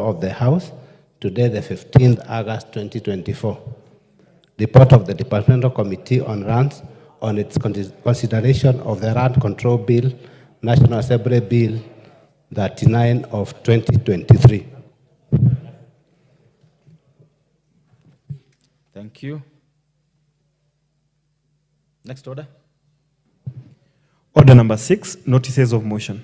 of the House, today the 15th August 2024. Report of the Departmental Committee on Rents on its consideration of the Rent Control Bill, National Assembly Bill 39 of 2023. Thank you. Next order. Order number 6, notices of motion.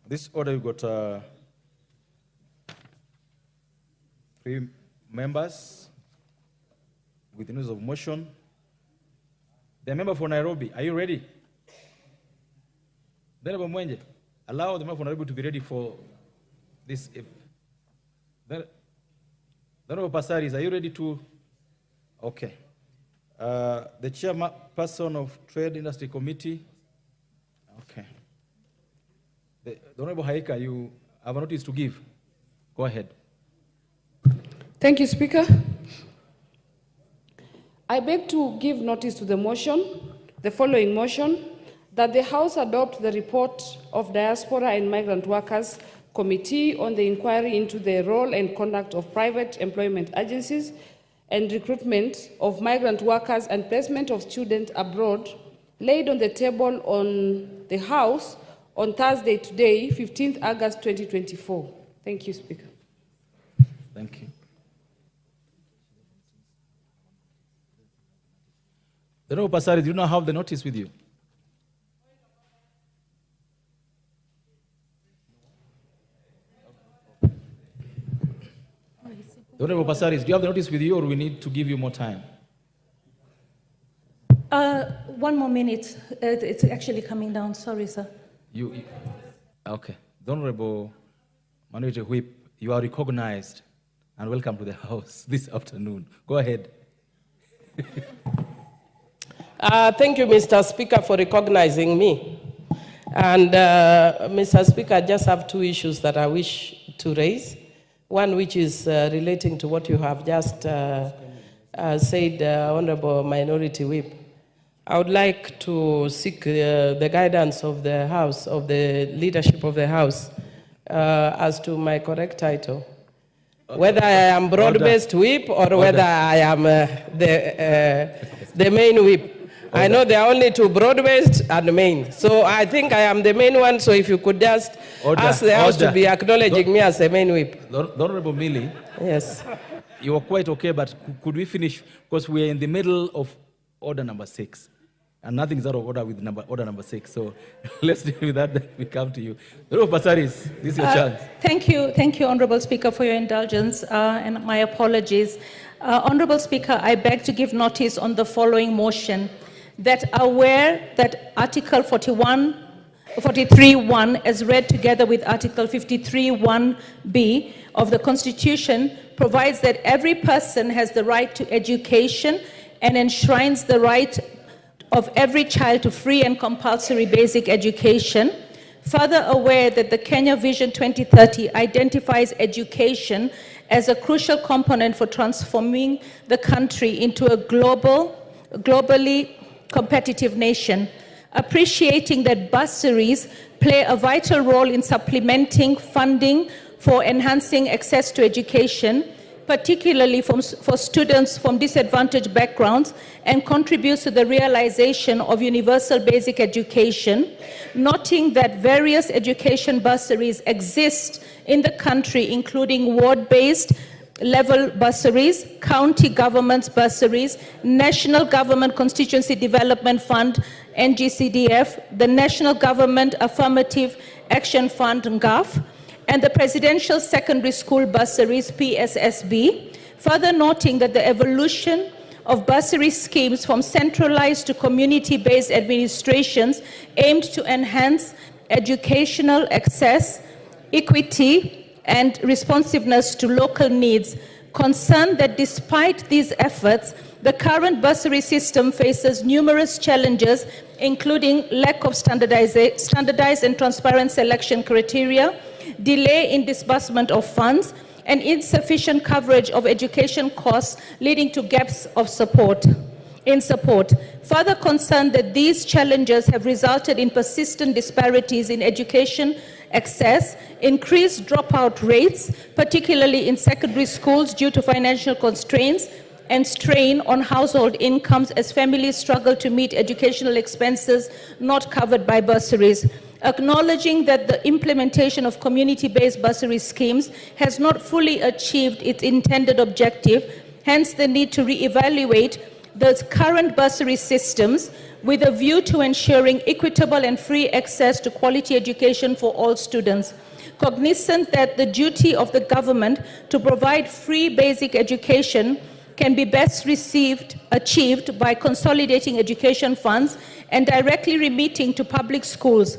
This order, you got 3 members with notice of motion. The member for Nairobi, are you ready? The member Mwenje, allow the member for Nairobi to be ready for this. The member Pasaris, are you ready to? Okay. The chairperson of Trade Industry Committee. Okay. The Honorable Haika, you have a notice to give. Go ahead. Thank you, Speaker. I beg to give notice to the following motion, that the House adopt the report of Diaspora and Migrant Workers Committee on the inquiry into the role and conduct of private employment agencies and recruitment of migrant workers and placement of students abroad, laid on the table on the House on Thursday today, 15th August 2024. Thank you, Speaker. Thank you. The Honorable Pasari, do you not have the notice with you? The Honorable Pasaris, do you have the notice with you, or we need to give you more time? 1 more minute. It's actually coming down. Sorry, sir. Okay. The Honorable Minority Whip, you are recognized and welcome to the House this afternoon. Go ahead. Thank you, Mr. Speaker, for recognizing me. And Mr. Speaker, I just have 2 issues that I wish to raise. One which is relating to what you have just said, Honorable Minority Whip. I would like to seek the guidance of the House, of the leadership of the House, as to my correct title. Okay. Whether I am broad-based whip or whether I am the main whip. I know there are only 2, broad-based and main. So I think I am the main one, so if you could just ask the House to be acknowledging me as the main whip. The Honorable Millie. Yes. You are quite okay, but could we finish? Because we are in the middle of order number 6. And nothing is out of order with order number 6. So let's deal with that, then we come to you. Honorable Pasaris, this is your chance. Thank you, Honorable Speaker, for your indulgence, and my apologies. Honorable Speaker, I beg to give notice on the following motion, that aware that Article 43.1, as read together with Article 53.1b of the Constitution, provides that every person has the right to education and enshrines the right of every child to free and compulsory basic education. Further aware that the Kenya Vision 2030 identifies education as a crucial component for transforming the country into a globally competitive nation. Appreciating that bursaries play a vital role in supplementing funding for enhancing access to education, particularly for students from disadvantaged backgrounds, and contributes to the realization of universal basic education. Noting that various education bursaries exist in the country, including ward-based level bursaries, county governments bursaries, National Government Constituency Development Fund, NGCDF, the National Government Affirmative Action Fund, NGAF, and the Presidential Secondary School Bursaries, PSSB, further noting that the evolution of bursary schemes from centralized to community-based administrations aimed to enhance educational access, equity, and responsiveness to local needs, concerned that despite these efforts, the current bursary system faces numerous challenges, including lack of standardized and transparent selection criteria, delay in disbursement of funds, and insufficient coverage of education costs, leading to gaps of support. in support, further concerned that these challenges have resulted in persistent disparities in education access, increased dropout rates, particularly in secondary schools due to financial constraints, and strain on household incomes as families struggle to meet educational expenses not covered by bursaries. Acknowledging that the implementation of community-based bursary schemes has not fully achieved its intended objective, hence the need to reevaluate the current bursary systems with a view to ensuring equitable and free access to quality education for all students. Cognizant that the duty of the government to provide free basic education can be best achieved by consolidating education funds and directly remitting to public schools.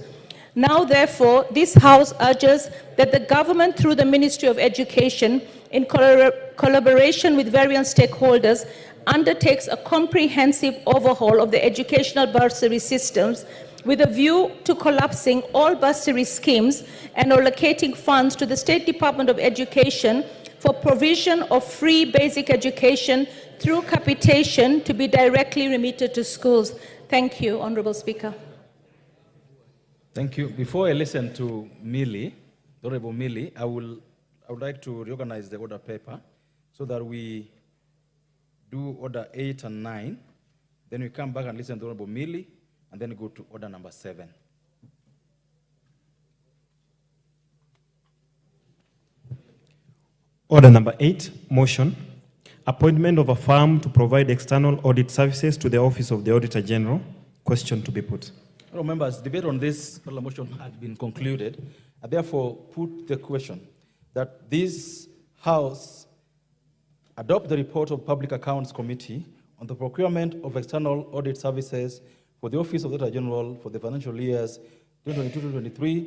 Now, therefore, this House urges that the government, through the Ministry of Education, in collaboration with various stakeholders, undertakes a comprehensive overhaul of the educational bursary systems with a view to collapsing all bursary schemes and allocating funds to the State Department of Education for provision of free basic education through capitation to be directly remitted to schools. Thank you, Honorable Speaker. Thank you. Before I listen to Millie, Honorable Millie, I would like to reorganize the order paper so that we do order 8 and 9, then we come back and listen to Honorable Millie, and then go to order number 7. Order number 8, motion. Appointment of a firm to provide external audit services to the Office of the Auditor General. Question to be put. Honorable members, debate on this motion had been concluded. I therefore put the question that this House adopt the report of Public Accounts Committee on the procurement of external audit services for the Office of the Auditor General for the financial years 2022-2023,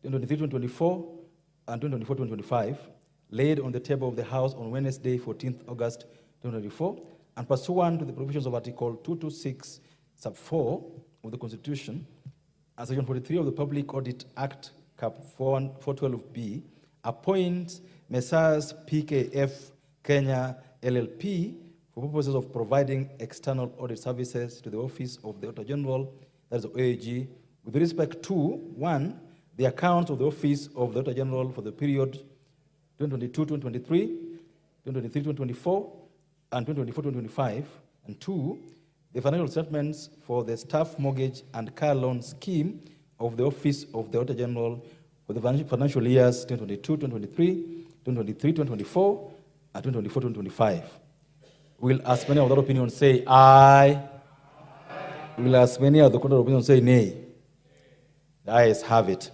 2023-2024, and 2024-2025, laid on the table of the House on Wednesday, 14th August 2024, and pursuant to the provisions of Article 226, sub 4 of the Constitution, and Section 43 of the Public Audit Act, Cap 412B, appoints Messrs. PKF Kenya LLP for purposes of providing external audit services to the Office of the Auditor General, that is OAG, with respect to, 1, the accounts of the Office of the Auditor General for the period 2022-2023, 2023-2024, and 2024-2025, and 2, the financial statements for the staff mortgage and car loan scheme of the Office of the Auditor General for the financial years 2022-2023, 2023-2024, and 2024-2025. Will as many of the opinions say aye? Will as many of the contrary opinions say nay? The ayes have it.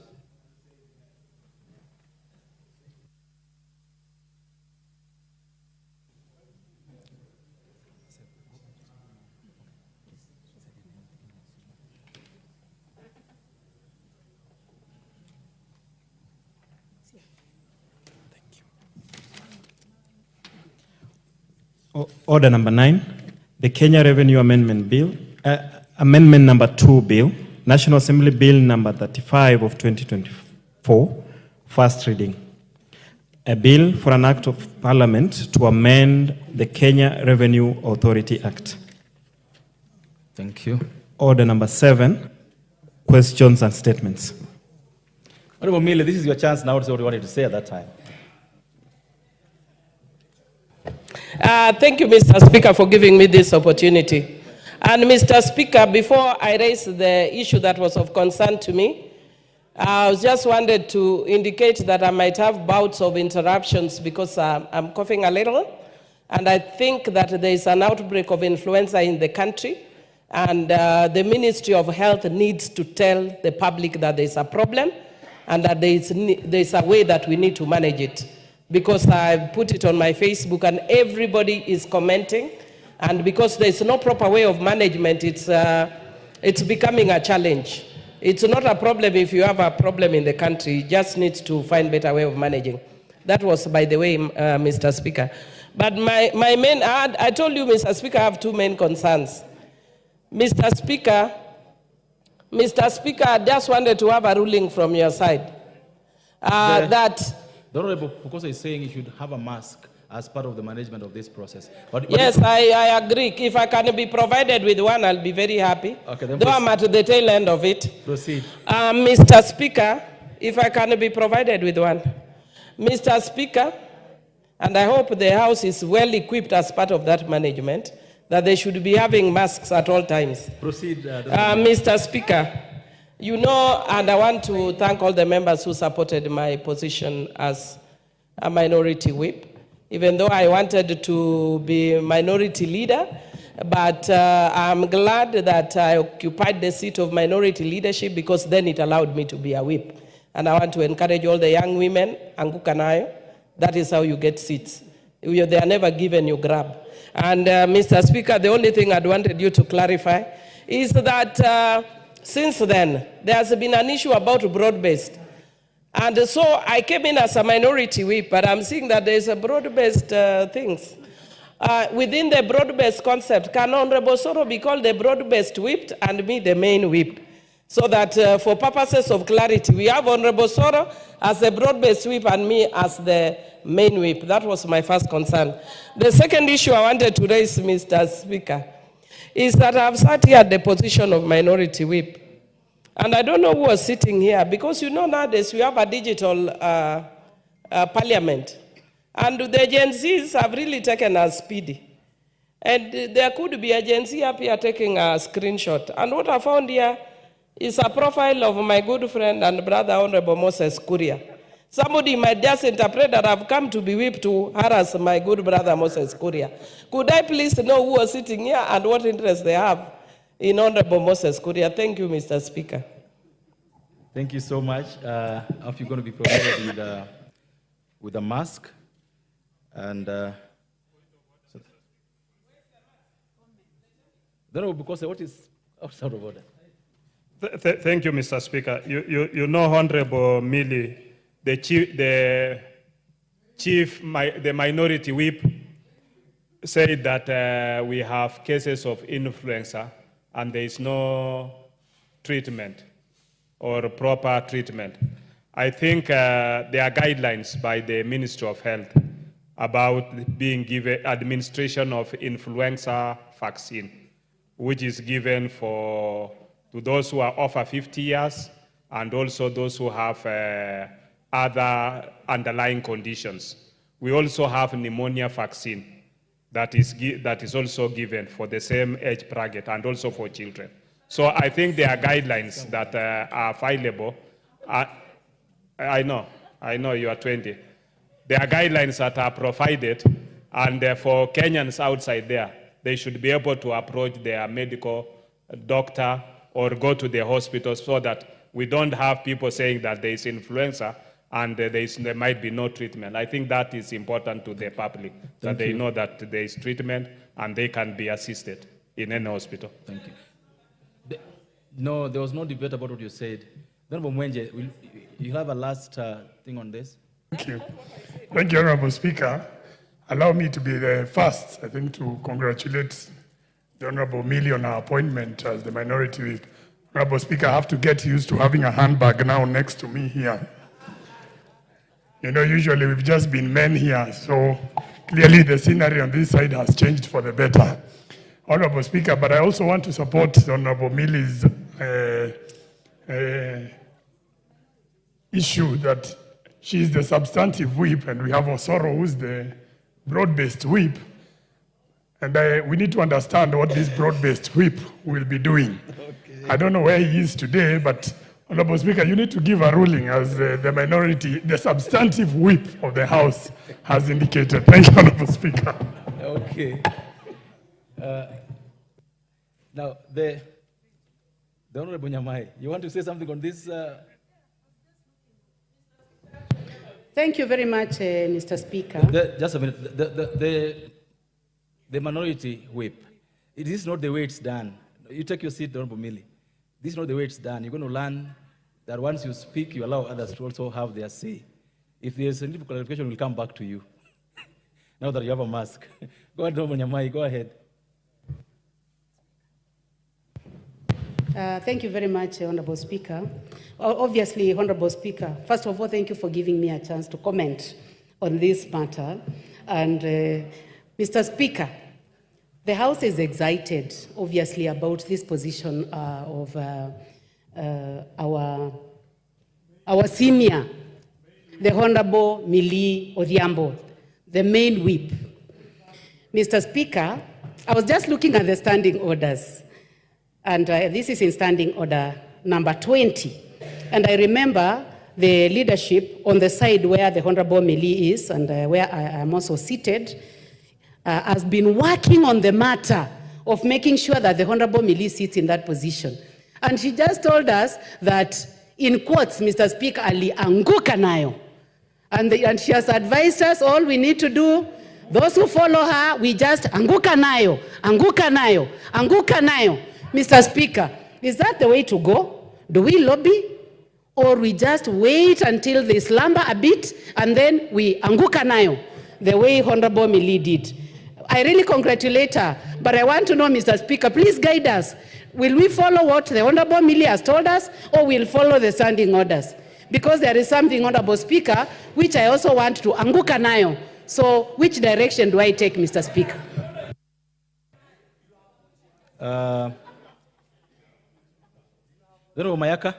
Order number 9, the Kenya Revenue Amendment Bill, Amendment number 2 Bill, National Assembly Bill number 35 of 2024, first reading. A bill for an act of parliament to amend the Kenya Revenue Authority Act. Thank you. Order number 7, questions and statements. Honorable Millie, this is your chance now to say what you wanted to say at that time. Thank you, Mr. Speaker, for giving me this opportunity. And Mr. Speaker, before I raise the issue that was of concern to me, I just wanted to indicate that I might have bouts of interruptions because I'm coughing a little, and I think that there is an outbreak of influenza in the country, and the Ministry of Health needs to tell the public that there is a problem and that there is a way that we need to manage it. Because I put it on my Facebook and everybody is commenting, and because there's no proper way of management, it's becoming a challenge. It's not a problem if you have a problem in the country, you just need to find better way of managing. That was, by the way, Mr. Speaker. But my main, I told you, Mr. Speaker, I have two main concerns. Mr. Speaker, I just wanted to have a ruling from your side that The Honorable Pukosa is saying you should have a mask as part of the management of this process. But Yes, I agree. If I can be provided with one, I'll be very happy. Okay, then Though I'm at the tail end of it. Proceed. Mr. Speaker, if I can be provided with one. Mr. Speaker, and I hope the House is well equipped as part of that management, that they should be having masks at all times. Proceed. Mr. Speaker, you know, and I want to thank all the members who supported my position as a minority whip, even though I wanted to be minority leader, but I'm glad that I occupied the seat of minority leadership because then it allowed me to be a whip. And I want to encourage all the young women, Anguka nayo, that is how you get seats. They are never given, you grab. And Mr. Speaker, the only thing I'd wanted you to clarify is that since then, there has been an issue about broad-based. And so I came in as a minority whip, but I'm seeing that there's a broad-based things. Within the broad-based concept, can Honorable Soro be called the broad-based whip and me the main whip? So that for purposes of clarity, we have Honorable Soro as the broad-based whip and me as the main whip. That was my first concern. The second issue I wanted to raise, Mr. Speaker, is that I've sat here at the position of minority whip. And I don't know who was sitting here, because you know nowadays we have a digital parliament. And the Gen Zs have really taken us speedy. And there could be a Gen Z up here taking a screenshot. And what I found here is a profile of my good friend and brother, Honorable Moses Kuria. Somebody might just interpret that I've come to be whipped to harass my good brother, Moses Kuria. Could I please know who was sitting here and what interest they have in Honorable Moses Kuria? Thank you, Mr. Speaker. Thank you so much. I hope you're going to be provided with a mask. And no, because what is outside of order? Thank you, Mr. Speaker. You know, Honorable Millie, the minority whip said that we have cases of influenza and there is no treatment or proper treatment. I think there are guidelines by the Ministry of Health about being given administration of influenza vaccine, which is given to those who are over 50 years and also those who have other underlying conditions. We also have pneumonia vaccine that is also given for the same age bracket and also for children. So I think there are guidelines that are available. I know you are 20. There are guidelines that are provided, and for Kenyans outside there, they should be able to approach their medical doctor or go to the hospital so that we don't have people saying that there is influenza and there might be no treatment. I think that is important to the public, that they know that there is treatment and they can be assisted in any hospital. Thank you. No, there was no debate about what you said. Honorable Mwenje, you have a last thing on this? Thank you. Thank you, Honorable Speaker. Allow me to be the first, I think, to congratulate the Honorable Millie on her appointment as the minority whip. Honorable Speaker, I have to get used to having a handbag now next to me here. You know, usually we've just been men here, so clearly the scenery on this side has changed for the better. Honorable Speaker, but I also want to support Honorable Millie's issue that she's the substantive whip and we have Osoro who's the broad-based whip. And we need to understand what this broad-based whip will be doing. Okay. I don't know where he is today, but Honorable Speaker, you need to give a ruling as the minority, the substantive whip of the House has indicated. Thank you, Honorable Speaker. Okay. Now, the Honorable Nyamai, you want to say something on this? Thank you very much, Mr. Speaker. Just a minute. The minority whip, it is not the way it's done. You take your seat, Honorable Millie. This is not the way it's done. You're going to learn that once you speak, you allow others to also have their say. If there's a little clarification, we'll come back to you. Now that you have a mask. Go ahead, Honorable Nyamai, go ahead. Thank you very much, Honorable Speaker. Obviously, Honorable Speaker, first of all, thank you for giving me a chance to comment on this matter. And Mr. Speaker, the House is excited, obviously, about this position of our senior, the Honorable Millie Odhiambo, the main whip. Mr. Speaker, I was just looking at the standing orders, and this is in standing order number 20. And I remember the leadership on the side where the Honorable Millie is and where I am also seated, has been working on the matter of making sure that the Honorable Millie sits in that position. And she just told us that, in quotes, Mr. Speaker, alianguka nayo. And she has advised us all we need to do, those who follow her, we just anguka nayo, anguka nayo, anguka nayo. Mr. Speaker, is that the way to go? Do we lobby? Or we just wait until they slumber a bit and then we anguka nayo, the way Honorable Millie did? I really congratulate her, but I want to know, Mr. Speaker, please guide us. Will we follow what the Honorable Millie has told us, or will follow the standing orders? Because there is something, Honorable Speaker, which I also want to anguka nayo. So which direction do I take, Mr. Speaker? Mayaka.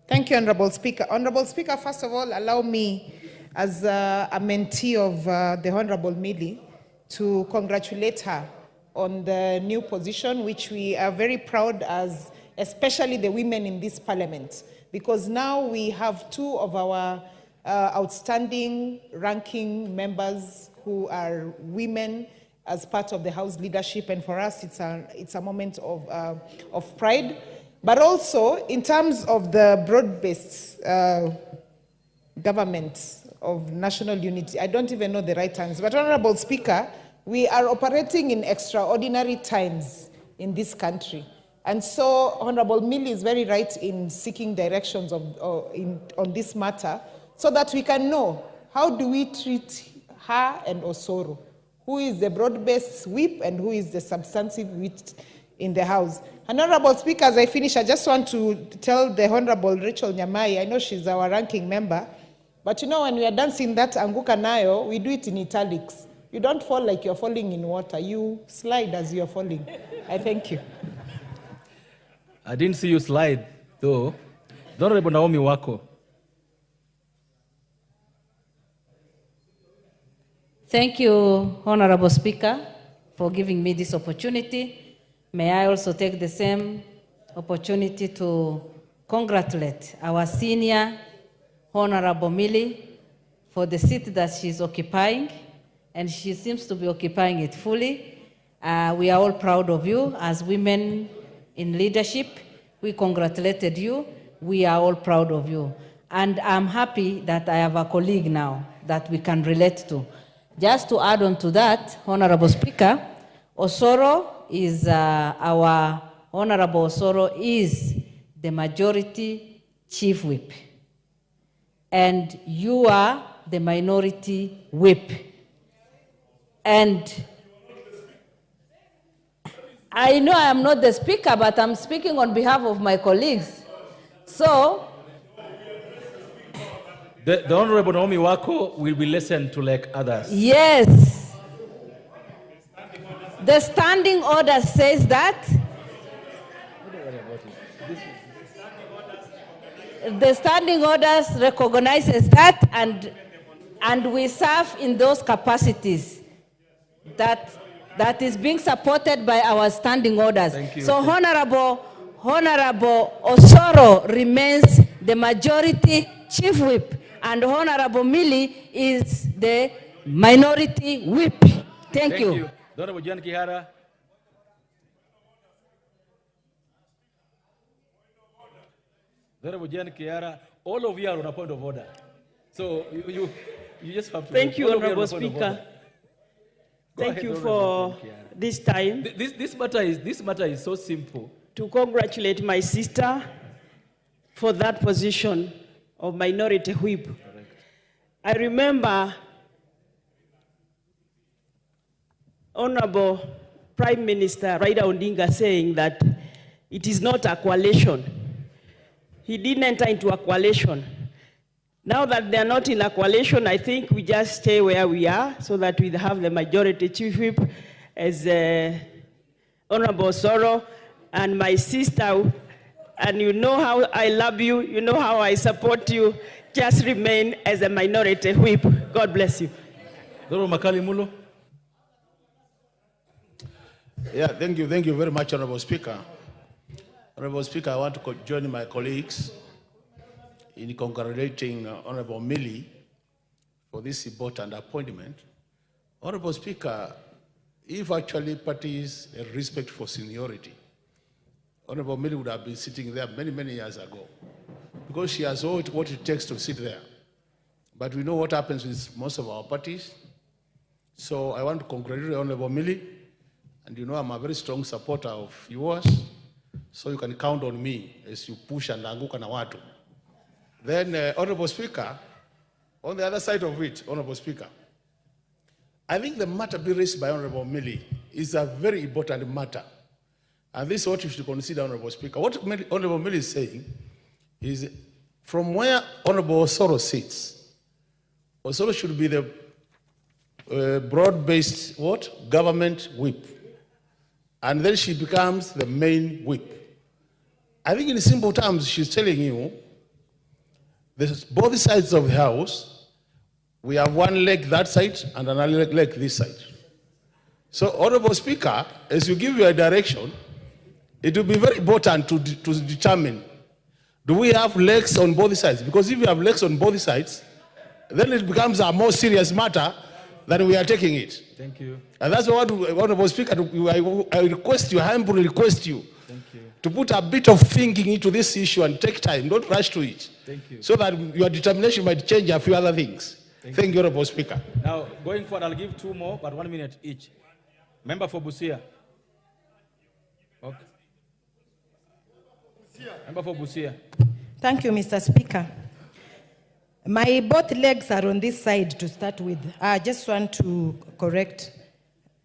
Thank you, Honorable Speaker. Honorable Speaker, first of all, allow me, as a mentee of the Honorable Millie, to congratulate her on the new position, which we are very proud as, especially the women in this parliament, because now we have two of our outstanding ranking members who are women as part of the House leadership, and for us it's a moment of pride. But also, in terms of the broad-based government of national unity, I don't even know the right terms, but Honorable Speaker, we are operating in extraordinary times in this country. And so Honorable Millie is very right in seeking directions on this matter so that we can know how do we treat her and Osoro, who is the broad-based whip and who is the substantive whip in the House. And Honorable Speaker, as I finish, I just want to tell the Honorable Rachel Nyamai, I know she's our ranking member, but you know, when we are dancing that Anguka Nayo, we do it in italics. You don't fall like you're falling in water. You slide as you're falling. I thank you. I didn't see you slide, though. The Honorable Naomi Wako. Thank you, Honorable Speaker, for giving me this opportunity. May I also take the same opportunity to congratulate our senior Honorable Millie for the seat that she's occupying, and she seems to be occupying it fully. We are all proud of you as women in leadership. We congratulated you. We are all proud of you. And I'm happy that I have a colleague now that we can relate to. Just to add on to that, Honorable Speaker, Osoro is our Honorable Osoro is the majority chief whip. And you are the minority whip. And I know I am not the speaker, but I'm speaking on behalf of my colleagues. So, the Honorable Naomi Wako will be listened to like others. yes. The standing order says that. The standing orders recognizes that, and we serve in those capacities that is being supported by our standing orders. So Honorable Osoro remains the majority chief whip, and Honorable Millie is the minority whip. Thank you. Honorable Jan Kihara. Honorable Jan Kihara, all of you are on a point of order. So you just have to. Thank you, Honorable Speaker. Thank you for this time. This matter is so simple. To congratulate my sister for that position of minority whip. Correct. I remember Honorable Prime Minister Raila Odinga saying that it is not a coalition. He didn't enter into a coalition. Now that they're not in a coalition, I think we just stay where we are so that we have the majority chief whip as Honorable Soro and my sister. And you know how I love you, you know how I support you. Just remain as a minority whip. God bless you. Honorable Makali Mulo. Yeah, thank you very much, Honorable Speaker. Honorable Speaker, I want to join my colleagues in congratulating Honorable Millie for this important appointment. Honorable Speaker, if actually parties have respect for seniority, Honorable Millie would have been sitting there many, many years ago because she has all what it takes to sit there. But we know what happens with most of our parties. So I want to congratulate Honorable Millie, and you know I'm a very strong supporter of yours, so you can count on me as you push and anguka na watu. Then, Honorable Speaker, on the other side of it, Honorable Speaker, I think the matter being raised by Honorable Millie is a very important matter. And this is what you should consider, Honorable Speaker. What Honorable Millie is saying is from where Honorable Osoro sits, Osoro should be the broad-based government whip. And then she becomes the main whip. I think in simple terms, she's telling you, both sides of the house, we have one leg that side and another leg this side. So, Honorable Speaker, as you give your direction, it will be very important to determine, do we have legs on both sides? Because if you have legs on both sides, then it becomes a more serious matter than we are taking it. Thank you. And that's what, Honorable Speaker, I request you, I humbly request you, to put a bit of thinking into this issue and take time, don't rush to it. Thank you. So that your determination might change a few other things. Thank you, Honorable Speaker. Now, going forward, I'll give 2 more, but 1 minute each. Member for Busia. Okay. Member for Busia. Thank you, Mr. Speaker. My both legs are on this side to start with. I just want to correct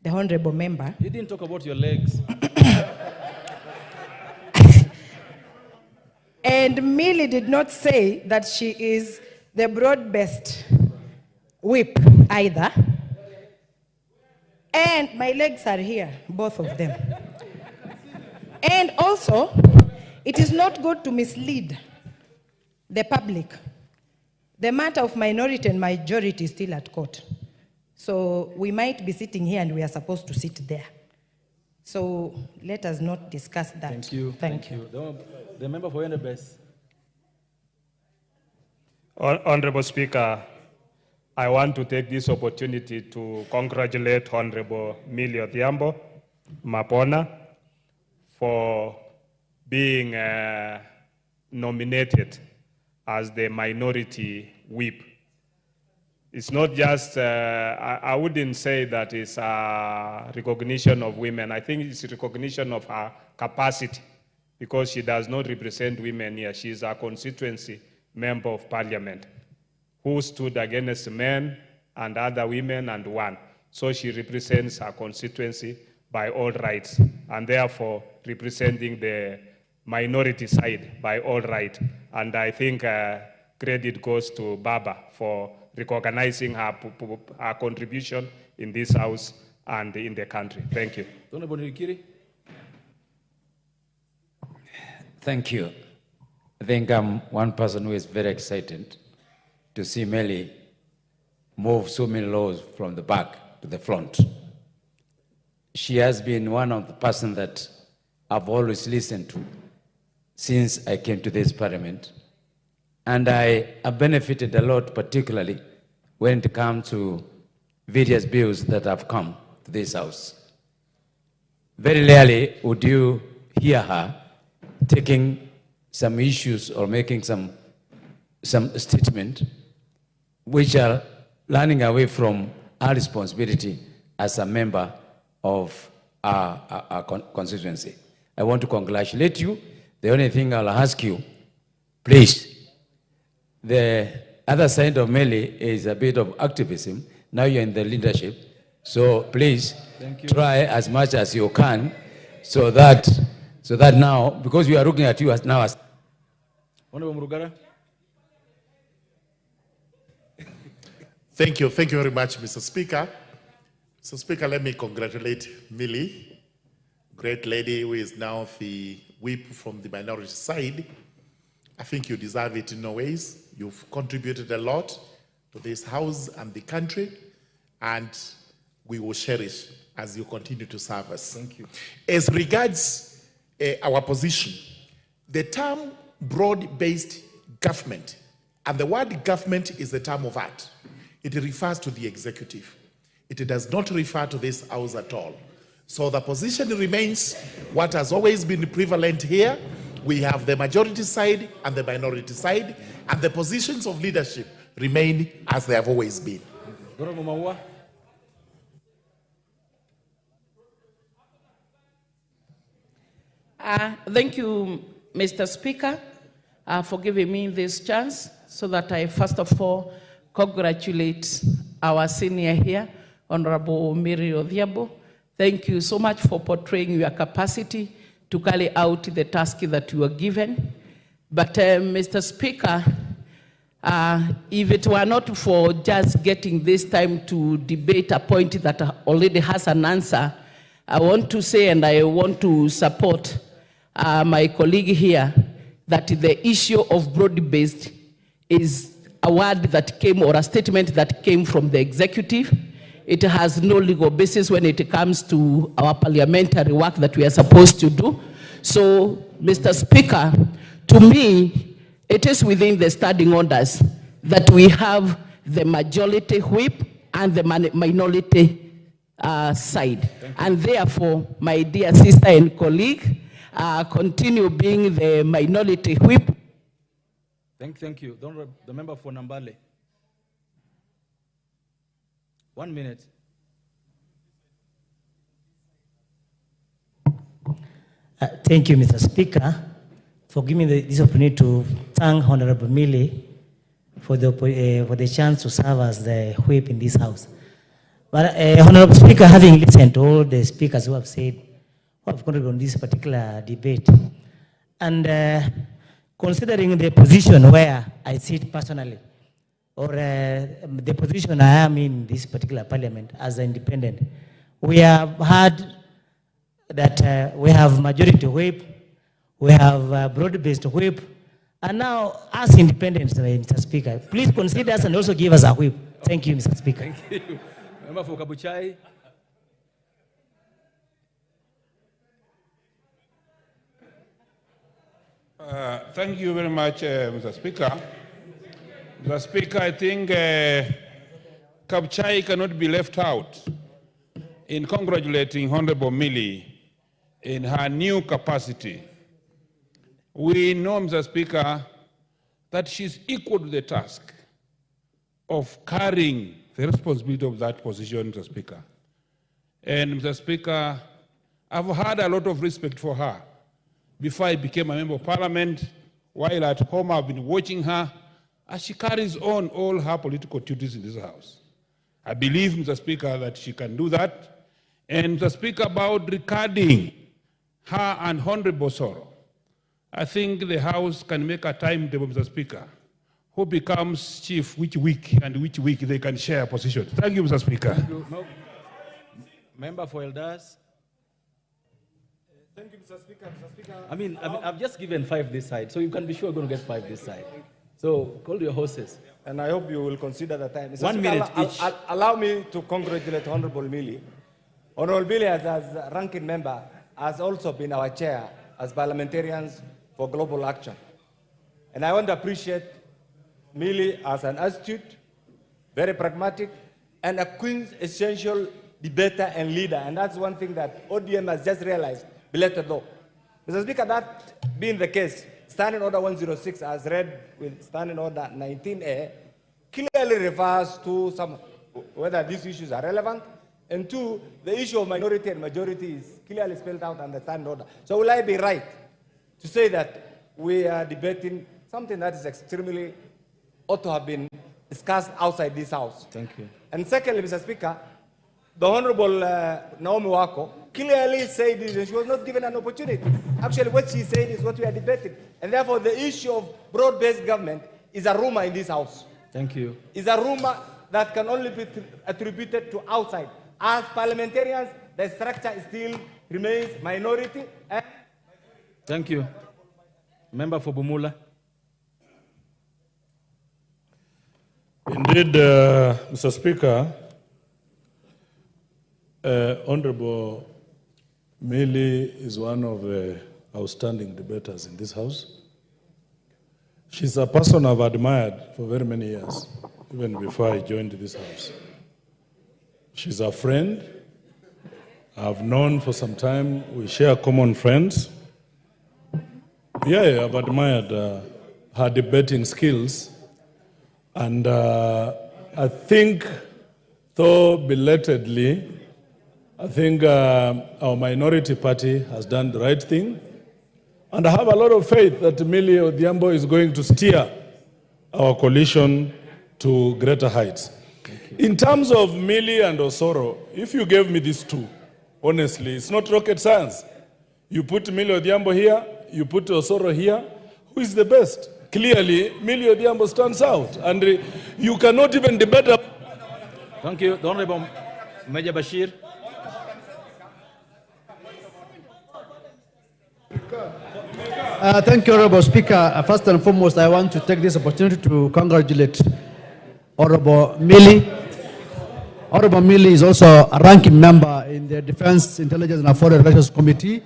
the honorable member. You didn't talk about your legs. And Millie did not say that she is the broad-based whip either. And my legs are here, both of them. And also, it is not good to mislead the public. The matter of minority and majority is still at court. So we might be sitting here and we are supposed to sit there. So let us not discuss that. Thank you. Thank you. The member for Endebess. Honorable Speaker, I want to take this opportunity to congratulate Honorable Millie Odhiambo Mapona for being nominated as the minority whip. It's not just, I wouldn't say that it's a recognition of women. I think it's a recognition of her capacity because she does not represent women here. She's a constituency member of parliament who stood against men and other women and won. So she represents her constituency by all rights and therefore representing the minority side by all right. And I think credit goes to Baba for recognizing her contribution in this house and in the country. Thank you. Thank you. I think I'm one person who is very excited to see Millie move so many laws from the back to the front. She has been one of the persons that I've always listened to since I came to this parliament. And I have benefited a lot, particularly when it comes to various bills that have come to this house. Very rarely would you hear her taking some issues or making some statement which are running away from our responsibility as a member of our constituency. I want to congratulate you. The only thing I'll ask you, please, the other side of Millie is a bit of activism. Now you're in the leadership. So please try as much as you can so that now, because we are looking at you as now as... Honorable Murugara. Thank you very much, Mr. Speaker. Mr. Speaker, let me congratulate Millie, great lady who is now the whip from the minority side. I think you deserve it in no ways. You've contributed a lot to this house and the country, and we will cherish as you continue to serve us. Thank you. As regards our position, the term broad-based government, and the word government is a term of art. It refers to the executive. It does not refer to this house at all. So the position remains what has always been prevalent here. We have the majority side and the minority side, and the positions of leadership remain as they have always been. Thank you, Mr. Speaker, for giving me this chance so that I first of all congratulate our senior here, Honorable Mary Odhiambo. Thank you so much for portraying your capacity to carry out the task that you were given. But Mr. Speaker, if it were not for just getting this time to debate a point that already has an answer, I want to say, and I want to support my colleague here, that the issue of broad-based is a word that came, or a statement that came from the executive. It has no legal basis when it comes to our parliamentary work that we are supposed to do. So, Mr. Speaker, to me, it is within the standing orders that we have the majority whip and the minority side. And therefore, my dear sister and colleague, continue being the minority whip. Thank you. The member for Nambale. 1 minute. Thank you, Mr. Speaker, for giving me this opportunity to thank Honorable Millie for the chance to serve as the whip in this house. But Honorable Speaker, having listened to all the speakers who have said, who have contributed on this particular debate, and considering the position where I sit personally, or the position I am in this particular parliament as an independent, we have heard that we have majority whip, we have broad-based whip, and now as independents, Mr. Speaker, please consider us and also give us a whip. Thank you, Mr. Speaker. Thank you. Member for Kabuchai. Thank you very much, Mr. Speaker. Mr. Speaker, I think Kabuchai cannot be left out in congratulating Honorable Millie in her new capacity. We know, Mr. Speaker, that she's equal to the task of carrying the responsibility of that position, Mr. Speaker. And, Mr. Speaker, I've had a lot of respect for her. Before I became a member of Parliament, while at home I've been watching her as she carries on all her political duties in this House. I believe, Mr. Speaker, that she can do that. And, Mr. Speaker, about regarding her and Honorable Soro, I think the House can make a timetable, Mr. Speaker, who becomes chief which week and which week they can share positions. Thank you, Mr. Speaker. Thank you. No. Member for Elders. Thank you, Mr. Speaker. Mr. Speaker. I've just given 5 this side, so you can be sure you're going to get 5 this side. So call your horses. And I hope you will consider the time. Mr. 1 Speaker, minute each. Allow me to congratulate Honorable Millie. Honorable Millie, as ranking member, has also been our chair as parliamentarians for global action. And I want to appreciate Millie as an astute, very pragmatic, and a quintessential debater and leader. And that's one thing that ODM has just realized, belated though. Mr. Speaker, that being the case, Standing Order 106, as read with Standing Order 19A, clearly refers to whether these issues are relevant, and 2, the issue of minority and majority is clearly spelled out under Standing Order. So will I be right to say that we are debating something that is extremely ought to have been discussed outside this House? Thank you. And secondly, Mr. Speaker, the Honorable Naomi Wako clearly said this, she was not given an opportunity. Actually, what she said is what we are debating. And therefore, the issue of broad-based government is a rumor in this House. Thank you. Is a rumor that can only be attributed to outside. As parliamentarians, the structure still remains minority. Thank you. Member for Bumula. Indeed, Mr. Speaker, Honorable Millie is one of the outstanding debaters in this House. She's a person I've admired for very many years, even before I joined this House. She's a friend I've known for some time. We share common friends. Yeah, I've admired her debating skills. And I think, though belatedly, I think our minority party has done the right thing. And I have a lot of faith that Millie Odhiambo is going to steer our coalition to greater heights. In terms of Millie and Osoro, if you gave me these two, honestly, it's not rocket science. You put Millie Odhiambo here, you put Osoro here, who is the best? Clearly, Millie Odhiambo stands out, and you cannot even debate. Thank you. The Honorable Major Bashir. Thank you, Honorable Speaker. First and foremost, I want to take this opportunity to congratulate Honorable Millie. Honorable Millie is also a ranking member in the Defense, Intelligence and Foreign Relations Committee,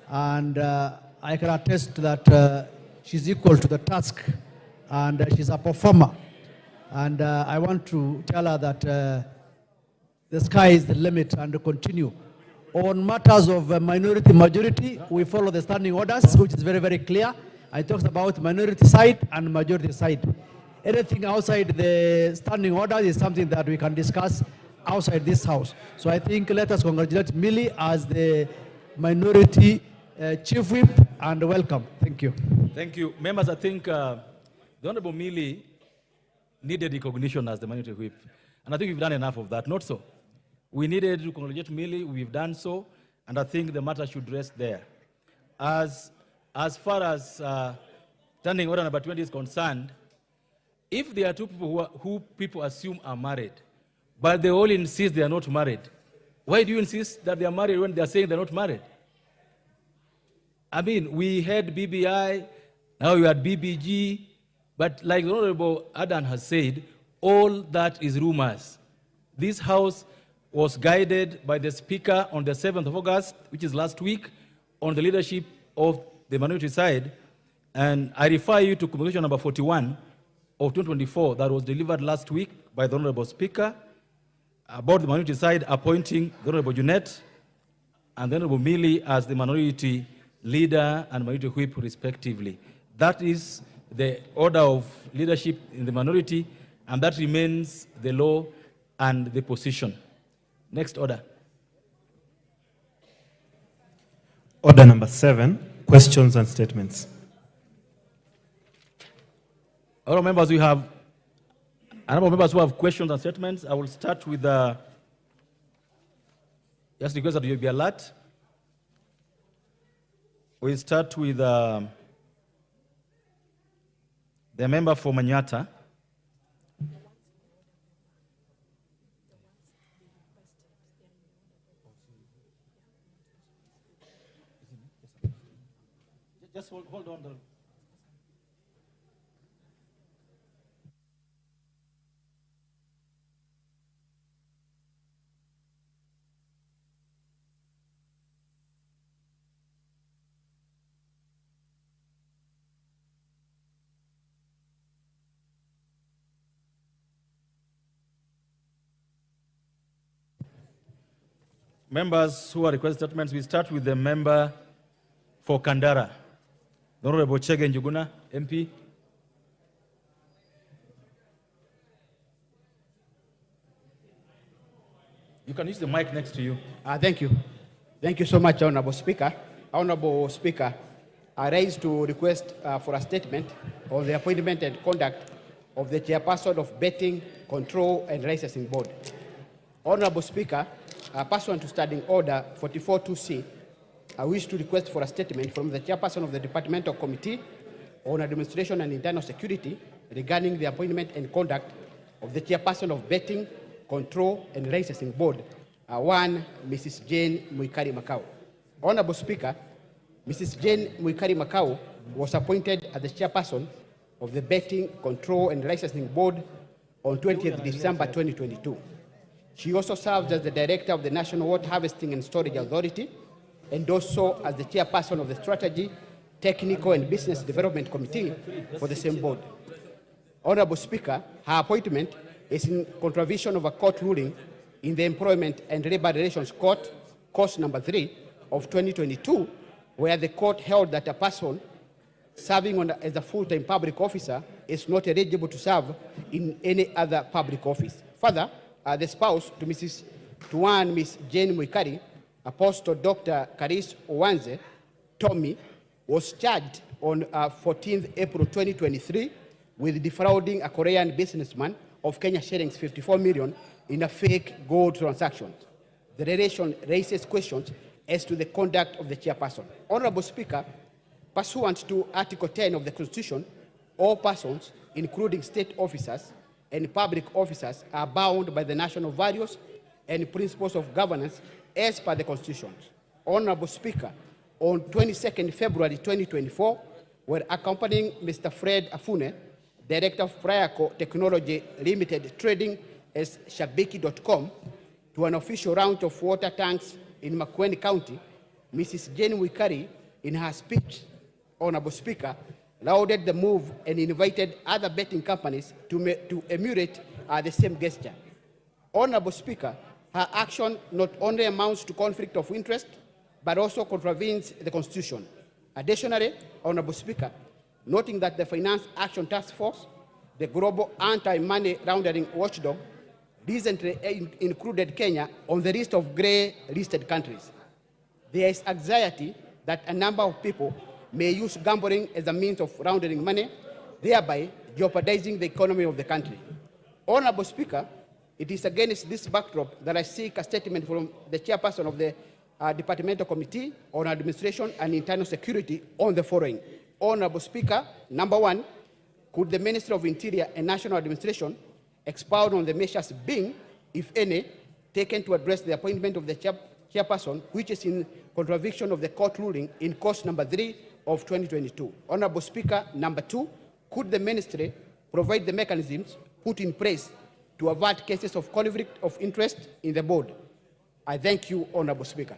and I can attest that she's equal to the task, and she's a performer. And I want to tell her that the sky is the limit and to continue. On matters of minority majority, we follow the standing orders, which is very, very clear. I talked about minority side and majority side. Anything outside the standing orders is something that we can discuss outside this House. So I think let us congratulate Millie as the minority chief whip, and welcome. Thank you. Thank you. Members, I think the Honorable Millie needed recognition as the minority whip. And I think we've done enough of that. Not so. We needed to congratulate Millie. We've done so. And I think the matter should rest there. As far as standing order number 20 is concerned, if there are two people who people assume are married, but they all insist they are not married, why do you insist that they are married when they are saying they're not married? I mean, we had BBI, now we had BBG, but like the Honorable Adan has said, all that is rumors. This House was guided by the Speaker on the 7th of August, which is last week, on the leadership of the minority side, and I refer you to Communication number 41 of 2024 that was delivered last week by the Honorable Speaker about the minority side appointing the Honorable Junet and the Honorable Millie as the minority leader and minority whip respectively. That is the order of leadership in the minority, and that remains the law and the position. Next order. Order number 7, questions and statements. All members, we have a number of members who have questions and statements. I will start with just request that you be alert. We start with the member for Manyata. Just hold on. Members who are requesting statements, we start with the member for Kandara, the Honorable Chege Njuguna, MP. You can use the mic next to you. Thank you. Thank you so much, Honorable Speaker. Honorable Speaker, I raise to request for a statement on the appointment and conduct of the chairperson of Betting, Control and Licensing Board. Honorable Speaker, pursuant to Standing Order 44.2c, I wish to request for a statement from the chairperson of the Departmental Committee on Administration and Internal Security regarding the appointment and conduct of the chairperson of Betting, Control and Licensing Board, one, Mrs. Jane Muikari Makau. Honorable Speaker, Mrs. Jane Muikari Makau was appointed as the chairperson of the Betting, Control and Licensing Board on 20th December 2022. She also serves as the director of the National Water Harvesting and Storage Authority and also as the chairperson of the Strategy, Technical and Business Development Committee for the same board. Honorable Speaker, her appointment is in contravention of a court ruling in the Employment and Labor Relations Court, Course number 3 of 2022, where the court held that a person serving as a full-time public officer is not eligible to serve in any other public office. Further, the spouse to Miss Jane Muikari, Apostle Dr. Karis Owanze, Tommy, was charged on 14th April 2023 with defrauding a Korean businessman of Kenya shillings 54 million in a fake gold transaction. The relation raises questions as to the conduct of the chairperson. Honorable Speaker, pursuant to Article 10 of the Constitution, all persons, including state officers and public officers, are bound by the national values and principles of governance as per the Constitution. Honorable Speaker, on 22nd February 2024, were accompanying Mr. Fred Afune, Director of Priaco Technology Limited, trading as Shabiki.com, to an official round of water tanks in Makueni County, Mrs. Jane Muikari, in her speech, Honorable Speaker, lauded the move and invited other betting companies to emulate the same gesture. Honorable Speaker, her action not only amounts to conflict of interest, but also contravenes the Constitution. Additionally, Honorable Speaker, noting that the Finance Action Task Force, the global anti-money laundering watchdog, recently included Kenya on the list of grey-listed countries. There is anxiety that a number of people may use gambling as a means of laundering money, thereby jeopardizing the economy of the country. Honorable Speaker, it is against this backdrop that I seek a statement from the chairperson of the Departmental Committee on Administration and Internal Security on the following. Honorable Speaker, number one, could the Minister of Interior and National Administration expound on the measures being, if any, taken to address the appointment of the chairperson, which is in contravention of the court ruling in course number 3 of 2022. Honorable Speaker, number two, could the ministry provide the mechanisms put in place to avert cases of conflict of interest in the board? I thank you, Honorable Speaker.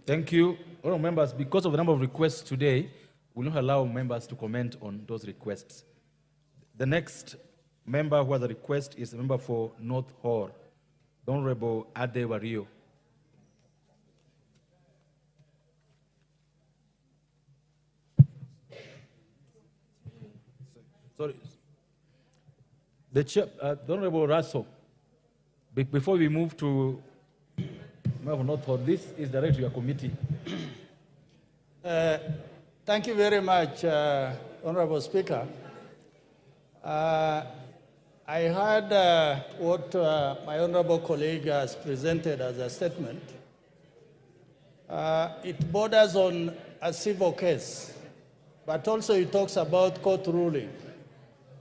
Thank you. Honorable members, because of the number of requests today, we will not allow members to comment on those requests. The next member who has a request is a member for North Hall, the Honorable Ade Wario. Sorry. The Honorable Russell, before we move to member for North Hall, this is directed to your committee. Thank you very much, Honorable Speaker. I heard what my honorable colleague has presented as a statement. It borders on a civil case, but also it talks about court ruling.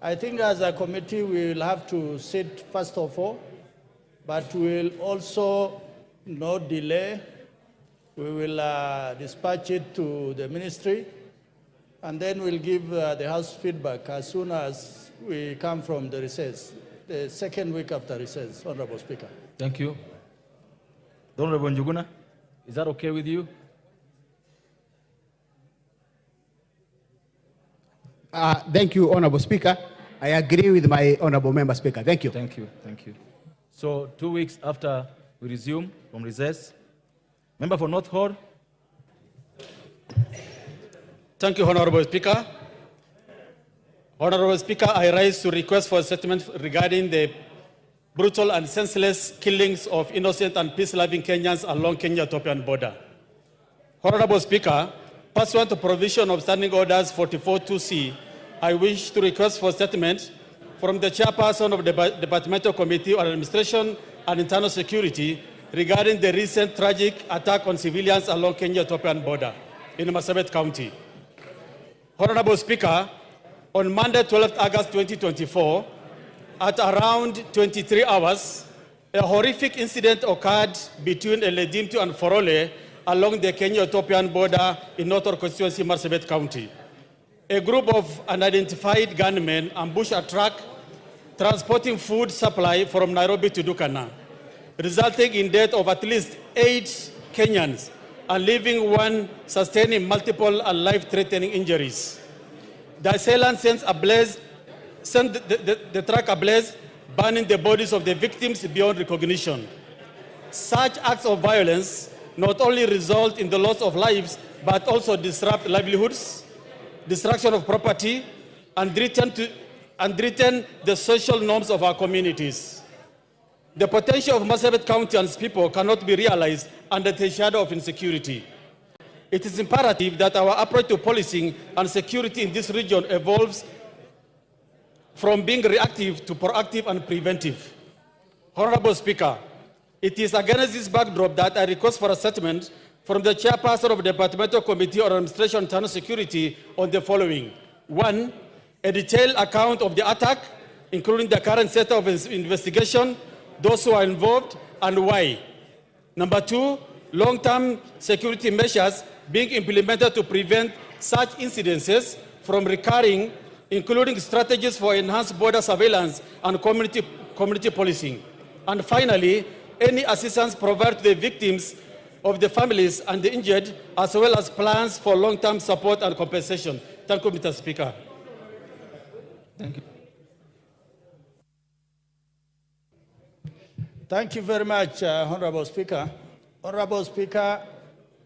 I think as a committee we will have to sit first of all, but we will also not delay. We will dispatch it to the ministry, and then we'll give the House feedback as soon as we come from the recess, the second week after recess, Honorable Speaker. Thank you. Honorable Njuguna, is that okay with you? Thank you, Honorable Speaker. I agree with my Honorable Member Speaker. Thank you. Thank you. Thank you. So 2 weeks after we resume from recess, member for North Hall. Thank you, Honorable Speaker. Honorable Speaker, I rise to request for a statement regarding the brutal and senseless killings of innocent and peace-loving Kenyans along Kenya-Ethiopian border. Honorable Speaker, pursuant to provision of Standing Orders 44-2C, I wish to request for a statement from the chairperson of the Departmental Committee on Administration and Internal Security regarding the recent tragic attack on civilians along Kenya-Ethiopian border in Marsabit County. Honorable Speaker, on Monday, 12th August 2024, at around 23 hours, a horrific incident occurred between Eledimtu and Forole along the Kenya-Ethiopian border in Northern Constituency, Marsabit County. A group of unidentified gunmen ambushed a truck transporting food supply from Nairobi to Dukana, resulting in death of at least 8 Kenyans and leaving one sustaining multiple and life-threatening injuries. The assailants sent the truck ablaze, burning the bodies of the victims beyond recognition. Such acts of violence not only result in the loss of lives, but also disrupt livelihoods, destruction of property, and threaten the social norms of our communities. The potential of Marsabit County and its people cannot be realized under the shadow of insecurity. It is imperative that our approach to policing and security in this region evolves from being reactive to proactive and preventive. Honorable Speaker, it is against this backdrop that I request for a statement from the chairperson of the Departmental Committee on Administration and Internal Security on the following. 1, a detailed account of the attack, including the current set of investigation, those who are involved, and why. Number 2, long-term security measures being implemented to prevent such incidences from recurring, including strategies for enhanced border surveillance and community policing. And finally, any assistance provided to the victims of the families and the injured, as well as plans for long-term support and compensation. Thank you, Mr. Speaker. Thank you. Thank you very much, Honorable Speaker. Honorable Speaker,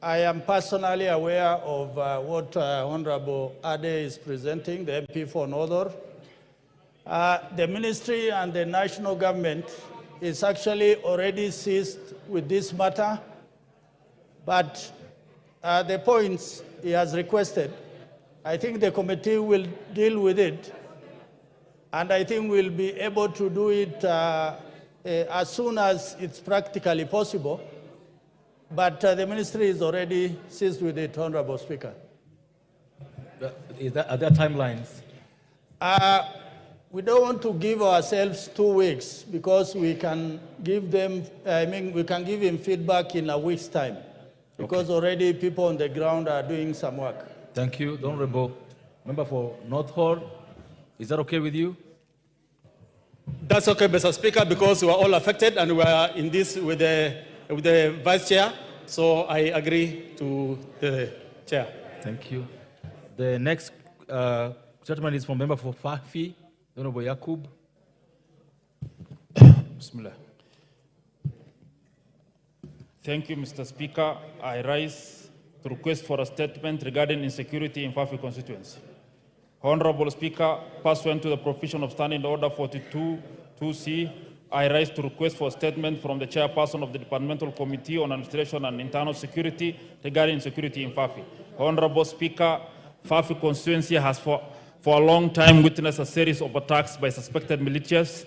I am personally aware of what Honorable Ade is presenting, the MP for Northern. The ministry and the national government is actually already seized with this matter, but the points he has requested, I think the committee will deal with it, and I think we'll be able to do it as soon as it's practically possible. But the ministry is already seized with it, Honorable Speaker. Are there timelines? We don't want to give ourselves 2 weeks because we can give them, we can give him feedback in a week's time because already people on the ground are doing some work. Thank you. The Honorable Member for North Hall, is that okay with you? That's okay, Mr. Speaker, because we are all affected and we are in this with the Vice Chair, so I agree to the Chair. Thank you. The next statement is from Member for Fafi, Honorable Yakub. Bismillah. Thank you, Mr. Speaker. I rise to request for a statement regarding insecurity in Fafi constituency. Honorable Speaker, pursuant to the provision of Standing Order 42(2)(c), I rise to request for a statement from the chairperson of the Departmental Committee on Administration and Internal Security regarding security in Fafi. Honorable Speaker, Fafi constituency has for a long time witnessed a series of attacks by suspected militants.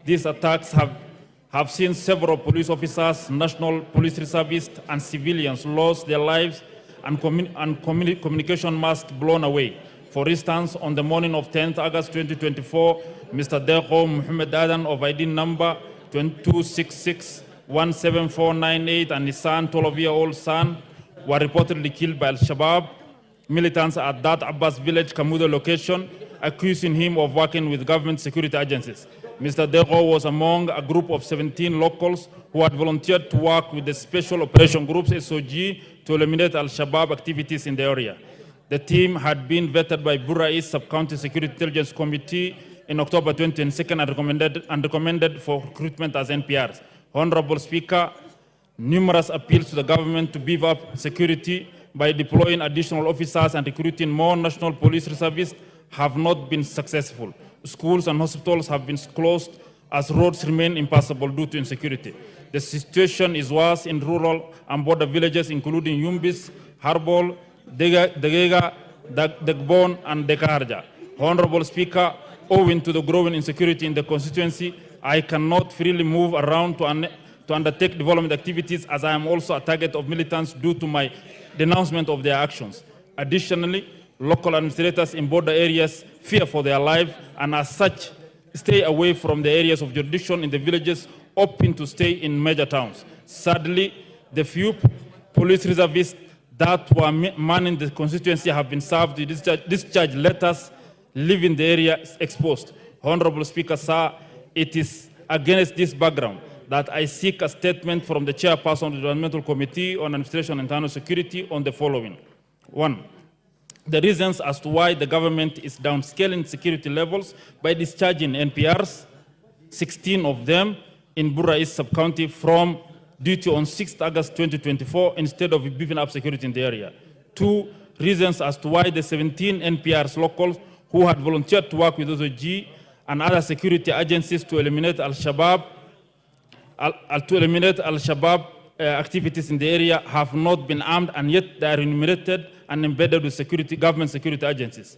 These attacks have seen several police officers, national police reservists, and civilians lost their lives and communication masts blown away. For instance, on the morning of 10th August 2024, Mr. Dekho Muhammad Adan of ID number 2266-17498 and his son, 12-year-old son, were reportedly killed by Al-Shabaab militants at that Abbas village, Kamuda location, accusing him of working with government security agencies. Mr. Dekho was among a group of 17 locals who had volunteered to work with the Special Operation Groups, SOG, to eliminate Al-Shabaab activities in the area. The team had been vetted by Bura East Sub-County Security Intelligence Committee in October 2022 and recommended for recruitment as NPRs. Honorable Speaker, numerous appeals to the government to beef up security by deploying additional officers and recruiting more national police reservists have not been successful. Schools and hospitals have been closed as roads remain impassable due to insecurity. The situation is worse in rural and border villages, including Yumbis, Harbol, Degega, Dagbon, and Dekarja. Honorable Speaker, owing to the growing insecurity in the constituency, I cannot freely move around to undertake development activities, as I am also a target of militants due to my denouncement of their actions. Additionally, local administrators in border areas fear for their life, and as such, stay away from the areas of jurisdiction in the villages, opting to stay in major towns. Sadly, the few police reservists that were manning the constituency have been served with discharge letters, leaving the area exposed. Honorable Speaker, sir, it is against this background that I seek a statement from the chairperson of the Developmental Committee on Administration and Internal Security on the following. 1. The reasons as to why the government is downscaling security levels by discharging NPRs, 16 of them in Bura East Sub-County from duty on 6th August 2024 instead of beefing up security in the area. 2. Reasons as to why the 17 NPRs locals who had volunteered to work with OSG and other security agencies to eliminate Al-Shabaab activities in the area have not been armed, and yet they are enumerated and embedded with government security agencies.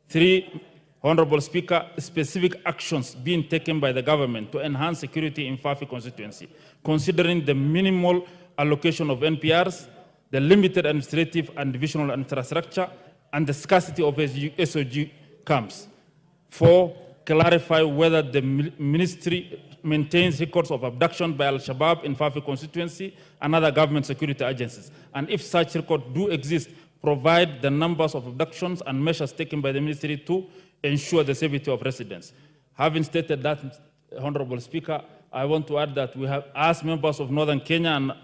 3, Honorable Speaker, specific actions being taken by the government to enhance security in Fafi constituency, considering the minimal allocation of NPRs, the limited administrative and divisional infrastructure, and the scarcity of SOG camps. 4, clarify whether the ministry maintains records of abduction by Al-Shabaab in Fafi constituency and other government security agencies. And if such records do exist, provide the numbers of abductions and measures taken by the ministry to ensure the safety of residents. Having stated that, Honorable Speaker, I want to add that we have, as members of Northern Kenya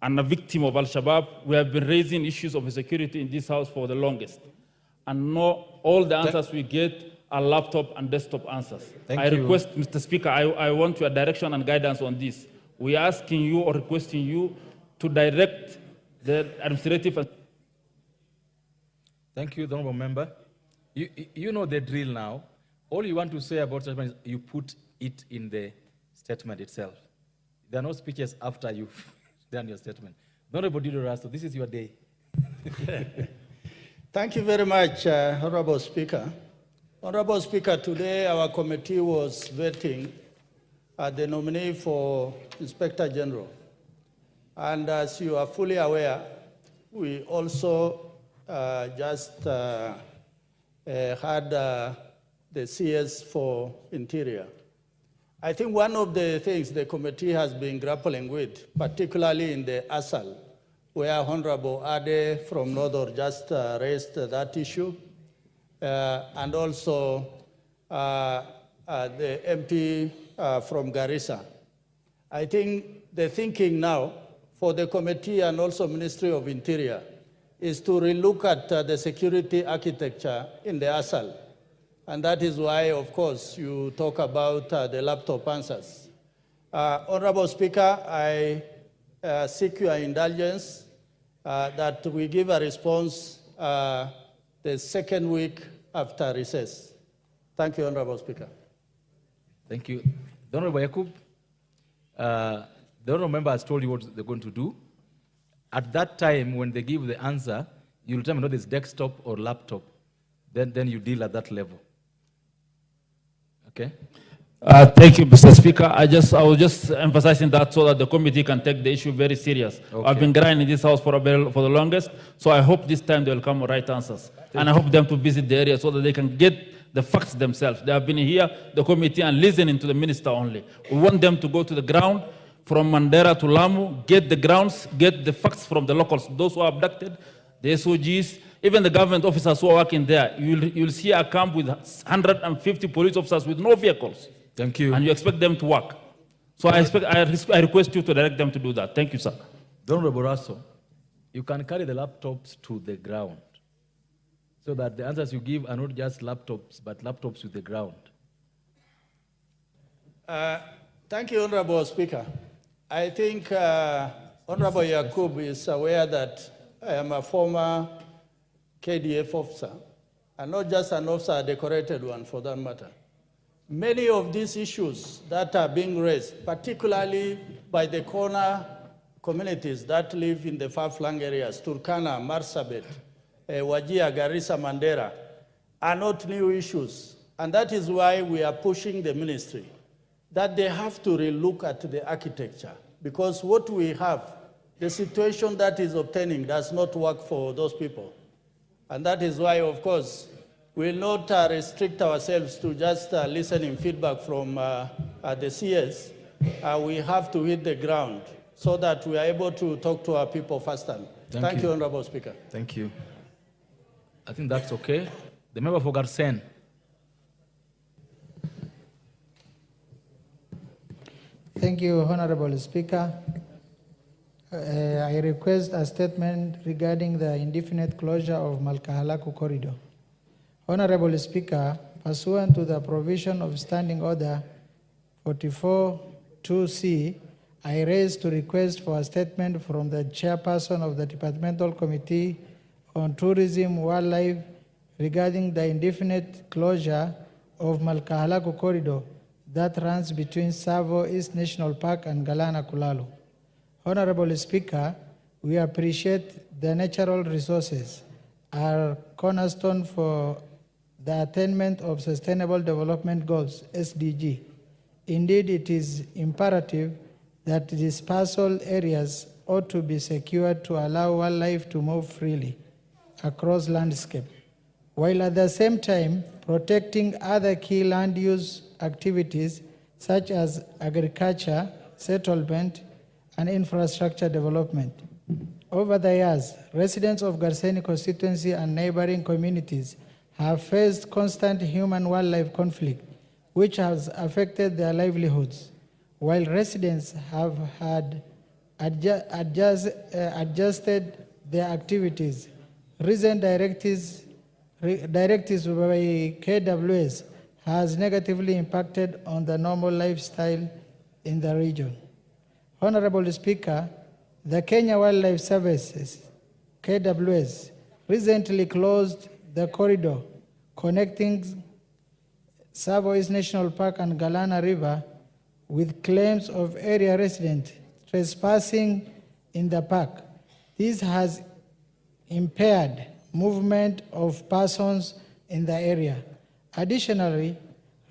and a victim of Al-Shabaab, we have been raising issues of security in this House for the longest. And all the answers we get are laptop and desktop answers. I request, Mr. Speaker, I want your direction and guidance on this. We are asking you or requesting you to direct the administrative. Thank you, the honorable member. You know the drill now. All you want to say about statement is you put it in the statement itself. There are no speeches after you've done your statement. Honorable Dido Rasto, this is your day. Thank you very much, Honorable Speaker. Honorable Speaker, today our committee was vetting the nominee for Inspector General. And as you are fully aware, we also just had the CS for Interior. I think one of the things the committee has been grappling with, particularly in the ASAL, where Honorable Ade from Northern just raised that issue, and also the MP from Garissa. I think the thinking now for the committee and also Ministry of Interior is to relook at the security architecture in the ASAL. And that is why, of course, you talk about the laptop answers. Honorable Speaker, I seek your indulgence that we give a response the second week after recess. Thank you, Honorable Speaker. Thank you. The Honorable Yakub, the Honorable member has told you what they're going to do. At that time, when they give the answer, you'll tell me whether it's desktop or laptop. Then you deal at that level. Okay? Thank you, Mr. Speaker. I was just emphasizing that so that the committee can take the issue very serious. Okay. I've been grinding this house for the longest, so I hope this time they will come with right answers. And I hope them to visit the area so that they can get the facts themselves. They have been here, the committee, and listening to the minister only. We want them to go to the ground, from Mandera to Lamu, get the grounds, get the facts from the locals, those who are abducted, the SOGs, even the government officers who are working there. You'll see a camp with 150 police officers with no vehicles. Thank you. And you expect them to work. So I request you to direct them to do that. Thank you, sir. Honorable Rasso, you can carry the laptops to the ground so that the answers you give are not just laptops, but laptops to the ground. Thank you, Honorable Speaker. I think Honorable Yakub is aware that I am a former KDF officer, and not just an officer, a decorated one for that matter. Many of these issues that are being raised, particularly by the corner communities that live in the far-flung areas, Turkana, Marsabit, Wajir, Garissa, Mandera, are not new issues. And that is why we are pushing the ministry that they have to relook at the architecture, because what we have, the situation that is obtaining does not work for those people. And that is why, of course, will not restrict ourselves to just listening feedback from the CS. We have to hit the ground so that we are able to talk to our people faster. Thank you, Honorable Speaker. Thank you. I think that's okay. The member for Garsen. Thank you, Honorable Speaker. I request a statement regarding the indefinite closure of Malkahalaku corridor. Honorable Speaker, pursuant to the provision of Standing Order 44-2C, I raise to request for a statement from the chairperson of the Departmental Committee on Tourism, Wildlife, regarding the indefinite closure of Malkahalaku corridor that runs between Savo East National Park and Galana Kulalu. Honorable Speaker, we appreciate the natural resources are cornerstone for the attainment of Sustainable Development Goals, SDG. Indeed, it is imperative that dispersal areas ought to be secured to allow wildlife to move freely across landscape, while at the same time protecting other key land use activities such as agriculture, settlement, and infrastructure development. Over the years, residents of Garseni constituency and neighboring communities have faced constant human-wildlife conflict, which has affected their livelihoods. While residents have had adjusted their activities, recent directives by KWS has negatively impacted on the normal lifestyle in the region. Honorable Speaker, the Kenya Wildlife Services, KWS, recently closed the corridor connecting Savo East National Park and Galana River with claims of area residents trespassing in the park. This has impaired movement of persons in the area. Additionally,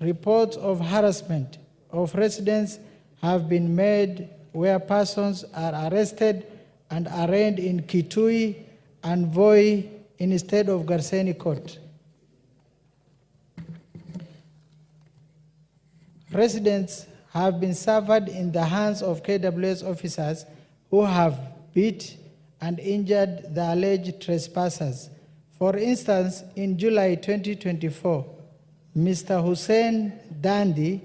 reports of harassment of residents have been made where persons are arrested and arraigned in Kitui and Voi instead of Garseni Court. Residents have been suffered in the hands of KWS officers who have beat and injured the alleged trespassers. For instance, in July 2024, Mr. Hussein Dandi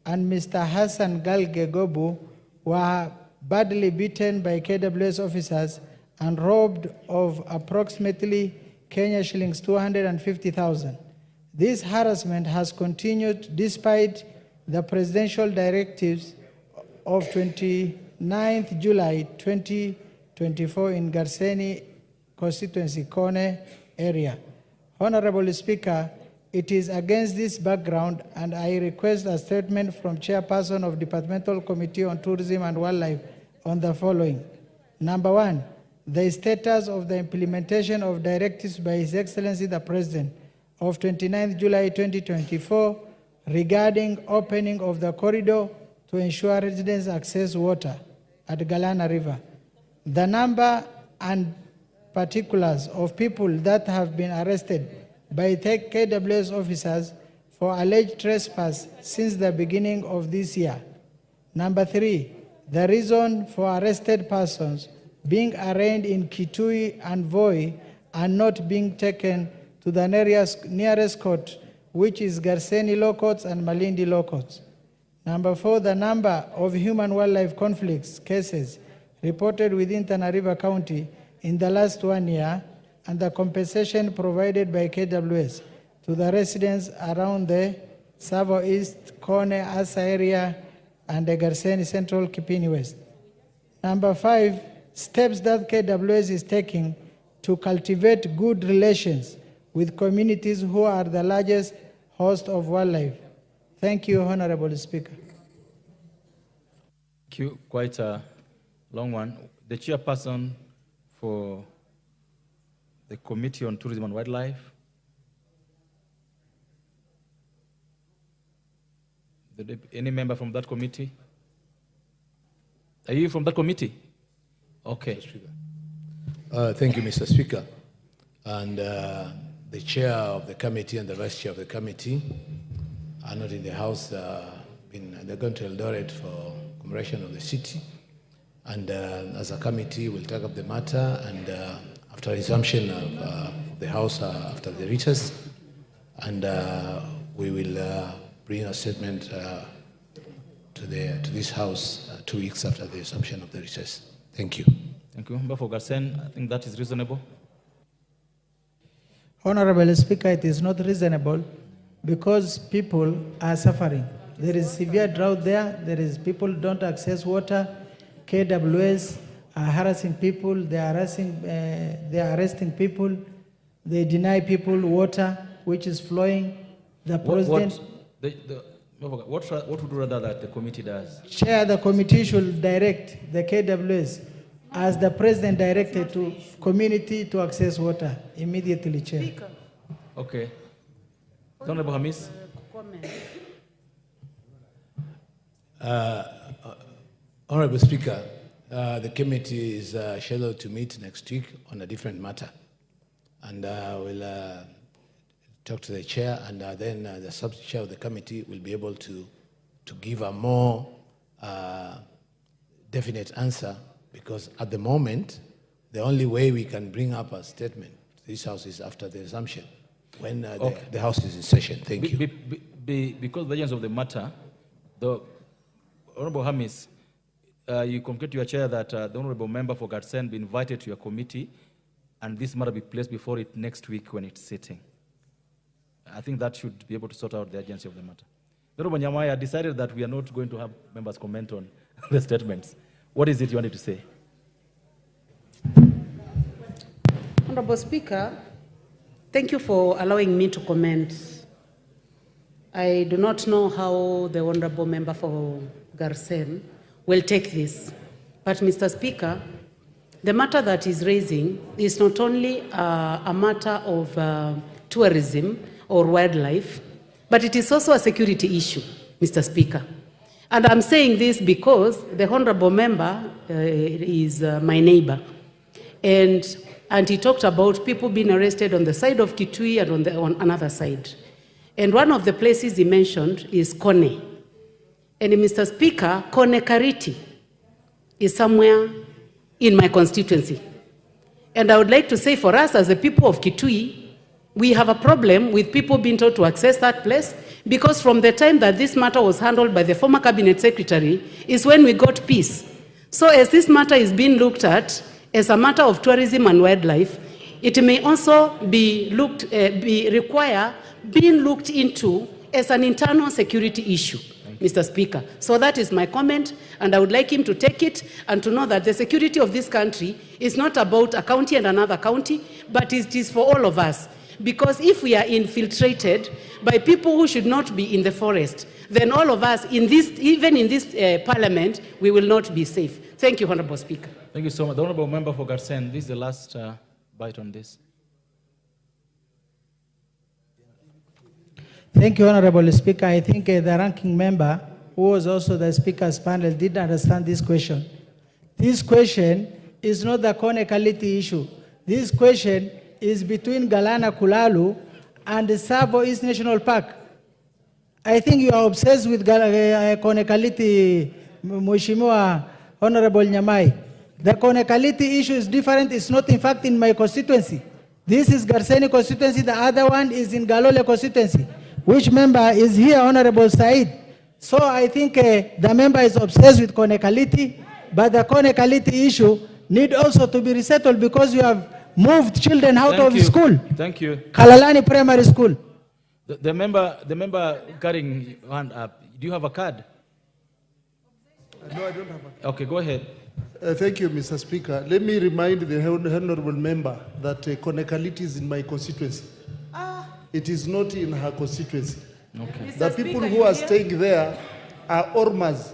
and Mr. Hassan Galge Gobu were badly beaten by KWS officers and robbed of approximately Kenya shillings 250,000. This harassment has continued despite the presidential directives of 29th July 2024 in Garseni constituency, Kone area. Honorable Speaker, it is against this background, and I request a statement from Chairperson of Departmental Committee on Tourism and Wildlife on the following. Number one, the status of the implementation of directives by His Excellency the President of 29th July 2024 regarding opening of the corridor to ensure residents access water at Galana River. The number and particulars of people that have been arrested by KWS officers for alleged trespass since the beginning of this year. Number three, the reason for arrested persons being arraigned in Kitui and Voi and not being taken to the nearest court, which is Garseni Law Courts and Malindi Law Courts. Number four, the number of human-wildlife conflicts cases reported within Tana River County in the last 1 year, and the compensation provided by KWS to the residents around the Savo East, Kone, Asa area, and the Garseni Central, Kipini West. Number five, steps that KWS is taking to cultivate good relations with communities who are the largest host of wildlife. Thank you, Honorable Speaker. Thank you. Quite a long one. The chairperson for the Committee on Tourism and Wildlife. Any member from that committee? Are you from that committee? Okay. Thank you, Mr. Speaker. And the chair of the committee and the vice chair of the committee are not in the house. They're going to Eldoret for commemoration of the city. And as a committee, we'll take up the matter, and after resumption of the house after the recess, and we will bring a statement to this house 2 weeks after the resumption of the recess. Thank you. Thank you. Member for Garsen, I think that is reasonable. Honorable Speaker, it is not reasonable because people are suffering. There is severe drought there. There is people don't access water. KWS are harassing people. They are arresting people. They deny people water, which is flowing. The president. What would you rather that the committee does? Chair, the committee should direct the KWS as the president directed to community to access water immediately, Chair. Okay. Honorable Hamis. Honorable Speaker, the committee is scheduled to meet next week on a different matter. And we'll talk to the chair, and then the sub-chair of the committee will be able to give a more definite answer, because at the moment, the only way we can bring up a statement to this house is after the resumption, when the house is in session. Thank you. Because the urgency of the matter, the Honorable Hamis, you communicate to your chair that the Honorable Member for Garsen be invited to your committee, and this matter be placed before it next week when it's sitting. I think that should be able to sort out the urgency of the matter. The Honorable Nyamaya decided that we are not going to have members comment on the statements. What is it you wanted to say? Honorable Speaker, thank you for allowing me to comment. I do not know how the Honorable Member for Garsen will take this. But Mr. Speaker, the matter that is raising is not only a matter of tourism or wildlife, but it is also a security issue, Mr. Speaker. And I'm saying this because the Honorable Member is my neighbor. And he talked about people being arrested on the side of Kitui and on another side. And one of the places he mentioned is Kone. And Mr. Speaker, Kone Kariti is somewhere in my constituency. And I would like to say for us as the people of Kitui, we have a problem with people being told to access that place, because from the time that this matter was handled by the former cabinet secretary is when we got peace. So as this matter is being looked at as a matter of tourism and wildlife, it may also be require being looked into as an internal security issue, Mr. Speaker. So that is my comment, and I would like him to take it and to know that the security of this country is not about a county and another county, but it is for all of us. Because if we are infiltrated by people who should not be in the forest, then all of us, even in this parliament, we will not be safe. Thank you, Honorable Speaker. Thank you so much. The Honorable Member for Garsen, this is the last bite on this. Thank you, Honorable Speaker. I think the ranking member, who was also the Speaker's panel, did understand this question. This question is not the connectivity issue. This question is between Galana Kulalu and the Savo East National Park. I think you are obsessed with connectivity, Mheshimiwa Honorable Nyamai. The connectivity issue is different. It's not, in fact, in my constituency. This is Garseni constituency. The other one is in Galole constituency. Which member is here, Honorable Said? So I think the member is obsessed with connectivity, but the connectivity issue need also to be resettled, because you have moved children out of school. Thank you. Kalalani Primary School. The member carrying hand up. Do you have a card? No, I don't have a card. Okay, go ahead. Thank you, Mr. Speaker. Let me remind the honorable member that Konekaliti is in my constituency. It is not in her constituency. Okay. The people who are staying there are Ormas.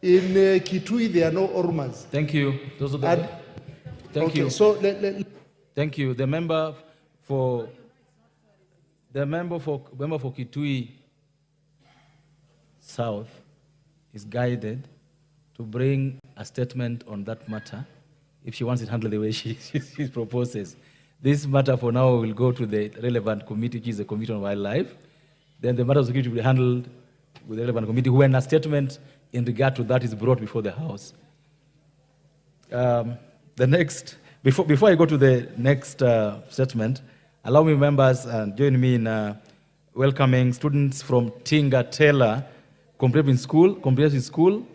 In Kitui, there are no Ormas. Thank you. Those are the. Thank you. So thank you. The member for Kitui South is guided to bring a statement on that matter if she wants it handled the way she proposes. This matter for now will go to the relevant committee, which is the Committee on Wildlife. Then the matter of security will be handled with the relevant committee when a statement in regard to that is brought before the House. Before I go to the next statement, allow me, members, and join me in welcoming students from Tinga Taylor Comprehensive School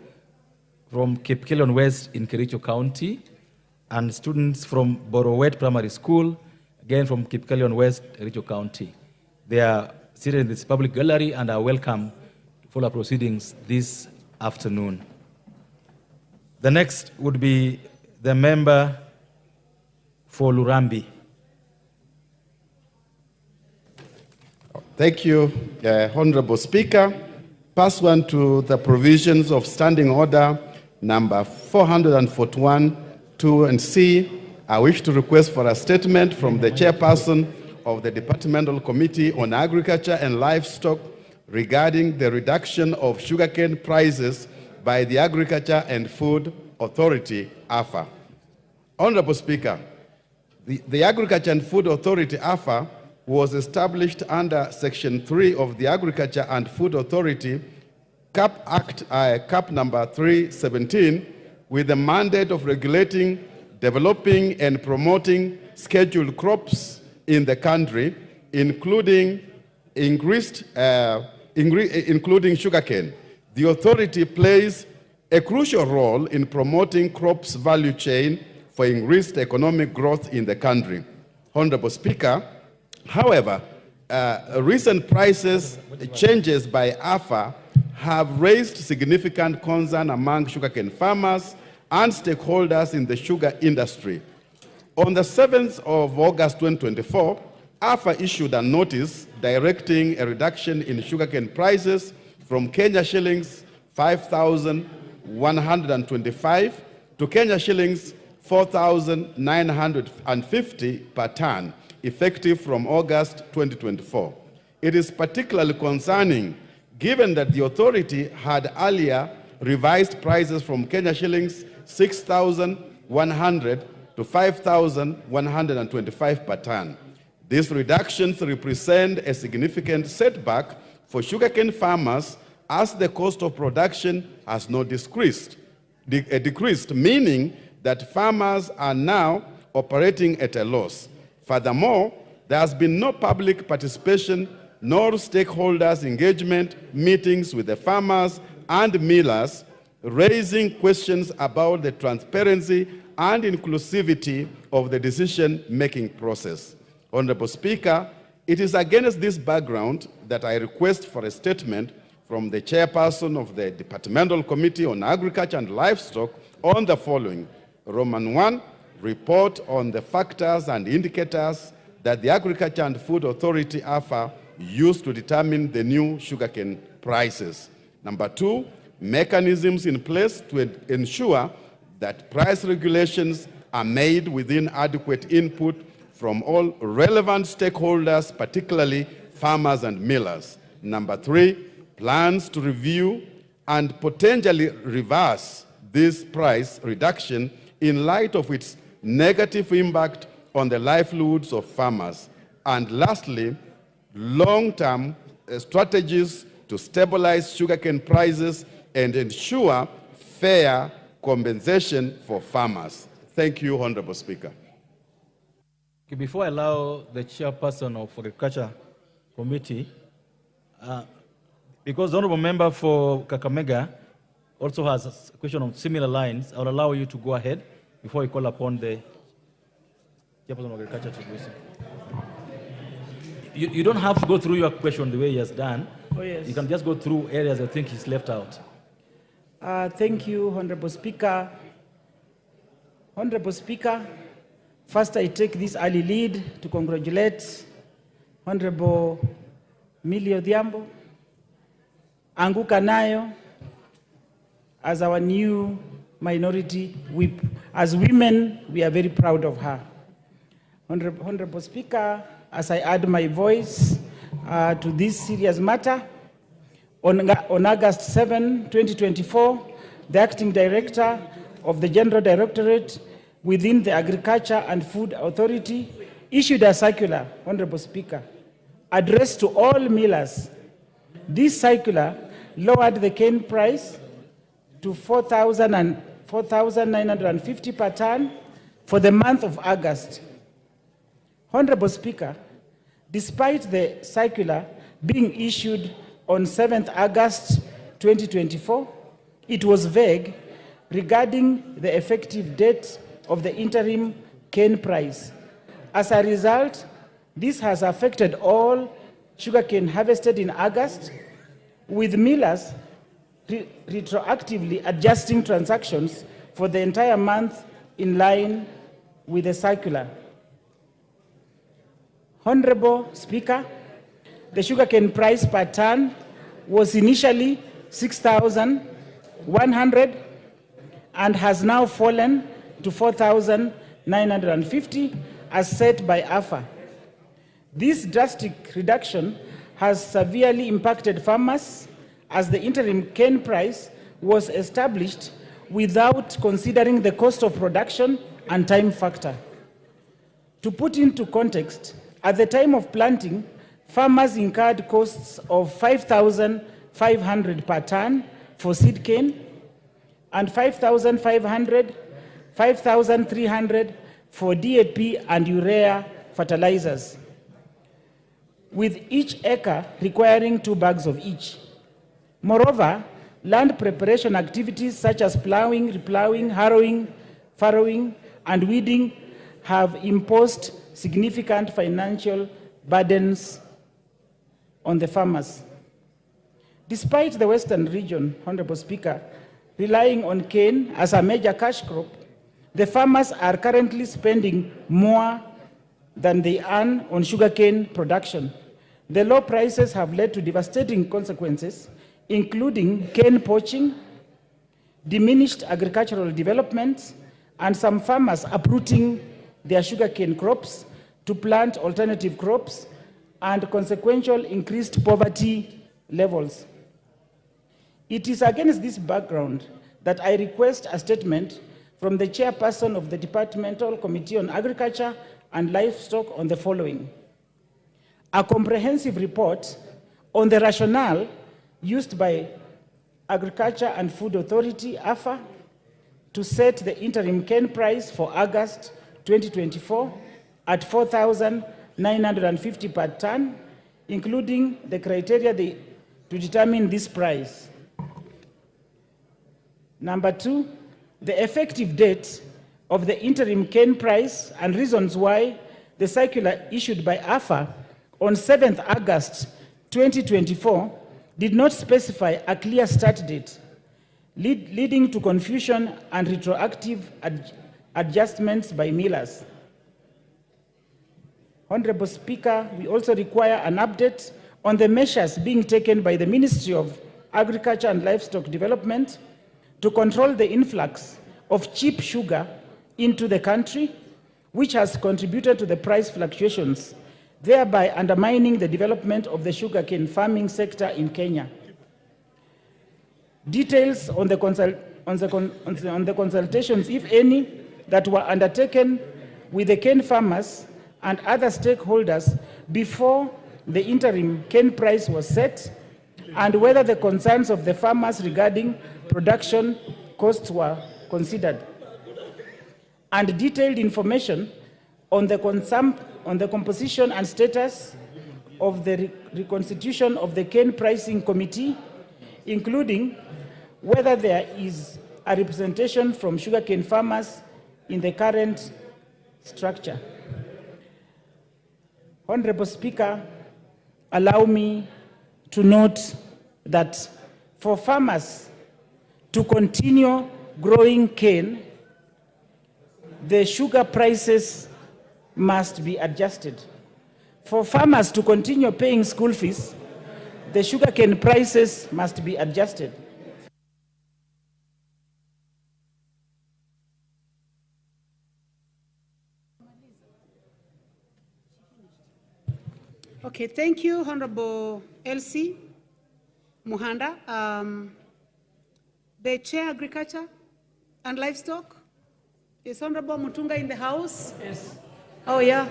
from Cape Kilion West in Kericho County, and students from Borowet Primary School, again from Cape Kilion West, Kericho County. They are seated in this public gallery and are welcome to follow proceedings this afternoon. The next would be the member for Lurambi. Thank you, Honorable Speaker. Pursuant to the provisions of Standing Order number 441, 2 and C, I wish to request for a statement from the chairperson of the Departmental Committee on Agriculture and Livestock regarding the reduction of sugarcane prices by the Agriculture and Food Authority, AFA. Honorable Speaker, the Agriculture and Food Authority, AFA, was established under Section 3 of the Agriculture and Food Authority CAP Act, CAP number 317, with the mandate of regulating, developing, and promoting scheduled crops in the country, including sugarcane. The authority plays a crucial role in promoting crops value chain for increased economic growth in the country. Honorable Speaker, however, recent prices changes by AFA have raised significant concern among sugarcane farmers and stakeholders in the sugar industry. On the 7th of August 2024, AFA issued a notice directing a reduction in sugarcane prices from Kenya shillings 5,125 to Kenya shillings 4,950 per ton, effective from August 2024. It is particularly concerning given that the authority had earlier revised prices from Kenya shillings 6,100 to 5,125 per ton. These reductions represent a significant setback for sugarcane farmers as the cost of production has not decreased, meaning that farmers are now operating at a loss. Furthermore, there has been no public participation nor stakeholders engagement meetings with the farmers and millers, raising questions about the transparency and inclusivity of the decision-making process. Honorable Speaker, it is against this background that I request for a statement from the chairperson of the Departmental Committee on Agriculture and Livestock on the following. Roman 1, report on the factors and indicators that the Agriculture and Food Authority, AFA, used to determine the new sugarcane prices. Number 2, mechanisms in place to ensure that price regulations are made within adequate input from all relevant stakeholders, particularly farmers and millers. Number 3, plans to review and potentially reverse this price reduction in light of its negative impact on the livelihoods of farmers. And lastly, long-term strategies to stabilize sugarcane prices and ensure fair compensation for farmers. Thank you, Honorable Speaker. Okay, before I allow the chairperson of Agriculture Committee, because the honorable member for Kakamega also has a question on similar lines, I will allow you to go ahead before we call upon the chairperson of Agriculture to do so. You don't have to go through your question the way he has done. Oh, yes. You can just go through areas I think he's left out. Thank you, Honorable Speaker. Honorable Speaker, first I take this early lead to congratulate Honorable Millie Odhiambo, Anguka Nayo, as our new minority whip. As women, we are very proud of her. Honorable Speaker, as I add my voice to this serious matter, on August 7, 2024, the Acting Director of the General Directorate within the Agriculture and Food Authority issued a circular, Honorable Speaker, addressed to all millers. This circular lowered the cane price to 4,950 per ton for the month of August. Honorable Speaker, despite the circular being issued on 7th August 2024, it was vague regarding the effective date of the interim cane price. As a result, this has affected all sugarcane harvested in August, with millers retroactively adjusting transactions for the entire month in line with the circular. Honorable Speaker, the sugarcane price per ton was initially 6,100 and has now fallen to 4,950 as set by AFA. This drastic reduction has severely impacted farmers as the interim cane price was established without considering the cost of production and time factor. To put into context, at the time of planting, farmers incurred costs of 5,500 per ton for seed cane and 5,500, 5,300 for DAP and urea fertilizers, with each acre requiring 2 bags of each. Moreover, land preparation activities such as plowing, replowing, harrowing, furrowing, and weeding have imposed significant financial burdens on the farmers. Despite the Western region, Honorable Speaker, relying on cane as a major cash crop, the farmers are currently spending more than they earn on sugarcane production. The low prices have led to devastating consequences, including cane poaching, diminished agricultural development, and some farmers uprooting their sugarcane crops to plant alternative crops, and consequential increased poverty levels. It is against this background that I request a statement from the chairperson of the Departmental Committee on Agriculture and Livestock on the following: a comprehensive report on the rationale used by Agriculture and Food Authority, AFA, to set the interim cane price for August 2024 at 4,950 per ton, including the criteria to determine this price. Number 2, the effective date of the interim cane price and reasons why the circular issued by AFA on 7th August 2024 did not specify a clear start date, leading to confusion and retroactive adjustments by millers. Honorable Speaker, we also require an update on the measures being taken by the Ministry of Agriculture and Livestock Development to control the influx of cheap sugar into the country, which has contributed to the price fluctuations, thereby undermining the development of the sugarcane farming sector in Kenya. Details on the consultations, if any, that were undertaken with the cane farmers and other stakeholders before the interim cane price was set, and whether the concerns of the farmers regarding production costs were considered. And detailed information on the composition and status of the reconstitution of the cane pricing committee, including whether there is a representation from sugarcane farmers in the current structure. Honorable Speaker, allow me to note that for farmers to continue growing cane, the sugar prices must be adjusted. For farmers to continue paying school fees, the sugarcane prices must be adjusted. Okay, thank you, Honorable Elsie Muhanda. The Chair, Agriculture and Livestock, is Honorable Mutunga in the house? Yes. Oh, yeah.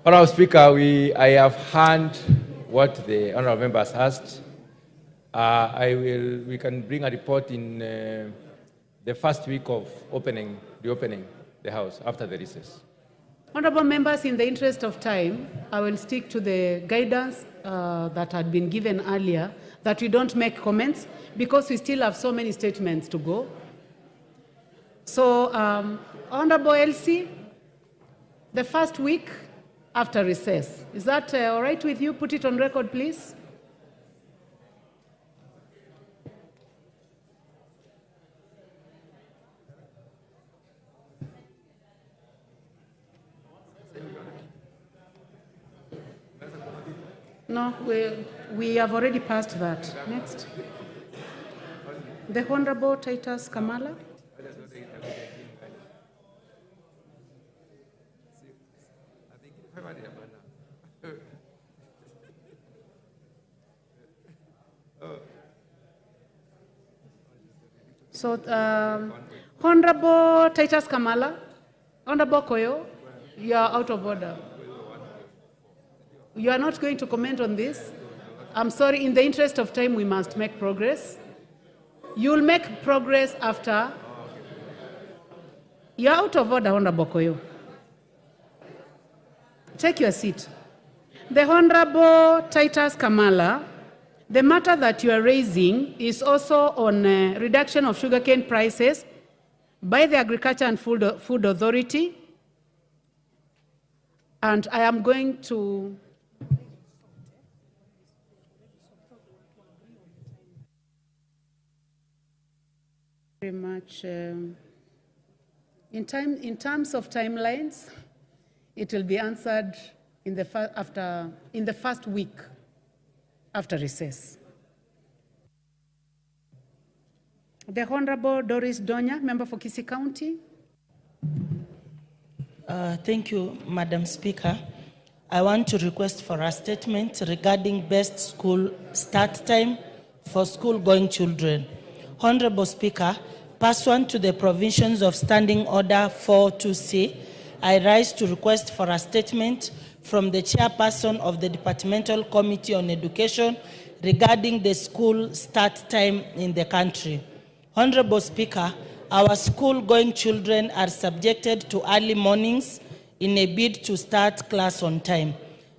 Honorable Speaker, I have heard what the honorable member has asked. We can bring a report in the first week of reopening the House after the recess. Honorable members, in the interest of time, I will stick to the guidance that had been given earlier, that we don't make comments because we still have so many statements to go. So, Honorable Elsie, the first week after recess, is that all right with you? Put it on record, please. No, we have already passed that. Next. The Honorable Titus Kamala. So, Honorable Titus Kamala, Honorable Koyo, you are out of order. You are not going to comment on this? I'm sorry, in the interest of time, we must make progress. You'll make progress after. You're out of order, Honorable Koyo. Take your seat. The Honorable Titus Kamala, the matter that you are raising is also on reduction of sugarcane prices by the Agriculture and Food Authority. And I am going to very much in terms of timelines, it will be answered in the first week after recess. The Honorable Doris Donya, member for Kisii County. Thank you, Madam Speaker. I want to request for a statement regarding best school start time for school-going children. Honorable Speaker, pursuant to the provisions of Standing Order 42C, I rise to request for a statement from the chairperson of the Departmental Committee on Education regarding the school start time in the country. Honorable Speaker, our school-going children are subjected to early mornings in a bid to start class on time.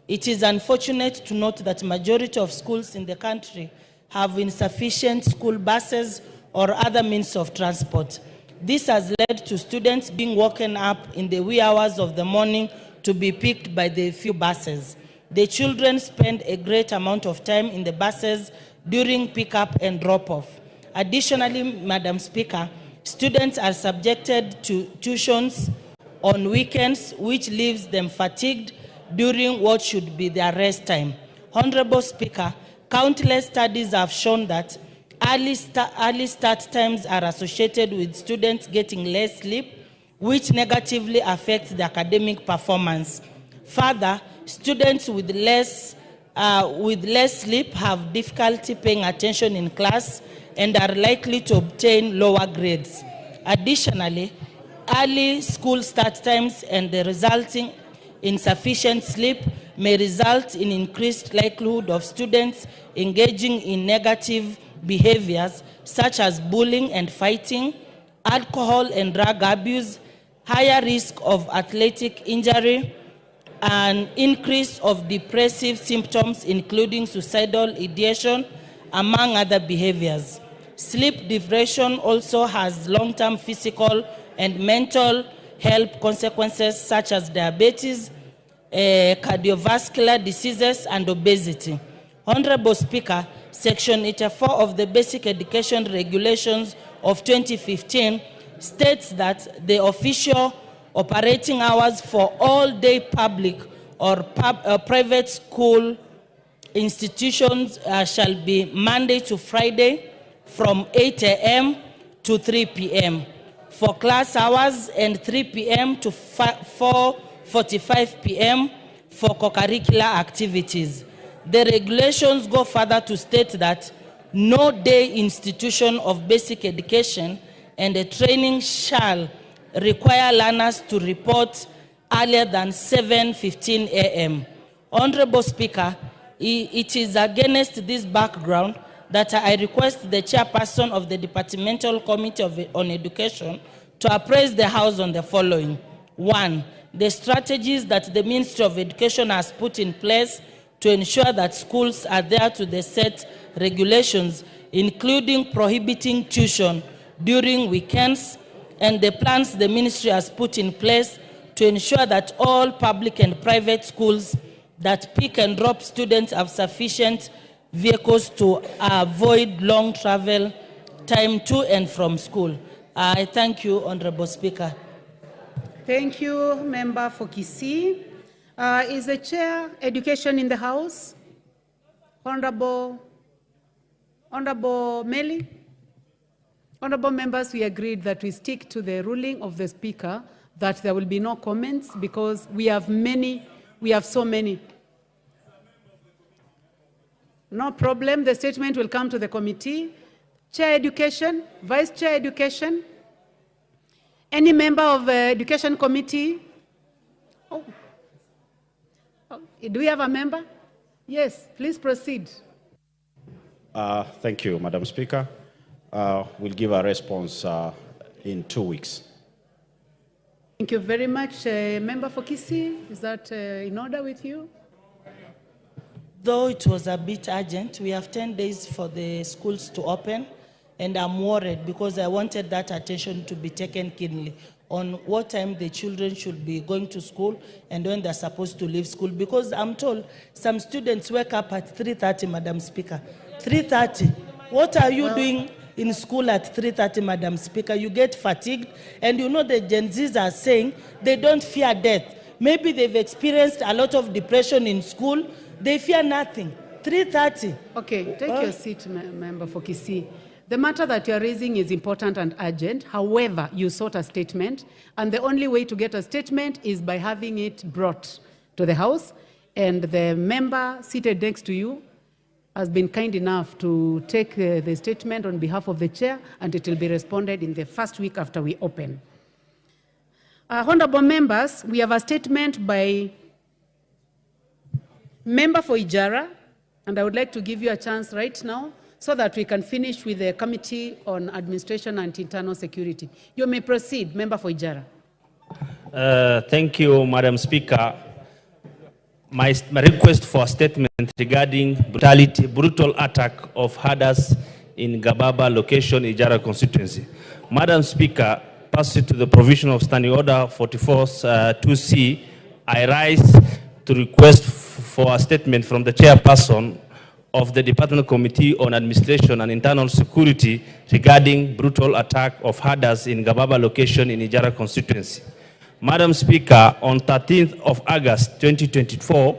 It is unfortunate to note that majority of schools in the country have insufficient school buses or other means of transport. This has led to students being woken up in the wee hours of the morning to be picked by the few buses. The children spend a great amount of time in the buses during pickup and drop-off. Additionally, Madam Speaker, students are subjected to tuitions on weekends, which leaves them fatigued during what should be their rest time. Honorable Speaker, countless studies have shown that early start times are associated with students getting less sleep, which negatively affects the academic performance. Further, students with less sleep have difficulty paying attention in class and are likely to obtain lower grades. Additionally, early school start times and the resulting insufficient sleep may result in increased likelihood of students engaging in negative behaviors such as bullying and fighting, alcohol and drug abuse, higher risk of athletic injury, and increase of depressive symptoms including suicidal ideation, among other behaviors. Sleep deprivation also has long-term physical and mental health consequences such as diabetes, cardiovascular diseases, and obesity. Honorable Speaker, Section 84 of the Basic Education Regulations of 2015 states that the official operating hours for all day public or private school institutions shall be Monday to Friday from 8 a.m. to 3 p.m. for class hours and 3 p.m. to 4:45 p.m. for co-curricular activities. The regulations go further to state that no day institution of basic education and training shall require learners to report earlier than 7:15 a.m. Honorable Speaker, it is against this background that I request the chairperson of the Departmental Committee on Education to appraise the House on the following. 1, the strategies that the Ministry of Education has put in place to ensure that schools adhere to the set regulations, including prohibiting tuition during weekends, and the plans the ministry has put in place to ensure that all public and private schools that pick and drop students have sufficient vehicles to avoid long travel time to and from school. I thank you, Honorable Speaker. Thank you, Member for Kisii. Is the Chair Education in the House? Honorable Meli? Honorable members, we agreed that we stick to the ruling of the Speaker that there will be no comments because we have so many. No problem, the statement will come to the committee. Chair Education, Vice Chair Education, any member of the Education Committee? Oh. Do we have a member? Yes, please proceed. Thank you, Madam Speaker. We'll give a response in 2 weeks. Thank you very much. Member for Kisii, is that in order with you? Though it was a bit urgent, we have 10 days for the schools to open, and I'm worried because I wanted that attention to be taken keenly on what time the children should be going to school and when they're supposed to leave school. Because I'm told some students wake up at 3:30, Madam Speaker. 3:30. What are you doing in school at 3:30, Madam Speaker? You get fatigued, and you know the Gen Zs are saying they don't fear death. Maybe they've experienced a lot of depression in school. They fear nothing. 3:30. Okay, take your seat, Member for Kisii. The matter that you're raising is important and urgent. However, you sought a statement, and the only way to get a statement is by having it brought to the House, and the member seated next to you has been kind enough to take the statement on behalf of the chair, and it will be responded in the first week after we open. Honorable members, we have a statement by Member for Ijara, and I would like to give you a chance right now so that we can finish with the Committee on Administration and Internal Security. You may proceed, Member for Ijara. Thank you, Madam Speaker. My request for a statement regarding brutal attack of herders in Gababa location, Ijara constituency. Madam Speaker, pursuant to the provision of Standing Order 44-2C, I rise to request for a statement from the chairperson of the Department Committee on Administration and Internal Security regarding brutal attack of herders in Gababa location in Ijara constituency. Madam Speaker, on 13th of August 2024,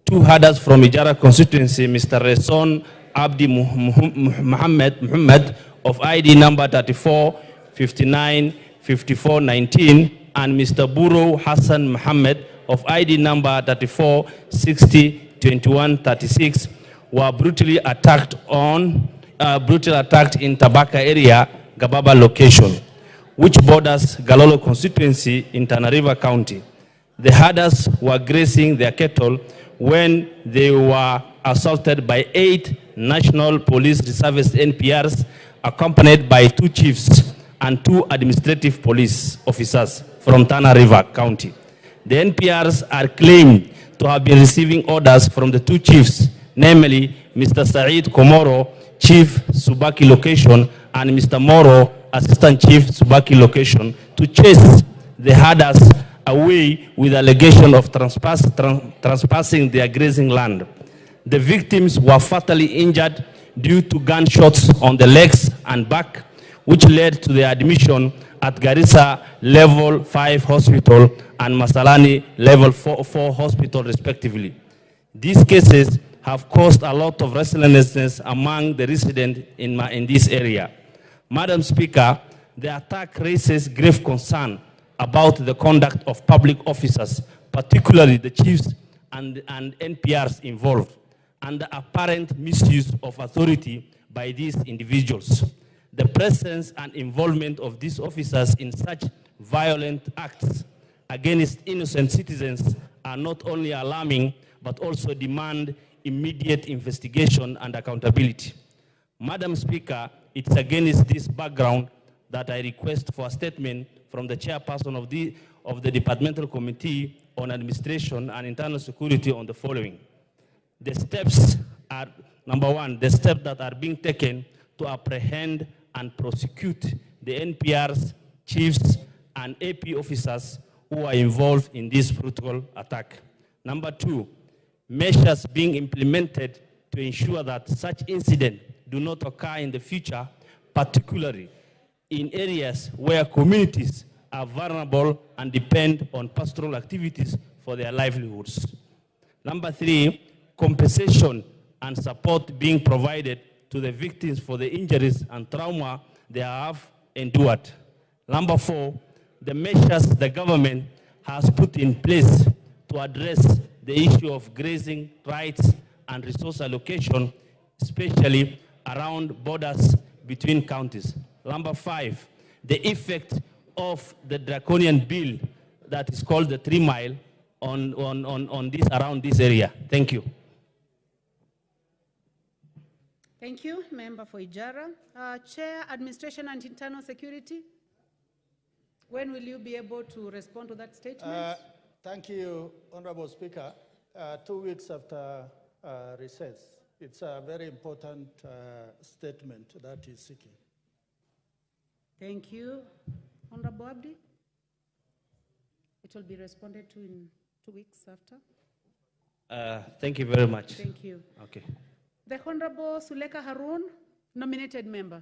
2 herders from Ijara constituency, Mr. Reson Abdi Muhammad of ID number 34 59 54 19 and Mr. Buro Hassan Muhammad of ID number 34 60 21 36 were brutally attacked in Tabaka area, Gababa location, which borders Galolo constituency in Tana River County. The herders were grazing their cattle when they were assaulted by 8 National Police Reservice NPRs accompanied by 2 chiefs and 2 administrative police officers from Tana River County. The NPRs are claimed to have been receiving orders from the 2 chiefs, namely Mr. Saeed Komoro, Chief Subaki location, and Mr. Moro, Assistant Chief Subaki location, to chase the herders away with allegation of trespassing their grazing land. The victims were fatally injured due to gunshots on the legs and back, which led to their admission at Garissa Level 5 Hospital and Masalani Level 4 Hospital, respectively. These cases have caused a lot of restlessness among the residents in this area. Madam Speaker, the attack raises grave concern about the conduct of public officers, particularly the chiefs and NPRs involved, and the apparent misuse of authority by these individuals. The presence and involvement of these officers in such violent acts against innocent citizens are not only alarming, but also demand immediate investigation and accountability. Madam Speaker, it's against this background that I request for a statement from the chairperson of the Departmental Committee on Administration and Internal Security on the following. The steps are, number one, the steps that are being taken to apprehend and prosecute the NPR's chiefs and AP officers who are involved in this brutal attack. Number two, measures being implemented to ensure that such incidents do not occur in the future, particularly in areas where communities are vulnerable and depend on pastoral activities for their livelihoods. Number three, compensation and support being provided to the victims for the injuries and trauma they have endured. Number four, the measures the government has put in place to address the issue of grazing rights and resource allocation, especially around borders between counties. Number five, the effect of the draconian bill that is called the 3 Mile on this, around this area. Thank you. Thank you, Member for Ijara. Chair, Administration and Internal Security. When will you be able to respond to that statement? Thank you, Honorable Speaker. 2 weeks after recess, it's a very important statement that is seeking. Thank you. Honorable Abdi? It will be responded to in 2 weeks after. Thank you very much. Thank you. Okay. The Honorable Suleka Harun, nominated member.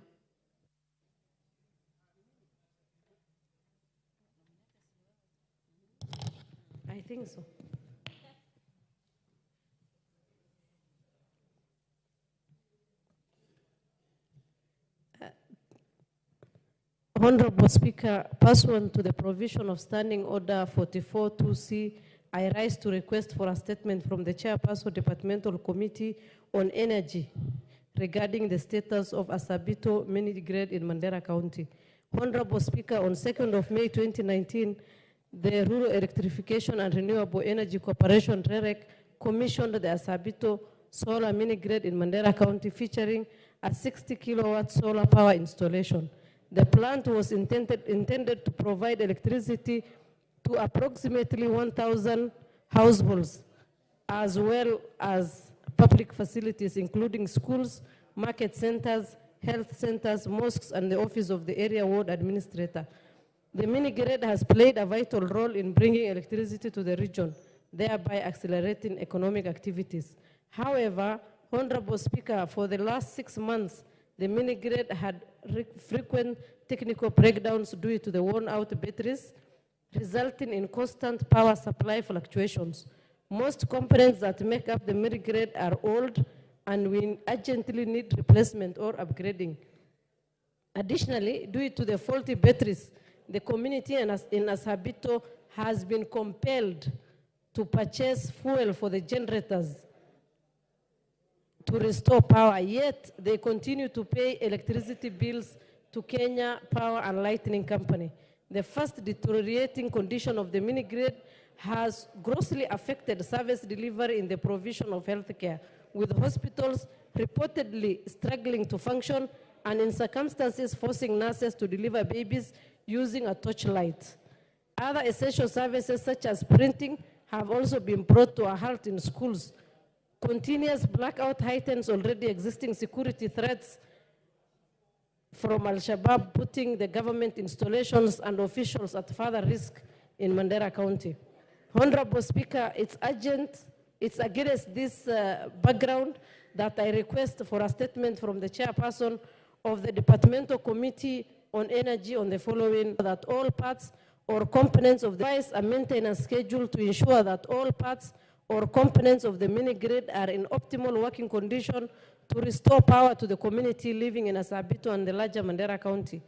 I think so. Honorable Speaker, pursuant to the provision of Standing Order 44-2C, I rise to request for a statement from the Chairperson Departmental Committee on Energy regarding the status of Asabito mini grid in Mandera County. Honorable Speaker, on 2nd of May 2019, the Rural Electrification and Renewable Energy Corporation, REREC, commissioned the Asabito solar mini grid in Mandera County featuring a 60 kilowatt solar power installation. The plant was intended to provide electricity to approximately 1,000 households, as well as public facilities, including schools, market centers, health centers, mosques, and the office of the area ward administrator. The mini grid has played a vital role in bringing electricity to the region, thereby accelerating economic activities. However, Honorable Speaker, for the last 6 months, the mini grid had frequent technical breakdowns due to the worn-out batteries, resulting in constant power supply fluctuations. Most components that make up the mini grid are old and we urgently need replacement or upgrading. Additionally, due to the faulty batteries, the community in Asabito has been compelled to purchase fuel for the generators to restore power, yet they continue to pay electricity bills to Kenya Power and Lighting Company. The first deteriorating condition of the mini grid has grossly affected service delivery in the provision of health care, with hospitals reportedly struggling to function and in circumstances forcing nurses to deliver babies using a torchlight. Other essential services such as printing have also been brought to a halt in schools. Continuous blackout heightens already existing security threats from Al-Shabaab, putting the government installations and officials at further risk in Mandera County. Honorable Speaker, it's urgent, it's against this background that I request for a statement from the chairperson of the Departmental Committee on Energy on the following: that all parts or components of the device are maintenance schedule to ensure that all parts or components of the mini grid are in optimal working condition to restore power to the community living in Asabito and the larger Mandera County.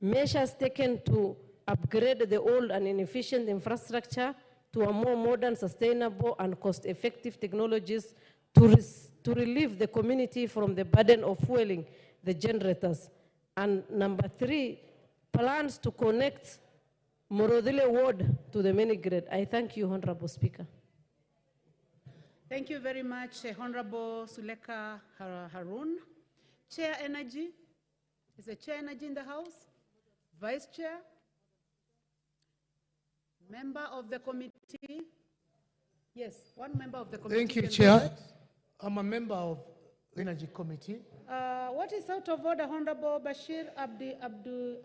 Measures taken to upgrade the old and inefficient infrastructure to a more modern, sustainable, and cost-effective technologies to relieve the community from the burden of fueling the generators. And number 3, plans to connect Morodile Ward to the mini grade. I thank you, Honorable Speaker. Thank you very much, Honorable Suleka Harun. Chair Energy. Is the Chair Energy in the House? Vice Chair? Member of the committee? Yes, one member of the committee. Thank you, can Chair. vote. I'm a member of Energy Committee. What is out of order, Honorable Bashir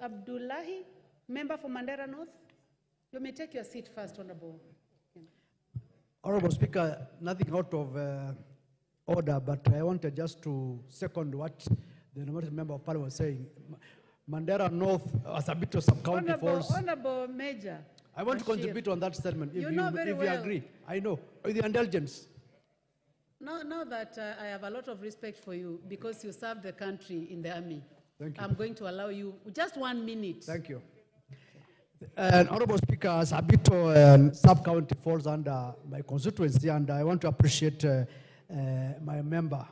Abdullahi, member for Mandera North? You may take your seat first, Honorable. Honorable Speaker, nothing out of order, but I wanted just to second what the nominated member of Parliament was saying. Mandera North, Asabito sub-county falls. Honorable Major. I want to Bashir. contribute on that statement, if You you, know very if you well. agree. I know, with your indulgence. Now that I have a lot of respect for you because you served the country in the army, Thank you. I'm going to allow you just 1 minute. Thank you. Honorable Speaker, Sabito sub-county falls under my constituency, and I want to appreciate my member,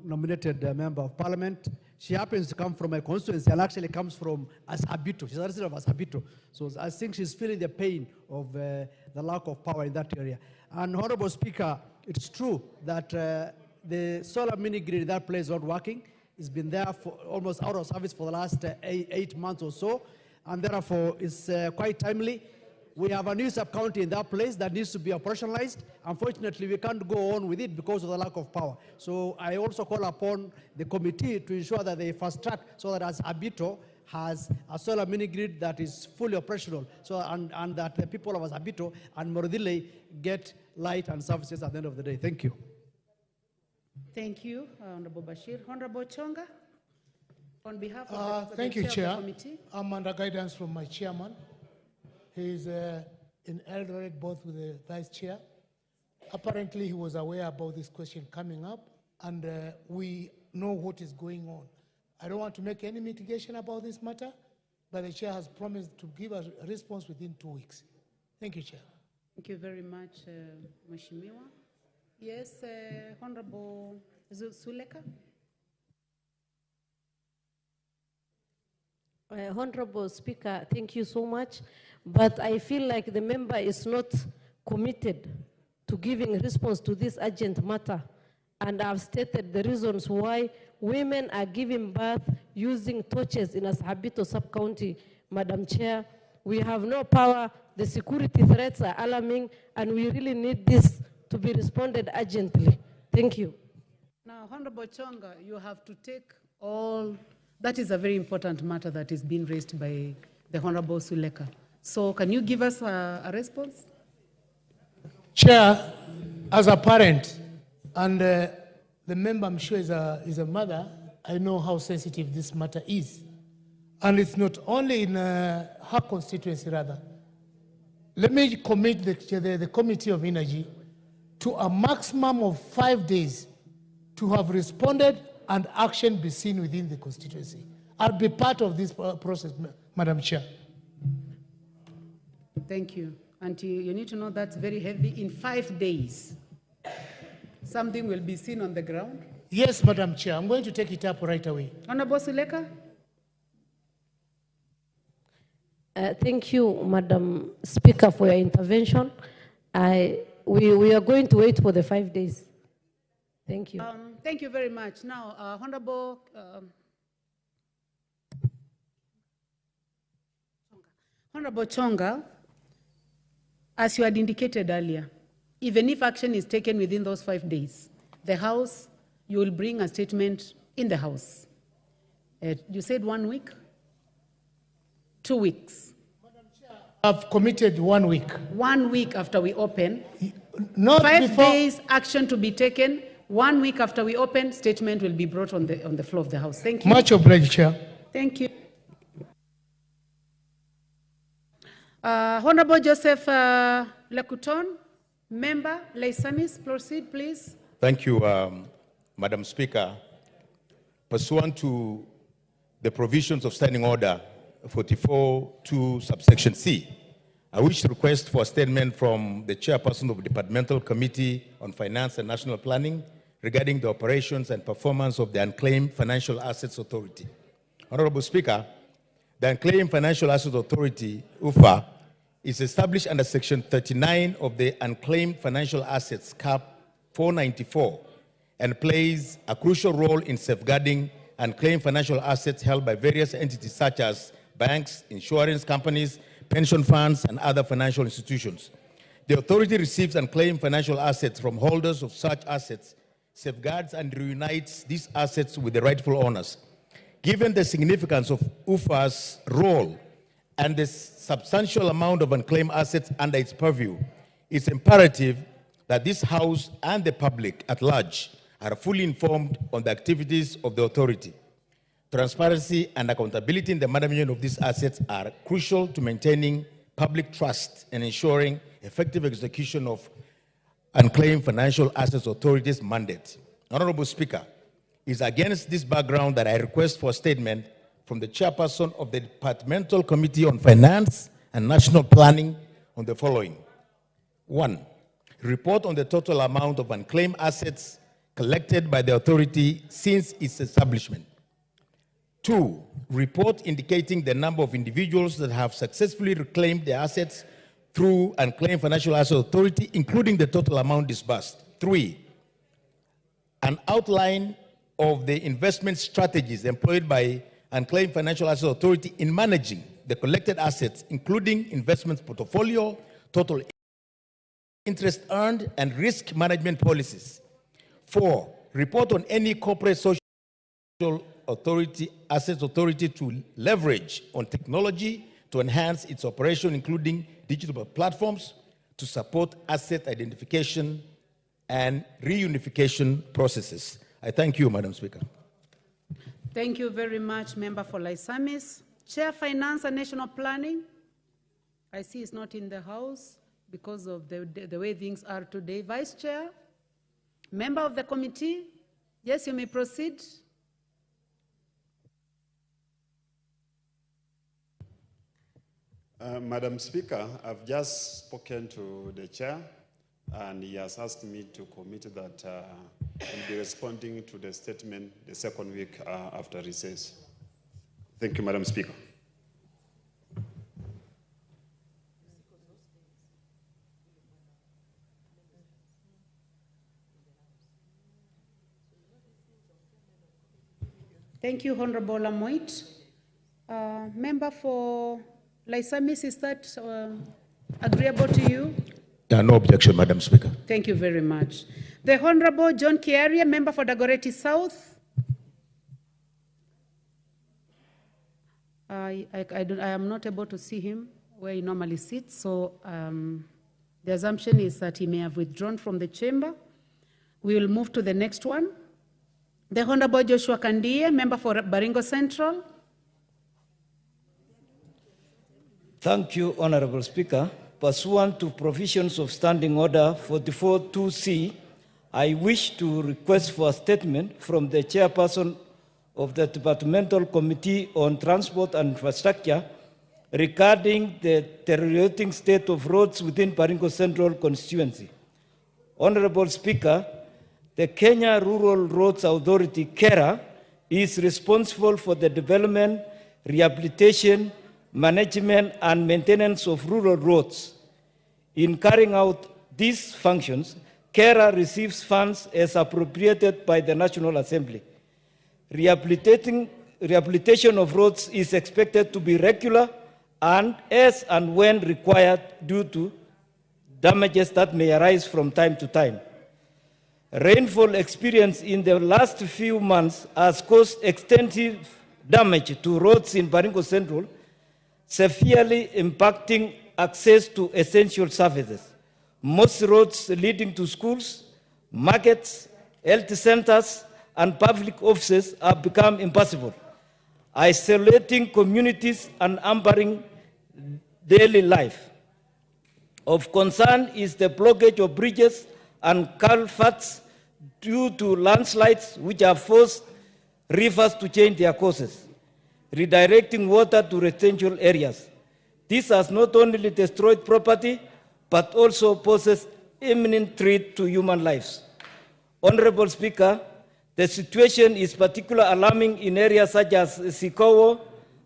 nominated member of Parliament. She happens to come from my constituency and actually comes from Asabito. She's a resident of Asabito. So I think she's feeling the pain of the lack of power in that area. And Honorable Speaker, it's true that the solar mini grid in that place is not working. It's been there for almost out of service for the last 8 months or so, and therefore it's quite timely. We have a new sub-county in that place that needs to be operationalized. Unfortunately, we can't go on with it because of the lack of power. So I also call upon the committee to ensure that they fast track so that as Abito has a solar mini grid that is fully operational, so and that the people of Asabito and Morodile get light and services at the end of the day. Thank you. Thank you, Honorable Bashir. Honorable Chonga, on behalf of the Thank you, chair Chair. of the committee. I'm under guidance from my chairman. He's in Eldoret, both with the vice chair. Apparently, he was aware about this question coming up, and we know what is going on. I don't want to make any mitigation about this matter, but the chair has promised to give a response within 2 weeks. Thank you, Chair. Thank you very much, Mheshimiwa. Yes, Honorable Suleka. Honorable Speaker, thank you so much. But I feel like the member is not committed to giving response to this urgent matter. And I've stated the reasons why women are giving birth using torches in Asabito sub-county. Madam Chair, we have no power, the security threats are alarming, and we really need this to be responded urgently. Thank you. Now, Honorable Chonga, you have to take all, that is a very important matter that is being raised by the Honorable Suleka. So can you give us a response? Chair, as a parent, and the member I'm sure is a mother, I know how sensitive this matter is. And it's not only in her constituency, rather. Let me commit the Committee of Energy to a maximum of 5 days to have responded and action be seen within the constituency. I'll be part of this process, Madam Chair. Thank you. And you need to know that's very heavy. In 5 days, something will be seen on the ground. Yes, Madam Chair. I'm going to take it up right away. Honorable Suleka. Thank you, Madam Speaker, for your intervention. We are going to wait for the 5 days. Thank you. Thank you very much. Now, Honorable Honorable Chonga, as you had indicated earlier, even if action is taken within those 5 days, the House, you will bring a statement in the House. You said 1 week? 2 weeks? I've committed 1 week. 1 week after we open. Not 5 before- days, action to be taken. 1 week after we open, statement will be brought on the floor of the House. Thank you. Much obliged, Chair. Thank you. Honorable Joseph Lekuton, member, Leisamis, proceed, please. Thank you, Madam Speaker. Pursuant to the provisions of Standing Order 44(2) subsection C, I wish to request for a statement from the chairperson of the Departmental Committee on Finance and National Planning regarding the operations and performance of the Unclaimed Financial Assets Authority. Honorable Speaker, The Unclaimed Financial Assets Authority, UFA, is established under Section 39 of the Unclaimed Financial Assets, Cap 494, and plays a crucial role in safeguarding unclaimed financial assets held by various entities such as banks, insurance companies, pension funds, and other financial institutions. The authority receives unclaimed financial assets from holders of such assets, safeguards and reunites these assets with the rightful owners. Given the significance of UFA's role and the substantial amount of unclaimed assets under its purview, it's imperative that this House and the public at large are fully informed on the activities of the authority. Transparency and accountability in the management of these assets are crucial to maintaining public trust and ensuring effective execution of Unclaimed Financial Assets Authority's mandate. Honorable Speaker, it is against this background that I request for a statement from the chairperson of the Departmental Committee on Finance and National Planning on the following. 1. Report on the total amount of unclaimed assets collected by the authority since its establishment. 2. Report indicating the number of individuals that have successfully reclaimed their assets through Unclaimed Financial Assets Authority, including the total amount disbursed. 3. An outline of the investment strategies employed by Unclaimed Financial Assets Authority in managing the collected assets, including investment portfolio, total interest earned, and risk management policies. 4. Report on any corporate social assets authority to leverage on technology to enhance its operation, including digital platforms, to support asset identification and reunification processes. I thank you, Madam Speaker. Thank you very much, Member for Laisamis. Chair, Finance and National Planning. I see it's not in the House because of the way things are today. Vice Chair, member of the committee, yes, you may proceed. Madam Speaker, I've just spoken to the chair, and he has asked me to commit that he'll be responding to the statement the second week after recess. Thank you, Madam Speaker. Thank you, Honorable Lamoit. Member for Laisamis, is that agreeable to you? No objection, Madam Speaker. Thank you very much. The Honorable John Kiaria, member for Dagoretti South. I am not able to see him where he normally sits, so the assumption is that he may have withdrawn from the chamber. We will move to the next one. The Honorable Joshua Kandia, member for Baringo Central. Thank you, Honorable Speaker. Pursuant to provisions of Standing Order 44-2C, I wish to request for a statement from the chairperson of the Departmental Committee on Transport and Infrastructure regarding the deteriorating state of roads within Baringo Central constituency. Honorable Speaker, the Kenya Rural Roads Authority, KERA, is responsible for the development, rehabilitation, management, and maintenance of rural roads. In carrying out these functions, KERA receives funds as appropriated by the National Assembly. Rehabilitation of roads is expected to be regular and as and when required due to damages that may arise from time to time. Rainfall experience in the last few months has caused extensive damage to roads in Baringo Central, severely impacting access to essential services. Most roads leading to schools, markets, health centers, and public offices have become impassable, isolating communities and hampering daily life. Of concern is the blockage of bridges and culverts due to landslides which have forced rivers to change their courses, redirecting water to residential areas. This has not only destroyed property, but also poses imminent threat to human lives. Honorable Speaker, the situation is particularly alarming in areas such as Sikowo,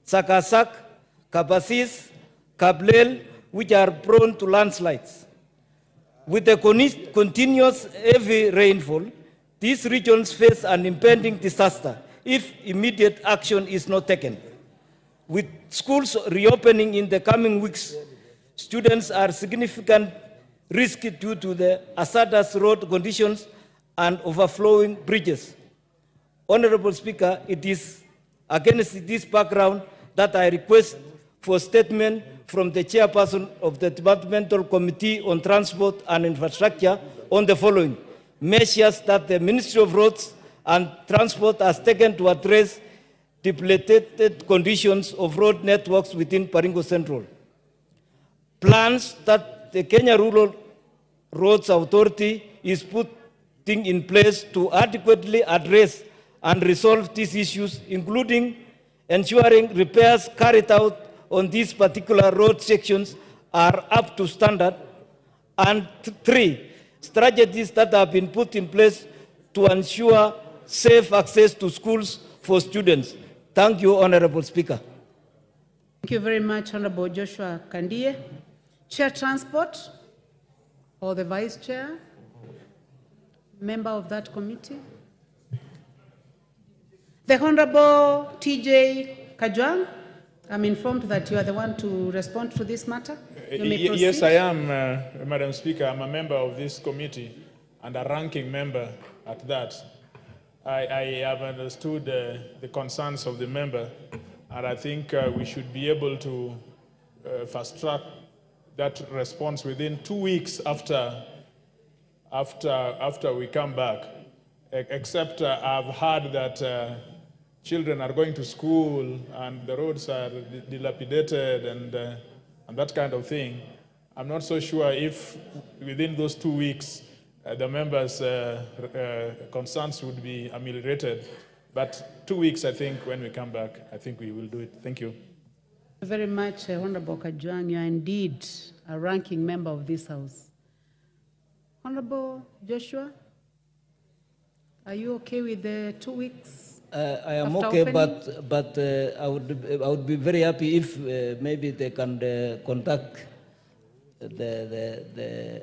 Sakasak, Kabasis, Kablel, which are prone to landslides. With the continuous heavy rainfall, these regions face an impending disaster if immediate action is not taken. With schools reopening in the coming weeks, students are significant risk due to the hazardous road conditions and overflowing bridges. Honorable Speaker, it is against this background that I request for a statement from the chairperson of the Departmental Committee on Transport and Infrastructure on the following measures that the Ministry of Roads and Transport has taken to address depleted conditions of road networks within Baringo Central. Plans that the Kenya Rural Roads Authority is putting in place to adequately address and resolve these issues, including ensuring repairs carried out on these particular road sections are up to standard, and 3, strategies that have been put in place to ensure safe access to schools for students. Thank you, Honorable Speaker. Thank you very much, Honorable Joshua Kandie. Chair Transport, or the Vice Chair, member of that committee. The Honorable TJ Kajwang, I'm informed that you are the one to respond to this matter. You may proceed. Yes, I am, Madam Speaker. I'm a member of this committee and a ranking member at that. I have understood the concerns of the member, and I think we should be able to fast track that response within 2 weeks after we come back. Except I've heard that children are going to school and the roads are dilapidated and that kind of thing. I'm not so sure if within those 2 weeks the members' concerns would be ameliorated. But 2 weeks, I think, when we come back, I think we will do it. Thank you. Thank you very much, Honorable Kajwang. You are indeed a ranking member of this House. Honorable Joshua, are you okay with the 2 weeks? I am after okay, opening? but I would be very happy if maybe they can contact the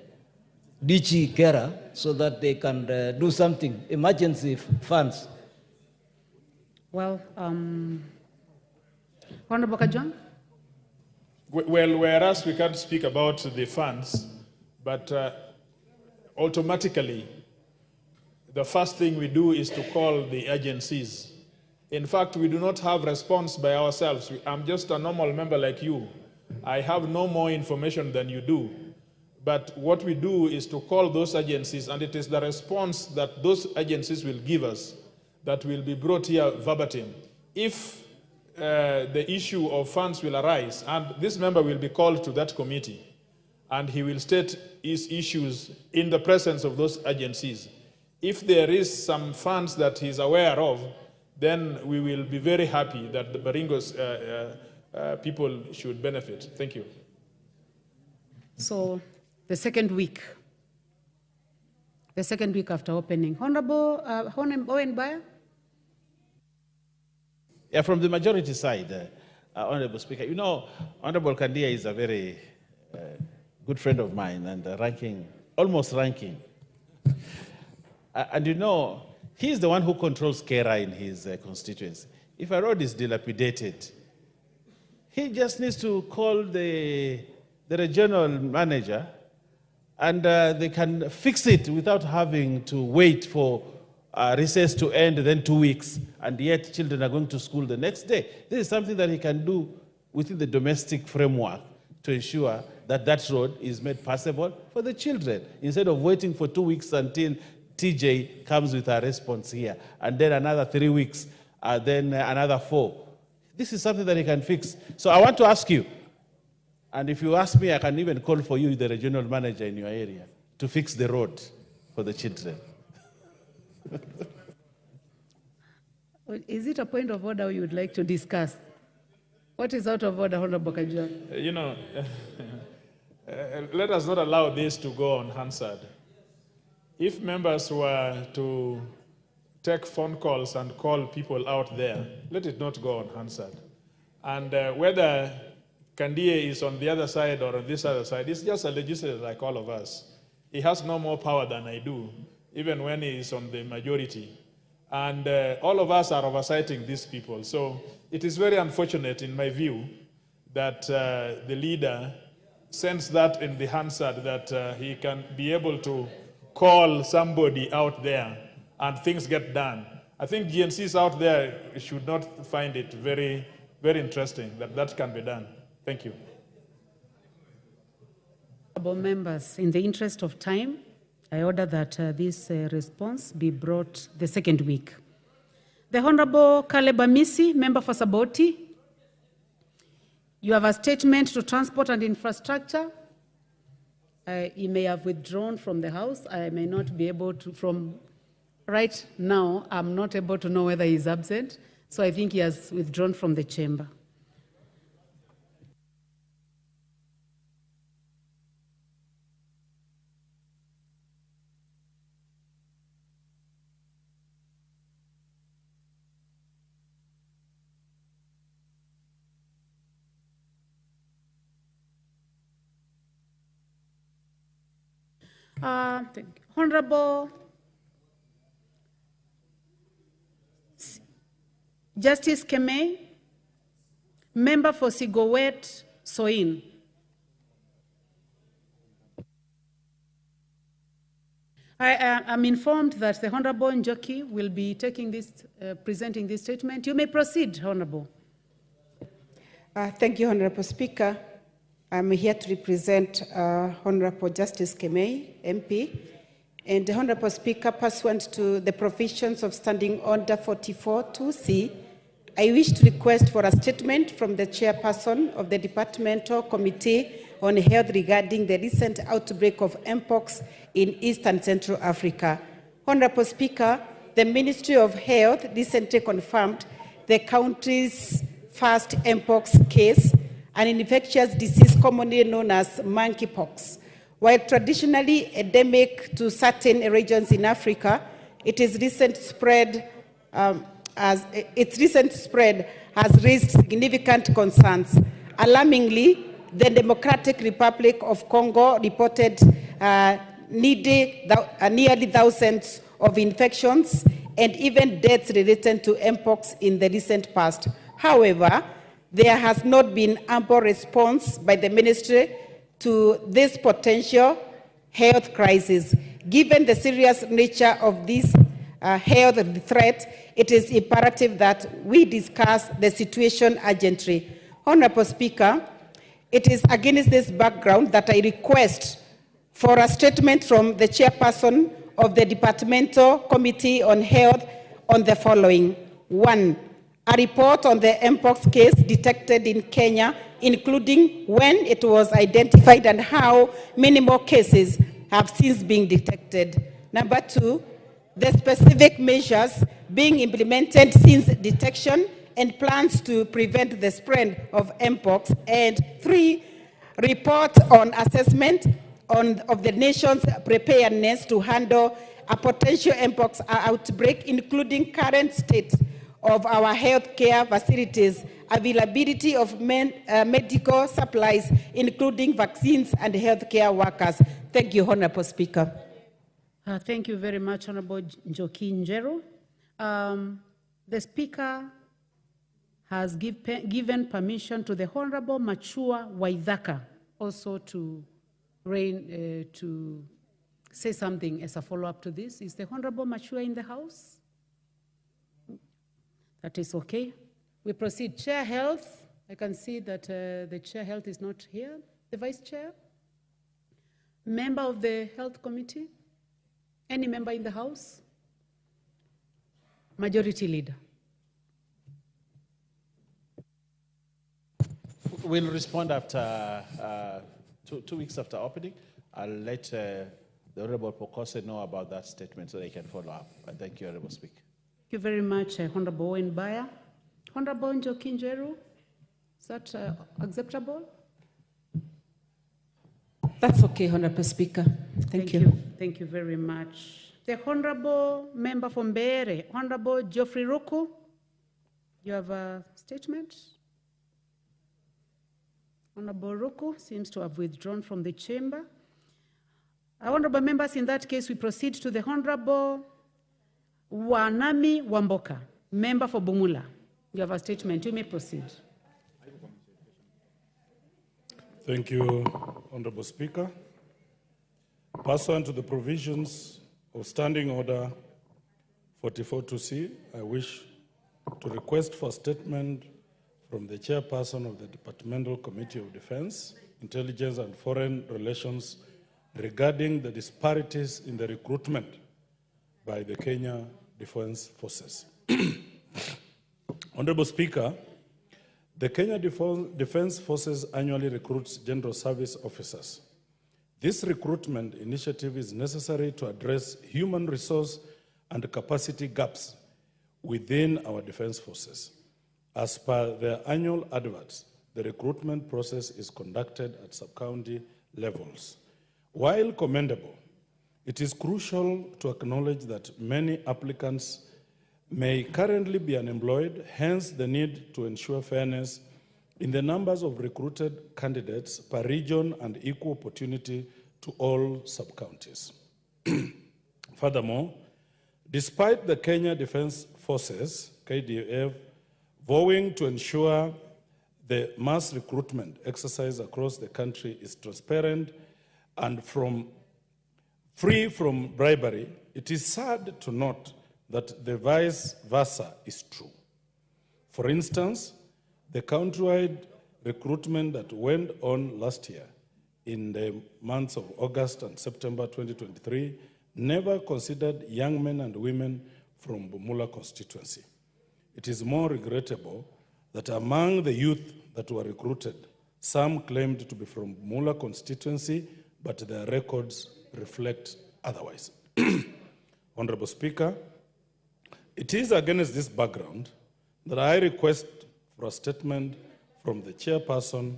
DG Kera so that they can do something, emergency funds. Well, Honorable Kajwang? Well, whereas we can't speak about the funds, but automatically, the first thing we do is to call the agencies. In fact, we do not have response by ourselves. I'm just a normal member like you. I have no more information than you do. But what we do is to call those agencies, and it is the response that those agencies will give us that will be brought here verbatim. If the issue of funds will arise, and this member will be called to that committee, and he will state his issues in the presence of those agencies. If there is some funds that he's aware of, then we will be very happy that the Baringo's people should benefit. Thank you. So, the second week after opening. Honorable Owen Bayer? Yeah, from the majority side, Honorable Speaker, you know, Honorable Kandia is a very good friend of mine and almost ranking. And you know, he's the one who controls Kera in his constituency. If a road is dilapidated, he just needs to call the regional manager and they can fix it without having to wait for recess to end, then 2 weeks, and yet children are going to school the next day. This is something that he can do within the domestic framework to ensure that that road is made passable for the children, instead of waiting for 2 weeks until TJ comes with a response here, and then another 3 weeks, then another 4. This is something that he can fix. So I want to ask you, and if you ask me, I can even call for you, the regional manager in your area, to fix the road for the children. Is it a point of order you would like to discuss? What is out of order, Honorable Kajwang? You know, let us not allow this to go unanswered. If members were to take phone calls and call people out there, let it not go unanswered. And whether Kandie is on the other side or on this other side. He's just a legislator like all of us. He has no more power than I do, even when he is on the majority. And all of us are oversighting these people. So it is very unfortunate, in my view, that the leader sends that in the Hansard that he can be able to call somebody out there and things get done. I think GNCs out there should not find it very, very interesting that that can be done. Thank you. Honorable members, in the interest of time, I order that this response be brought the second week. The Honorable Caleb Amisi, member for Saboti. You have a statement to transport and infrastructure. He may have withdrawn from the House. I may not be able to, from right now, I'm not able to know whether he's absent. So I think he has withdrawn from the chamber. Honorable Justice Kemei, member for Sigowet Soin. I am informed that the Honorable Njoki will be taking this, presenting this statement. You may proceed, Honorable. Thank you, Honorable Speaker. I'm here to represent Honorable Justice Kemei, MP. And the Honorable Speaker, pursuant to the provisions of Standing Order 44-2C, I wish to request for a statement from the chairperson of the Departmental Committee on Health regarding the recent outbreak of Mpox in East and Central Africa. Honorable Speaker, the Ministry of Health recently confirmed the country's first Mpox case, an infectious disease commonly known as monkeypox. While traditionally endemic to certain regions in Africa, its recent spread has raised significant concerns. Alarmingly, the Democratic Republic of Congo reported nearly thousands of infections and even deaths related to Mpox in the recent past. However, there has not been ample response by the ministry to this potential health crisis. Given the serious nature of this health threat, it is imperative that we discuss the situation urgently. Honorable Speaker, it is against this background that I request for a statement from the chairperson of the Departmental Committee on Health on the following. 1. A report on the Mpox case detected in Kenya, including when it was identified and how many more cases have since been detected. Number 2, the specific measures being implemented since detection and plans to prevent the spread of Mpox. And 3, report on assessment of the nation's preparedness to handle a potential Mpox outbreak, including current state of our healthcare facilities, availability of medical supplies, including vaccines and healthcare workers. Thank you, Honorable Speaker. Thank you very much, Honorable Njoki Njeru. The Speaker has given permission to the Honorable Machua Waithaka also to say something as a follow-up to this. Is the Honorable Machua in the House? That is okay. We proceed. Chair Health. I can see that the Chair Health is not here. The Vice Chair? Member of the Health Committee? Any member in the House? Majority Leader. We'll respond after 2 weeks after opening. I'll let the Honorable Pokose know about that statement so they can follow up. Thank you, Honorable Speaker. Thank you very much, Honorable Owen Baya. Honorable Njoki Njeru, is that acceptable? That's okay, Honorable Speaker. Thank you. Thank you very much. The Honorable Member from Mbeere, Honorable Geoffrey Ruku, you have a statement? Honorable Ruku seems to have withdrawn from the chamber. Honorable members, in that case, we proceed to the Honorable Wanami Wamboka, member for Bumula. You have a statement. You may proceed. Thank you, Honorable Speaker. Pursuant to the provisions of Standing Order 44-2C, I wish to request for a statement from the chairperson of the Departmental Committee of Defense, Intelligence and Foreign Relations regarding the disparities in the recruitment by the Kenya Defense Forces. Honorable Speaker, the Kenya Defense Forces annually recruits general service officers. This recruitment initiative is necessary to address human resource and capacity gaps within our defense forces. As per their annual adverts, the recruitment process is conducted at sub-county levels. While commendable, it is crucial to acknowledge that many applicants may currently be unemployed, hence the need to ensure fairness in the numbers of recruited candidates per region and equal opportunity to all sub-counties. Furthermore, despite the Kenya Defense Forces, KDF, vowing to ensure the mass recruitment exercise across the country is transparent and free from bribery, it is sad to note that the vice versa is true. For instance, the countrywide recruitment that went on last year in the months of August and September 2023 never considered young men and women from Bumula constituency. It is more regrettable that among the youth that were recruited, some claimed to be from Bumula constituency, but their records reflect otherwise. Honorable Speaker, it is against this background that I request for a statement from the chairperson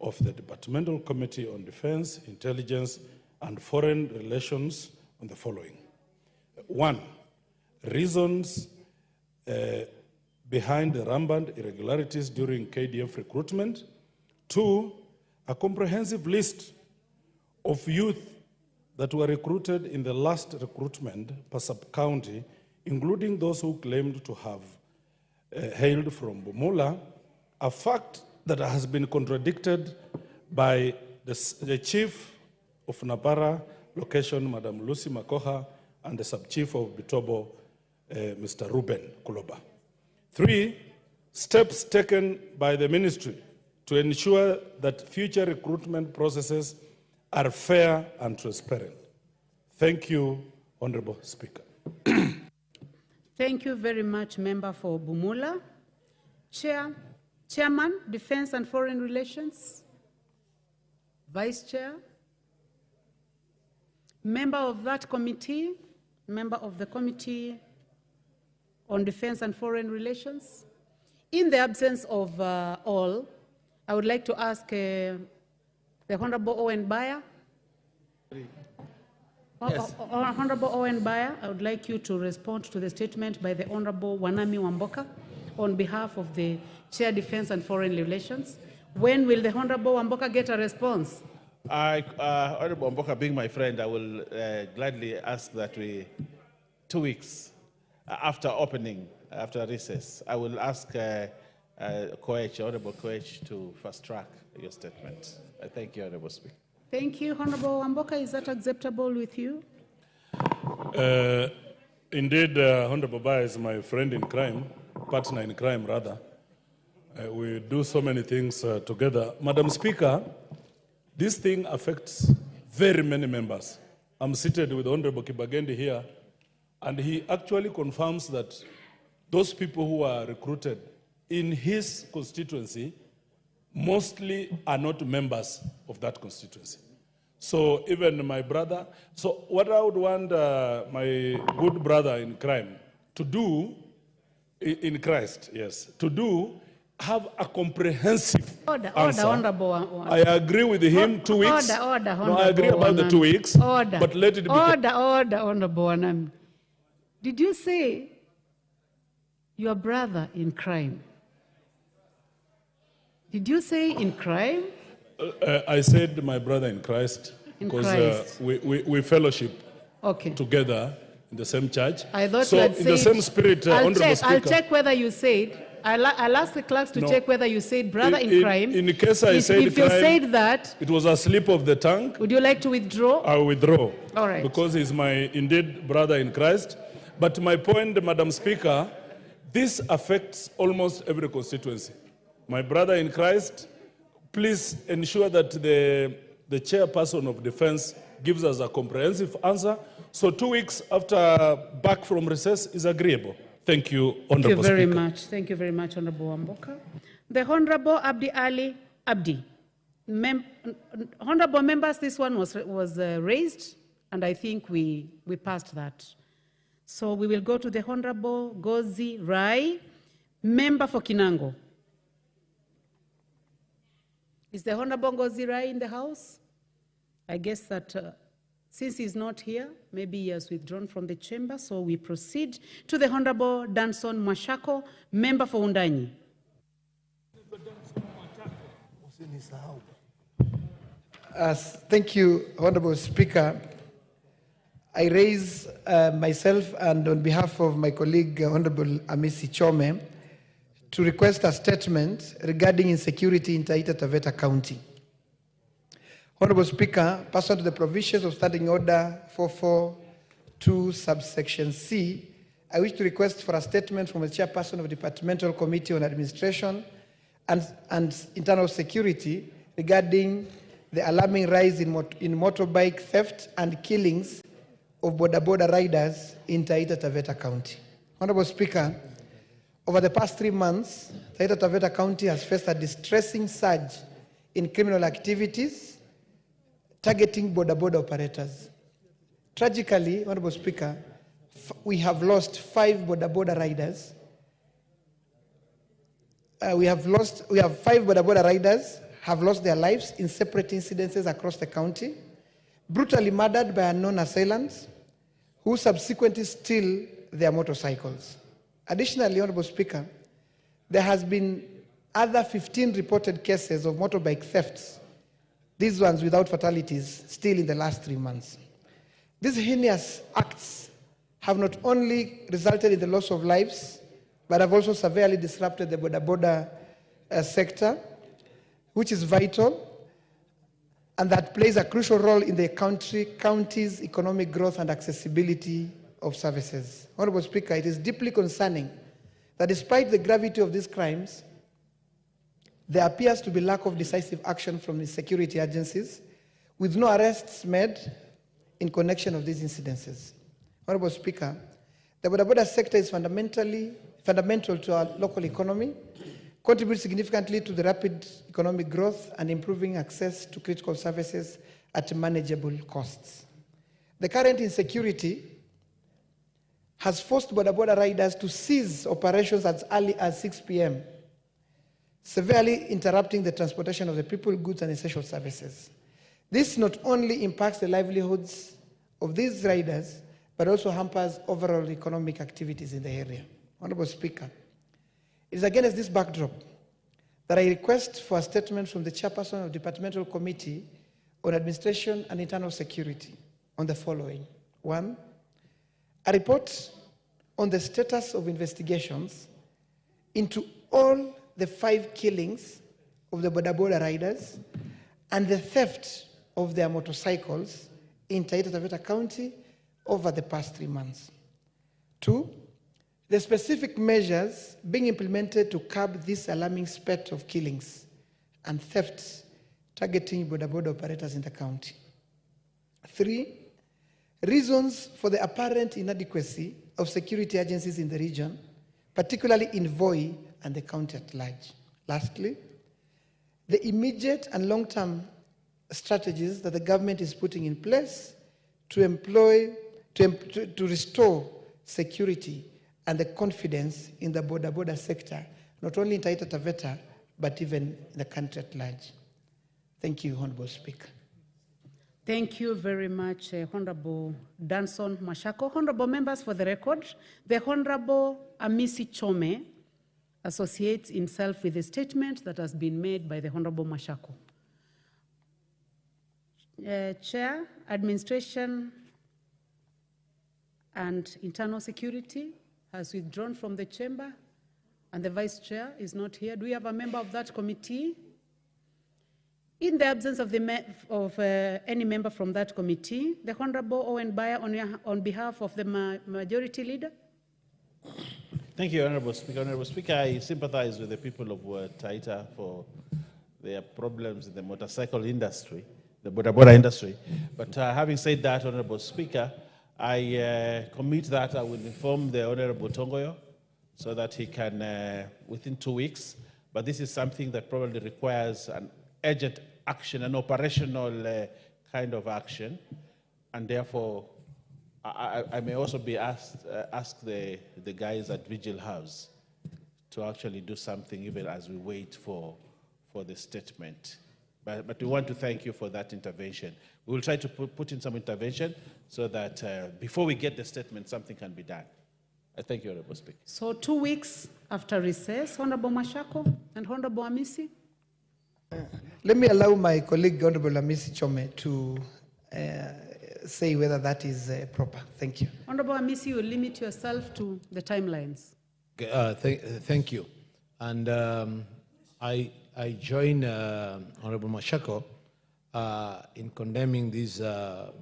of the Departmental Committee on Defense, Intelligence, and Foreign Relations on the following. 1, reasons behind the rampant irregularities during KDF recruitment. 2, a comprehensive list of youth that were recruited in the last recruitment per sub-county, including those who claimed to have hailed from Bumula, a fact that has been contradicted by the chief of Napara location, Madam Lucy Makoha, and the sub-chief of Bitobo, Mr. Ruben Kuloba. 3, steps taken by the ministry to ensure that future recruitment processes are fair and transparent. Thank you, Honorable Speaker. Thank you very much, member for Bumula. Chairman, Defense and Foreign Relations. Vice Chair. Member of that committee, member of the Committee on Defense and Foreign Relations. In the absence of all, I would like to ask the Honorable Owen Bayer. Yes. Honorable Owen Bayer, I would like you to respond to the statement by the Honorable Wanami Wamboka on behalf of the Chair Defense and Foreign Relations. When will the Honorable Wamboka get a response? Honorable Wamboka, being my friend, I will gladly ask that we, 2 weeks after opening, after recess, I will ask Honorable Koech to fast track your statement. Thank you, Honorable Speaker. Thank you, Honorable Wamboka. Is that acceptable with you? Indeed, Honorable Bayer is my friend in crime, partner in crime, rather. We do so many things together. Madam Speaker, this thing affects very many members. I'm seated with Honorable Kibagendi here, and he actually confirms that those people who are recruited in his constituency mostly are not members of that constituency. So even my brother, so what I would want my good brother in crime to do, in Christ, yes, to do, have a comprehensive answer. Honorable. I agree with him, 2 weeks. Order, no, I agree about the 2 weeks, but let it be. Order, Honorable Wanami. Did you say your brother in crime? Did you say in crime? I said my brother in Christ In because Christ. we fellowship Okay. together in the same church. I thought so you had in said, the same spirit, I'll Honorable check, I'll Speaker. check whether you said, I'll ask the clerks to No. check whether you said brother in crime. In case I said if you crime, said that, it was a slip of the tongue. would you like to withdraw? I will withdraw. All right. Because he's my indeed brother in Christ. But my point, Madam Speaker, this affects almost every constituency. My brother in Christ, please ensure that the chairperson of defense gives us a comprehensive answer. So 2 weeks after back from recess is agreeable. Thank you, Honorable Thank you very Speaker. much. Thank you very much, Honorable Wamboka. The Honorable Abdi Ali Abdi. Honorable members, this one was raised, and I think we passed that. So we will go to the Honorable Gozi Rai, member for Kinango. Is the Honorable Gozi Rai in the house? I guess that since he's not here, maybe he has withdrawn from the chamber, so we proceed to the Honorable Danson Mashako, member for Undanyi. Thank you, Honorable Speaker. I raise myself and on behalf of my colleague, Honorable Amisi Chome, to request a statement regarding insecurity in Taita Taveta County. Honorable Speaker, pursuant to the provisions of Standing Order 442 subsection C, I wish to request for a statement from the Chairperson of the Departmental Committee on Administration and Internal Security regarding the alarming rise in motorbike theft and killings of border riders in Taita Taveta County. Honorable Speaker, over the past 3 months, Taita Taveta County has faced a distressing surge in criminal activities targeting border operators. Tragically, Honorable Speaker, we have lost 5 border riders. We have 5 border riders have lost their lives in separate incidences across the county, brutally murdered by unknown assailants who subsequently steal their motorcycles. Additionally, Honorable Speaker, there has been other 15 reported cases of motorbike thefts, these ones without fatalities, still in the last 3 months. These heinous acts have not only resulted in the loss of lives, but have also severely disrupted the border sector, which is vital and that plays a crucial role in the county's economic growth and accessibility of services. Honorable Speaker, it is deeply concerning that despite the gravity of these crimes, there appears to be lack of decisive action from the security agencies, with no arrests made in connection of these incidences. Honorable Speaker, the border sector is fundamental to our local economy, contributes significantly to the rapid economic growth and improving access to critical services at manageable costs. The current insecurity has forced border riders to cease operations as early as 6 p.m., severely interrupting the transportation of the people, goods, and essential services. This not only impacts the livelihoods of these riders, but also hampers overall economic activities in the area. Honorable Speaker, it is against this backdrop that I request for a statement from the Chairperson of the Departmental Committee on Administration and Internal Security on the following. 1, a report on the status of investigations into all the 5 killings of the border riders and the theft of their motorcycles in Taita Taveta County over the past 3 months. 2, the specific measures being implemented to curb this alarming spate of killings and thefts targeting border operators in the county. 3, reasons for the apparent inadequacy of security agencies in the region, particularly in Voi and the county at large. Lastly, the immediate and long-term strategies that the government is putting in place to restore security and the confidence in the border sector, not only in Taita Taveta, but even in the country at large. Thank you, Honorable Speaker. Thank you very much, Honorable Danson Mashako. Honorable members, for the record, the Honorable Amisi Chome associates himself with the statement that has been made by the Honorable Mashako. Chair, Administration and Internal Security has withdrawn from the chamber, and the Vice Chair is not here. Do we have a member of that committee? In the absence of, any member from that committee, the Honorable Owen Bayer, on behalf of the Majority Leader. Thank you, Honorable Speaker. Honorable Speaker, I sympathize with the people of Taita for their problems in the motorcycle industry, the boda industry. But having said that, Honorable Speaker, I commit that I will inform the Honorable Tongoyo so that he can, within 2 weeks, but this is something that probably requires an urgent action, an operational kind of action, and therefore I may also be ask the guys at Vigil House to actually do something even as we wait for the statement. But we want to thank you for that intervention. We will try to put in some intervention so that before we get the statement, something can be done. I thank you, Honorable Speaker. So 2 weeks after recess, Honorable Mashako and Honorable Amisi. Let me allow my colleague, Honorable Amisi Chome, to say whether that is proper. Thank you. Honorable Amisi, you limit yourself to the timelines. Thank you. And I join Honorable Mashako in condemning this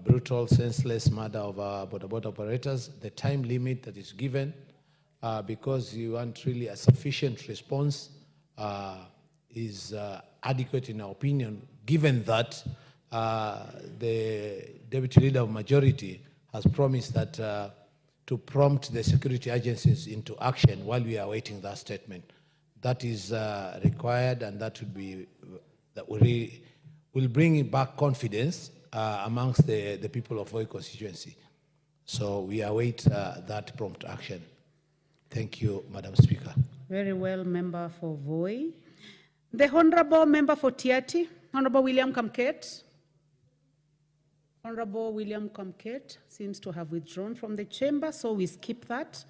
brutal, senseless murder of boda operators. The time limit that is given, because you want really a sufficient response, is adequate in our opinion, given that the Deputy Leader of Majority has promised that to prompt the security agencies into action while we are awaiting that statement. That is required, and that would be that will bring back confidence amongst the people of Voi constituency. So we await that prompt action. Thank you, Madam Speaker. Very well, member for Voi. The Honorable Member for Tiati, Honorable William Kamket. Honorable William Kamket seems to have withdrawn from the chamber, so we skip that.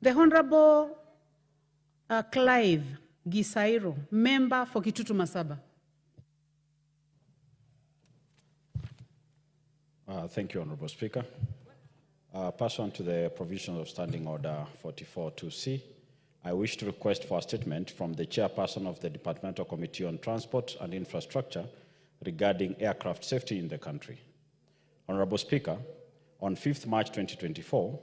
The Honorable Clive Gisairo, member for Kitutu Masaba. Thank you, Honorable Speaker. Pursuant to the provisions of Standing Order 44-2C, I wish to request for a statement from the Chairperson of the Departmental Committee on Transport and Infrastructure regarding aircraft safety in the country. Honorable Speaker, on 5th March 2024,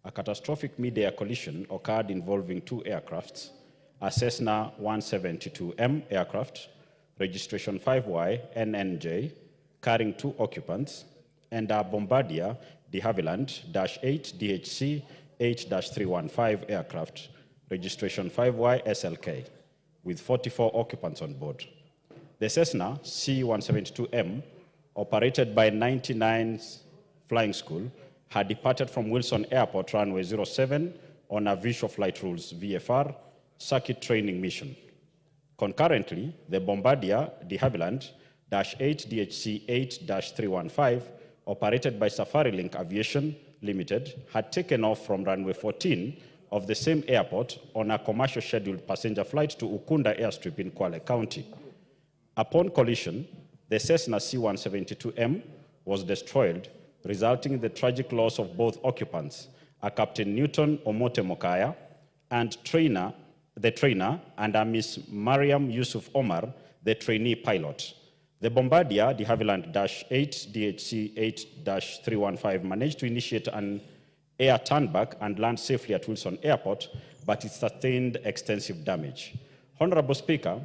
a catastrophic mid-air collision occurred involving two aircrafts, a Cessna 172M aircraft, registration 5Y NNJ, carrying 2 occupants, and a Bombardier de Havilland -8 DHC 8-315 aircraft, registration 5Y SLK, with 44 occupants on board. The Cessna C-172M, operated by 99's Flying School, had departed from Wilson Airport runway 07 on a Visual Flight Rules VFR circuit training mission. Concurrently, the Bombardier de Havilland -8 DHC 8-315, operated by Safari Link Aviation Limited, had taken off from runway 14 of the same airport on a commercial scheduled passenger flight to Ukunda Airstrip in Kwale County. Upon collision, the Cessna C-172M was destroyed, resulting in the tragic loss of both occupants, a Captain Newton Omote Mokaya, and the trainer, and a Miss Mariam Yusuf Omar, the trainee pilot. The Bombardier de Havilland -8 DHC 8-315 managed to initiate an air turnback and land safely at Wilson Airport, but it sustained extensive damage. Honorable Speaker,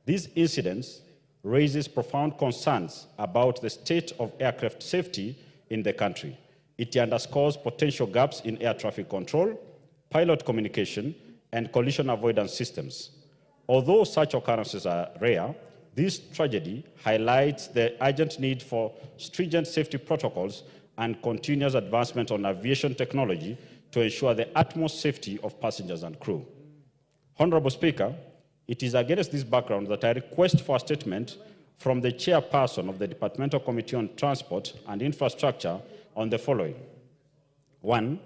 these incidents raises profound concerns about the state of aircraft safety in the country. It underscores potential gaps in air traffic control, pilot communication, and collision avoidance systems. Although such occurrences are rare, this tragedy highlights the urgent need for stringent safety protocols and continuous advancement on aviation technology to ensure the utmost safety of passengers and crew. Honorable Speaker, it is against this background that I request for a statement from the Chairperson of the Departmental Committee on Transport and Infrastructure on the following. 1,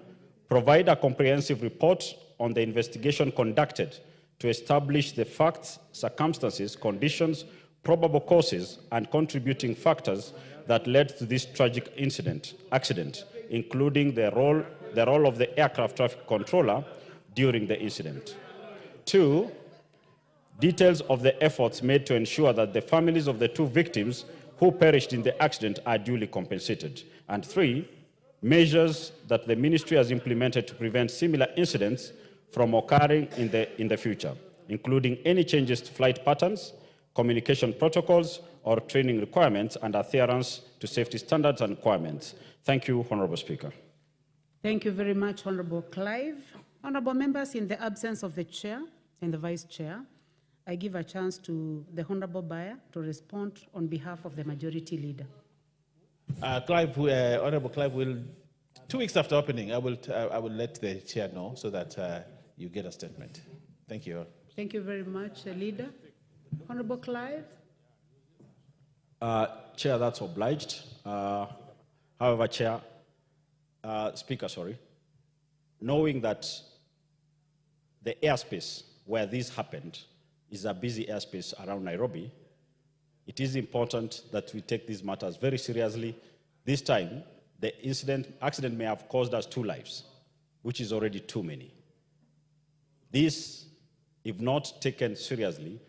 provide a comprehensive report on the investigation conducted to establish the facts, circumstances, conditions, probable causes, and contributing factors that led to this tragic accident, including the role of the aircraft traffic controller during the incident. 2, details of the efforts made to ensure that the families of the 2 victims who perished in the accident are duly compensated. And 3, measures that the ministry has implemented to prevent similar incidents from occurring in the future, including any changes to flight patterns, communication protocols, or training requirements, and adherence to safety standards and requirements. Thank you, Honorable Speaker. Thank you very much, Honorable Clive. Honorable members, in the absence of the chair and the vice chair, I give a chance to the Honorable Buyer to respond on behalf of the majority leader. Honorable Clive will, 2 weeks after opening, I will let the chair know so that you get a statement. Thank you. Thank you very much, Leader. Honorable Clive. Chair, that's obliged. However, Chair, Speaker, sorry, knowing that the airspace where this happened is a busy airspace around Nairobi, it is important that we take these matters very seriously. This time, the accident may have caused us 2 lives, which is already too many. This, if not taken seriously,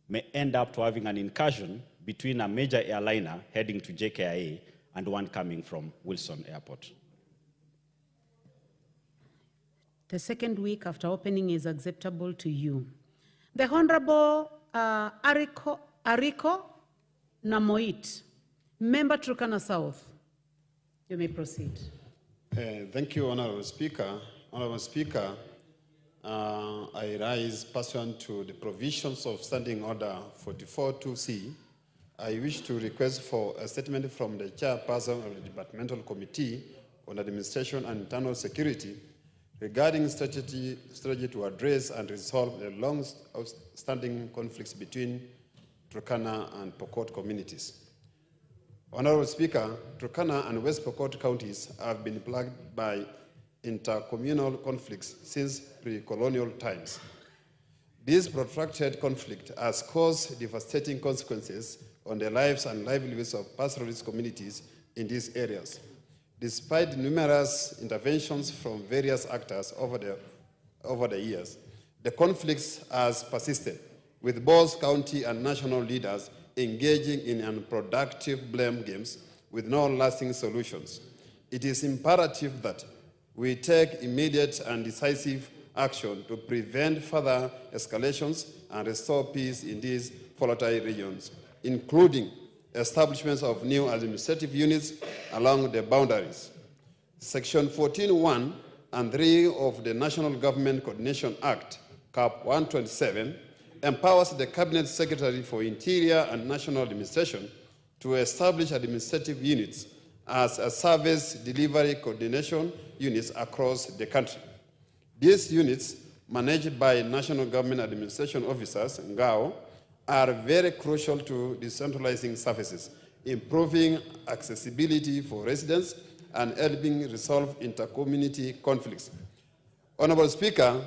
may end up to having an incursion between a major airliner heading to JKIA and one coming from Wilson Airport. The second week after opening is acceptable to you. The Honorable Ariko Namoit, Member Turkana South. You may proceed. Thank you, Honorable Speaker. Honorable Speaker, I rise pursuant to the provisions of Standing Order 44-2C. I wish to request for a statement from the Chairperson of the Departmental Committee on Administration and Internal Security regarding strategy to address and resolve the long-standing conflicts between Turkana and Pokot communities. Honorable Speaker, Turkana and West Pokot counties have been plagued by intercommunal conflicts since pre-colonial times. This protracted conflict has caused devastating consequences on the lives and livelihoods of pastoralist communities in these areas. Despite numerous interventions from various actors over the years, the conflicts has persisted, with both county and national leaders engaging in unproductive blame games with no lasting solutions. It is imperative that we take immediate and decisive action to prevent further escalations and restore peace in these volatile regions, including establishments of new administrative units along the boundaries. Section 14(1) and 3 of the National Government Coordination Act, Cap 127, empowers the Cabinet Secretary for Interior and National Administration to establish administrative units as a service delivery coordination units across the country. These units, managed by National Government Administration Officers, NGAO, are very crucial to decentralizing services, improving accessibility for residents, and helping resolve inter-community conflicts. Honorable Speaker,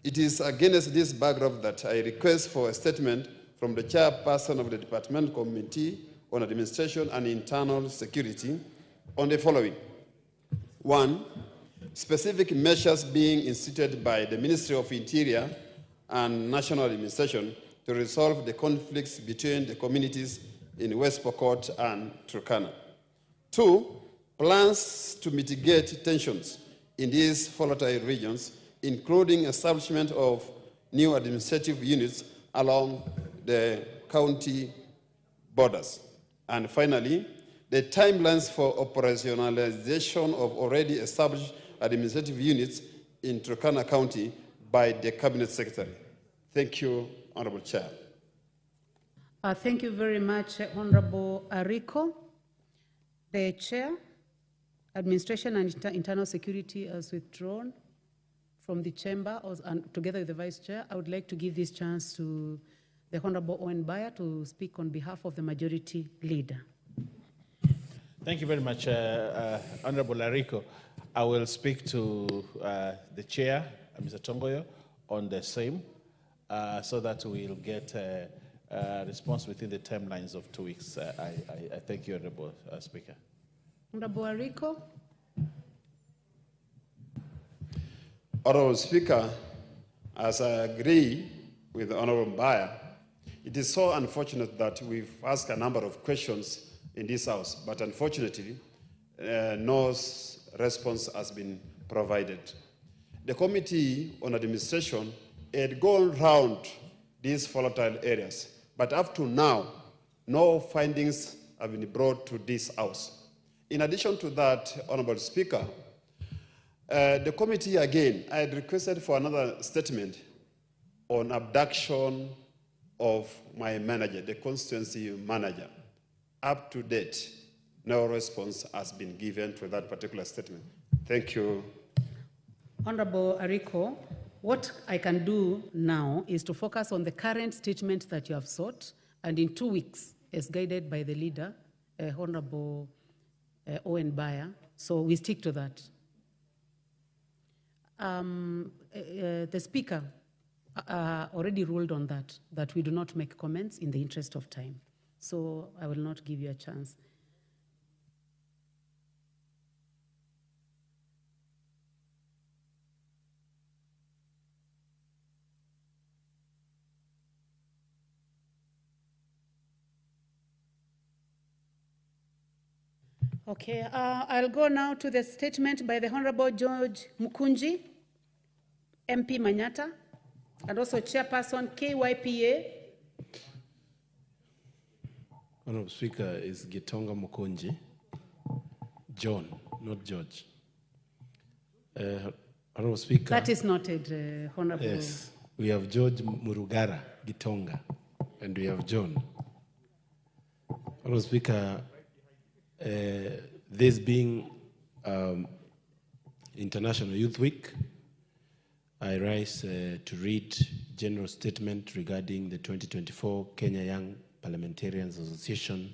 it is against this backdrop that I request for a statement from the Chairperson of the Department Committee on Administration and Internal Security on the following. 1, specific measures being instituted by the Ministry of Interior and National Administration to resolve the conflicts between the communities in West Pokot and Turkana. 2, plans to mitigate tensions in these volatile regions, including establishment of new administrative units along the county borders. And finally, the timelines for operationalization of already established administrative units in Turkana County by the Cabinet Secretary. Thank you, Honorable Chair. Thank you very much, Honorable Ariko. The Chair, Administration and Internal Security has withdrawn from the chamber, and together with the Vice Chair, I would like to give this chance to the Honorable Owen Bayer to speak on behalf of the Majority Leader. Thank you very much, Honorable Ariko. I will speak to the Chair, Mr. Tongoyo, on the same, so that we'll get response within the timelines of 2 weeks. I thank you, Honorable Speaker. Honorable Ariko. Honorable Speaker, as I agree with Honorable Mbaya, it is so unfortunate that we've asked a number of questions in this House, but unfortunately, no response has been provided. The Committee on Administration had gone round these volatile areas, but up to now, no findings have been brought to this House. In addition to that, Honorable Speaker, the committee again, I had requested for another statement on abduction of my manager, the constituency manager. Up to date, no response has been given to that particular statement. Thank you. Honorable Ariko, what I can do now is to focus on the current statement that you have sought, and in 2 weeks, as guided by the leader, Honorable Owen Bayer. So we stick to that. The Speaker already ruled on that we do not make comments in the interest of time. So I will not give you a chance. Okay, I'll go now to the statement by the Honorable George Mukunji, MP Manyata, and also Chairperson KYPA. Honorable Speaker is Gitonga Mukunji. John, not George. Honorable Speaker. That is noted, Honorable. Yes, we have George Murugara Gitonga, and we have John. Honorable Speaker, this being International Youth Week, I rise to read general statement regarding the 2024 Kenya Young Parliamentarians Association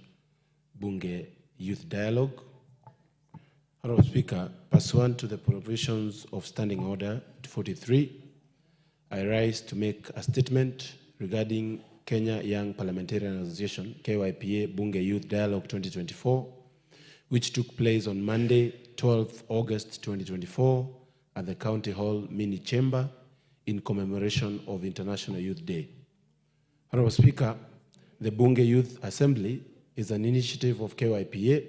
Bunge Youth Dialogue. Honorable Speaker, pursuant to the provisions of Standing Order 43, I rise to make a statement regarding Kenya Young Parliamentarian Association, KYPA Bunge Youth Dialogue 2024, which took place on Monday, 12th August 2024, at the County Hall Mini Chamber in commemoration of International Youth Day. Honorable Speaker, the Bunge Youth Assembly is an initiative of KYPA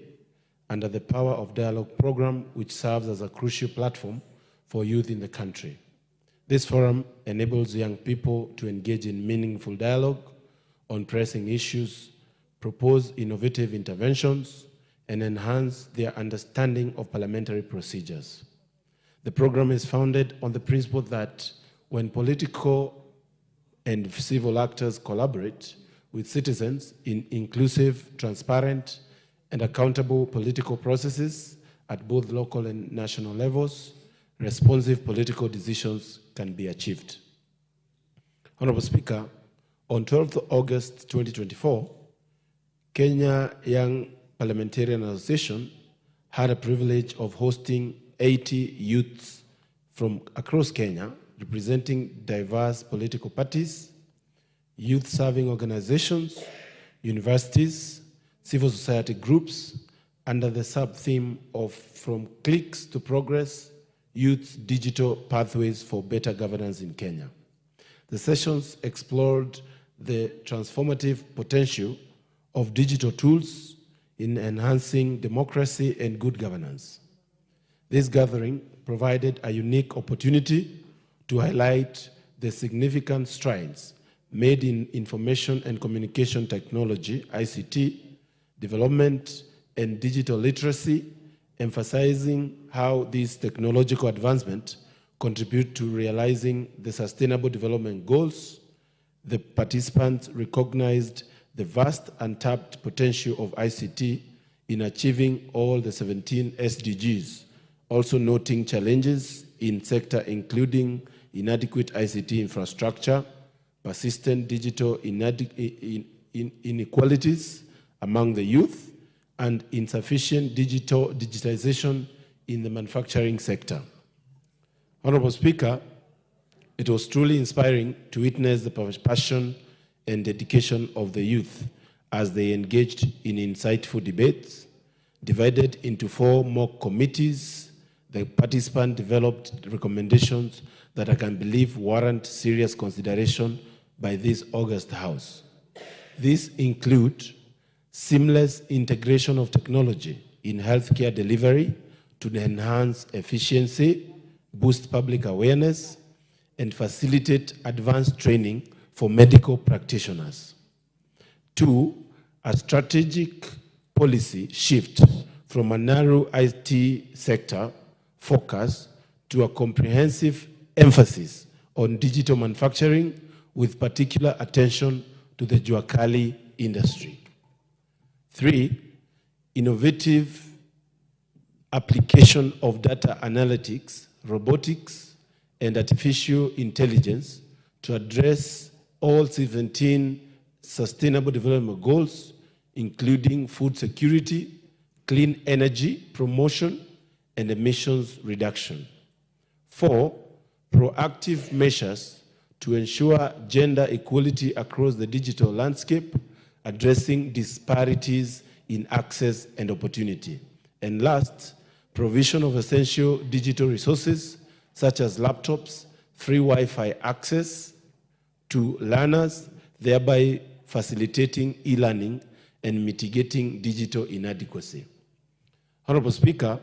under the Power of Dialogue program, which serves as a crucial platform for youth in the country. This forum enables young people to engage in meaningful dialogue on pressing issues, propose innovative interventions, and enhance their understanding of parliamentary procedures. The program is founded on the principle that when political and civil actors collaborate with citizens in inclusive, transparent, and accountable political processes at both local and national levels, responsive political decisions can be achieved. Honorable Speaker, on 12th August 2024, Kenya Young Parliamentarian Association had a privilege of hosting 80 youths from across Kenya, representing diverse political parties, youth-serving organizations, universities, civil society groups, under the sub-theme of From Cliques to Progress, Youth's Digital Pathways for Better Governance in Kenya. The sessions explored the transformative potential of digital tools in enhancing democracy and good governance. This gathering provided a unique opportunity to highlight the significant strides made in information and communication technology, ICT, development and digital literacy, emphasizing how these technological advancements contribute to realizing the Sustainable Development Goals. The participants recognized the vast untapped potential of ICT in achieving all the 17 SDGs, also noting challenges in sector including inadequate ICT infrastructure, persistent digital inequalities among the youth, and insufficient digitization in the manufacturing sector. Honorable Speaker, it was truly inspiring to witness the passion and dedication of the youth as they engaged in insightful debates. Divided into 4 mock committees, the participants developed recommendations that I can believe warrant serious consideration by this august House. These include seamless integration of technology in healthcare delivery to enhance efficiency, boost public awareness, and facilitate advanced training for medical practitioners. 2, a strategic policy shift from a narrow IT sector focus to a comprehensive emphasis on digital manufacturing with particular attention to the Juakali industry. 3, innovative application of data analytics, robotics, and artificial intelligence to address all 17 Sustainable Development Goals, including food security, clean energy promotion, and emissions reduction. 4, proactive measures to ensure gender equality across the digital landscape, addressing disparities in access and opportunity. And last, provision of essential digital resources such as laptops, free Wi-Fi access to learners, thereby facilitating e-learning and mitigating digital inadequacy. Honorable Speaker,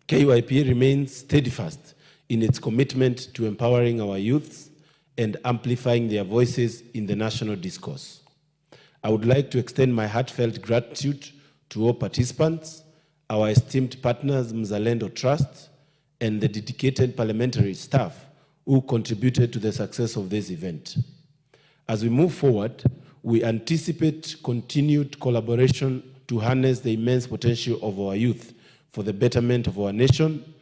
KYP remains steadfast in its commitment to empowering our youths and amplifying their voices in the national discourse. I would like to extend my heartfelt gratitude to all participants, our esteemed partners, Mzalendo Trust, and the dedicated parliamentary staff who contributed to the success of this event. As we move forward, we anticipate continued collaboration to harness the immense potential of our youth for the betterment of our nation.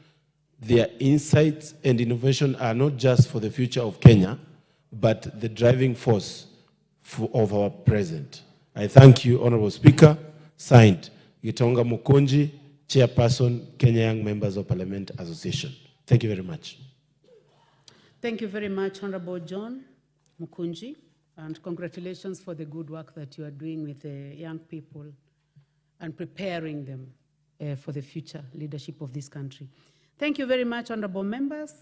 Their insights and innovation are not just for the future of Kenya, but the driving force of our present. I thank you, Honorable Speaker. Signed, Gitonga Mukunji, Chairperson, Kenya Young Members of Parliament Association. Thank you very much. Thank you very much, Honorable John Mukunji, and congratulations for the good work that you are doing with the young people and preparing them for the future leadership of this country. Thank you very much, honorable members.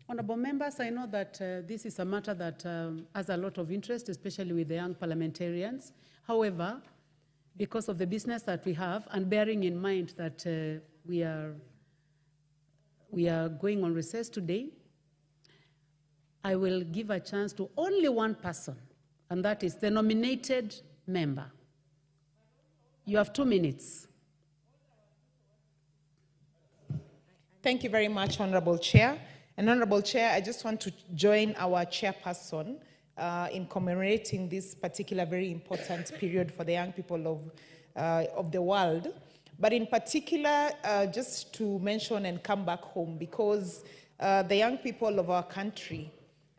Honorable members, I know that this is a matter that has a lot of interest, especially with the young parliamentarians. However, because of the business that we have, and bearing in mind that we are going on recess today, I will give a chance to only one person, and that is the nominated member. You have 2 minutes. Thank you very much, Honorable Chair. And Honorable Chair, I just want to join our chairperson in commemorating this particular very important period for the young people of the world. But in particular, just to mention and come back home, because the young people of our country,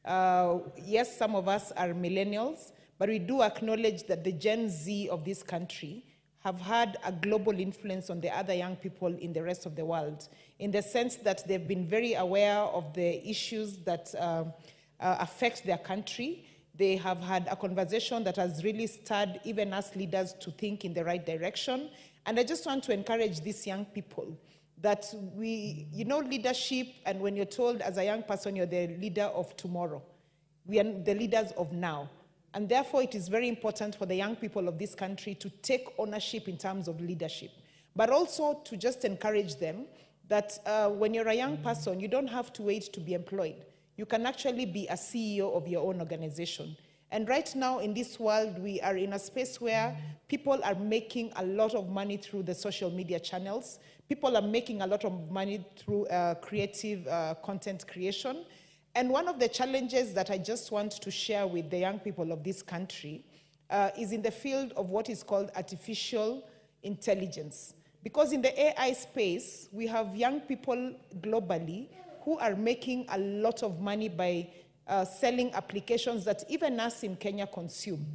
yes, some of us are millennials, but we do acknowledge that the Gen Z of this country have had a global influence on the other young people in the rest of the world, in the sense that they've been very aware of the issues that affect their country. They have had a conversation that has really stirred even us leaders to think in the right direction. And I just want to encourage these young people that leadership, and when you're told as a young person you're the leader of tomorrow, we are the leaders of now. And therefore, it is very important for the young people of this country to take ownership in terms of leadership, but also to just encourage them that when you're a young person, you don't have to wait to be employed. You can actually be a CEO of your own organization. And right now in this world, we are in a space where people are making a lot of money through the social media channels. People are making a lot of money through creative content creation. And one of the challenges that I just want to share with the young people of this country is in the field of what is called artificial intelligence. Because in the AI space, we have young people globally who are making a lot of money by selling applications that even us in Kenya consume.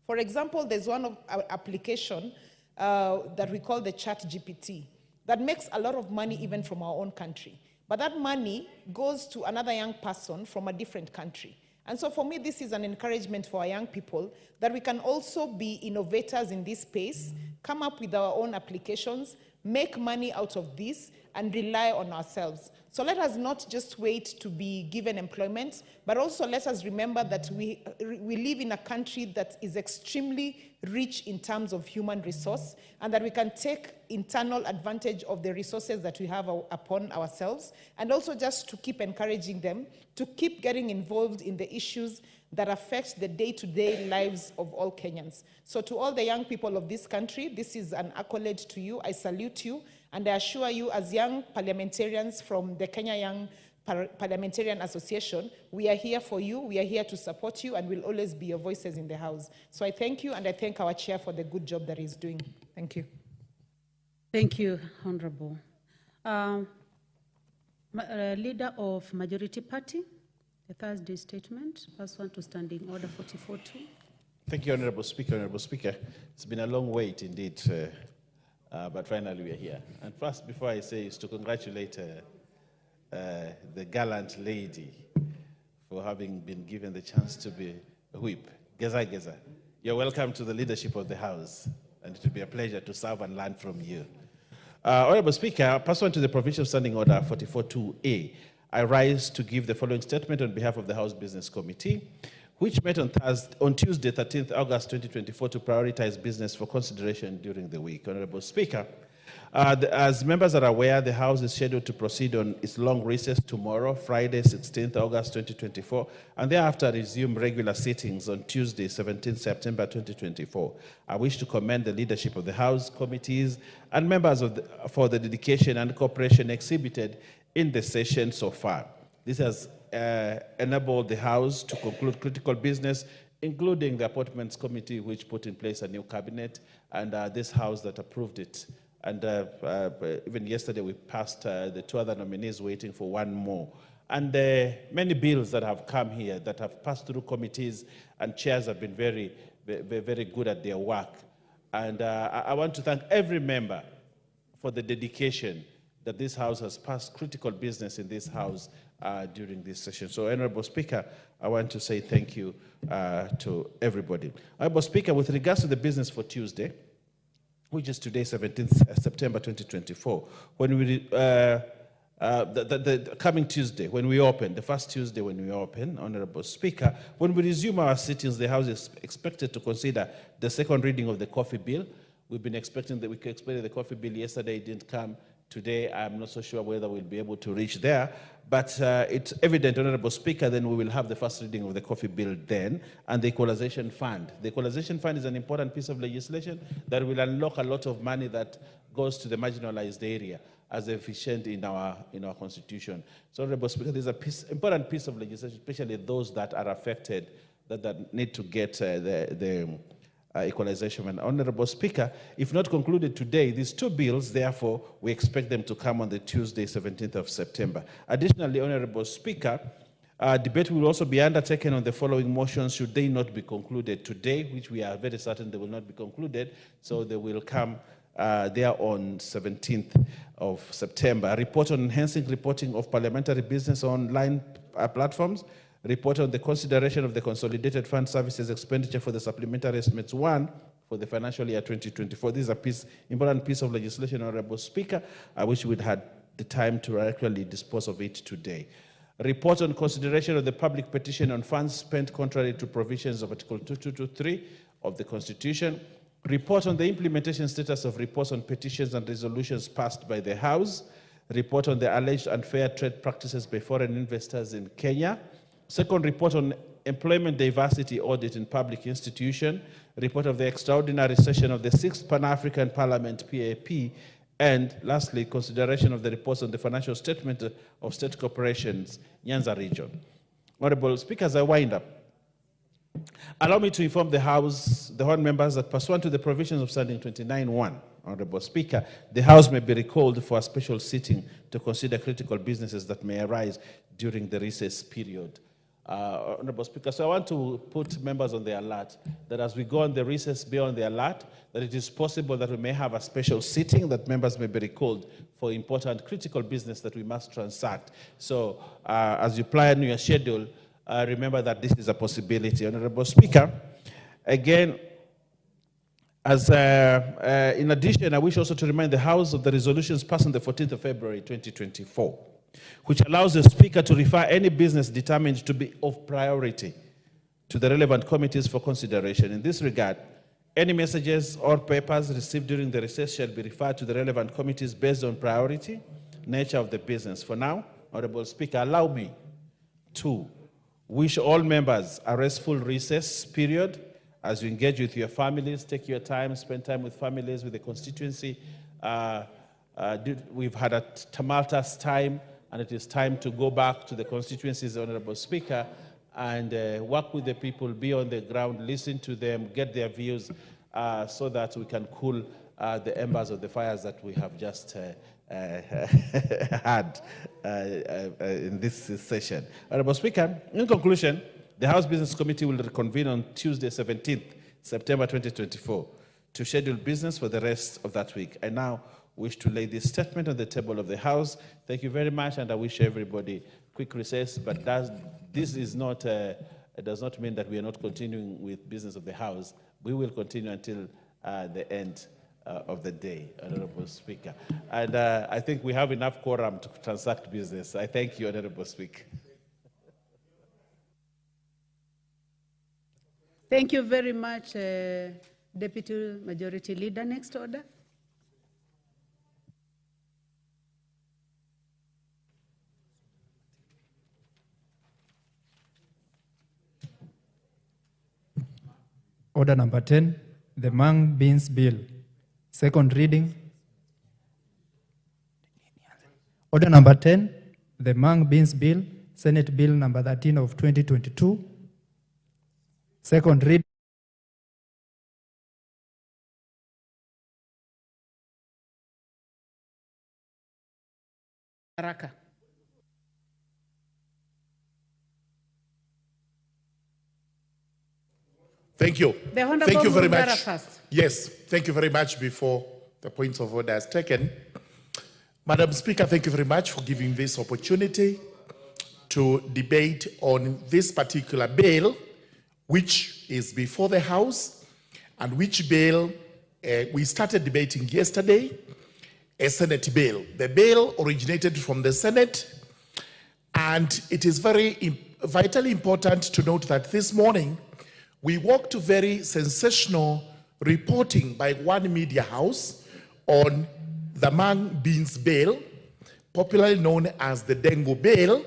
For example, there's one application that we call the ChatGPT. that makes a lot of money even from our own country. But that money goes to another young person from a different country. And so for me, this is an encouragement for our young people that we can also be innovators in this space, come up with our own applications, make money out of this, and rely on ourselves. So let us not just wait to be given employment, but also let us remember that we live in a country that is extremely rich in terms of human resource, and that we can take internal advantage of the resources that we have upon ourselves, and also just to keep encouraging them to keep getting involved in the issues that affect the day-to-day lives of all Kenyans. So to all the young people of this country, this is an accolade to you. I salute you, and I assure you, as young parliamentarians from the Kenya Young Parliamentarian Association, we are here for you, we are here to support you, and we'll always be your voices in the House. So I thank you, and I thank our chair for the good job that he's doing. Thank you. Thank you, Honorable. Leader of Majority Party, the Thursday statement, pursuant to Standing Order 44-2. Thank you, Honorable Speaker. Honorable Speaker, it's been a long wait indeed, but finally we are here. And first, before I say, is to congratulate the gallant lady for having been given the chance to be a whip. Geza Geza, you're welcome to the leadership of the House, and it will be a pleasure to serve and learn from you. Honorable Speaker, pursuant to the Provincial Standing Order 44-2A, I rise to give the following statement on behalf of the House Business Committee, which met on Tuesday, 13th August 2024, to prioritize business for consideration during the week. Honorable Speaker, as members are aware, the House is scheduled to proceed on its long recess tomorrow, Friday, 16th August 2024, and thereafter resume regular sittings on Tuesday, 17th September 2024. I wish to commend the leadership of the House committees and members for the dedication and cooperation exhibited in the session so far. This has enabled the House to conclude critical business, including the Appointments Committee, which put in place a new cabinet, and this House that approved it. And even yesterday, we passed the two other nominees, waiting for one more. And many bills that have come here that have passed through committees, and chairs have been very, very good at their work. And I want to thank every member for the dedication that this House has passed critical business in this House during this session. So, Honorable Speaker, I want to say thank you to everybody. Honorable Speaker, with regards to the business for Tuesday, which is today, 17th September 2024, when we, the coming Tuesday, when we open, the first Tuesday when we open, Honorable Speaker, when we resume our sittings, the House is expected to consider the second reading of the coffee bill. We've been expecting that we could expect the coffee bill yesterday, it didn't come. Today, I'm not so sure whether we'll be able to reach there, but it's evident, Honorable Speaker, then we will have the first reading of the coffee bill then, and the equalization fund. The equalization fund is an important piece of legislation that will unlock a lot of money that goes to the marginalized area as efficient in our constitution. So, Honorable Speaker, there's an important piece of legislation, especially those that are affected, that need to get the equalization. And Honorable Speaker, if not concluded today, these two bills, therefore, we expect them to come on the Tuesday, 17th of September. Additionally, Honorable Speaker, debate will also be undertaken on the following motions should they not be concluded today, which we are very certain they will not be concluded, so they will come there on 17th of September. A report on enhancing reporting of parliamentary business online platforms, report on the consideration of the Consolidated Fund Services expenditure for the Supplementary Estimates 1 for the financial year 2024. This is a important piece of legislation, Honorable Speaker. I wish we'd had the time to actually dispose of it today. Report on consideration of the public petition on funds spent contrary to provisions of Article 2223 of the Constitution. Report on the implementation status of reports on petitions and resolutions passed by the House. Report on the alleged unfair trade practices by foreign investors in Kenya. Second, report on employment diversity audit in public institution, report of the extraordinary session of the 6th Pan-African Parliament, PAP, and lastly, consideration of the reports on the financial statement of state corporations, Nyanza region. Honorable Speaker, as I wind up, allow me to inform the House, the honourable members, that pursuant to the provisions of Standing 29(1), Honorable Speaker, the House may be recalled for a special sitting to consider critical businesses that may arise during the recess period. Honorable Speaker. So I want to put members on the alert that as we go on the recess, be on the alert that it is possible that we may have a special sitting that members may be recalled for important critical business that we must transact. So as you plan your schedule, remember that this is a possibility. Honorable Speaker, again, as in addition, I wish also to remind the House of the resolutions passed on the 14th of February 2024, which allows the Speaker to refer any business determined to be of priority to the relevant committees for consideration. In this regard, any messages or papers received during the recess shall be referred to the relevant committees based on priority, nature of the business. For now, Honorable Speaker, allow me to wish all members a restful recess period as you engage with your families, take your time, spend time with families, with the constituency. We've had a tumultuous time, and it is time to go back to the constituencies, Honorable Speaker, and work with the people, be on the ground, listen to them, get their views, so that we can cool the embers of the fires that we have just had in this session. Honorable Speaker, in conclusion, the House Business Committee will reconvene on Tuesday, 17th September 2024, to schedule business for the rest of that week. I now wish to lay this statement on the table of the House. Thank you very much, and I wish everybody quick recess, but this is not, it does not mean that we are not continuing with business of the House. We will continue until the end of the day, Honorable Speaker. And I think we have enough quorum to transact business. I thank you, Honorable Speaker. Thank you very much, Deputy Majority Leader. Next order. Order number 10, the Mung Beans Bill. Second reading. Order number 10, the Mung Beans Bill, Senate Bill number 13 of 2022. Second reading. Haraka. Thank you. The Honorable Thank you very Mungara much. first. Yes, thank you very much. Before the points of order is taken, Madam Speaker, thank you very much for giving this opportunity to debate on this particular bill, which is before the House, and which bill we started debating yesterday, a Senate bill. The bill originated from the Senate, and it is very vitally important to note that this morning we woke to very sensational reporting by one media house on the Mung Beans Bill, popularly known as the Dengo Bill,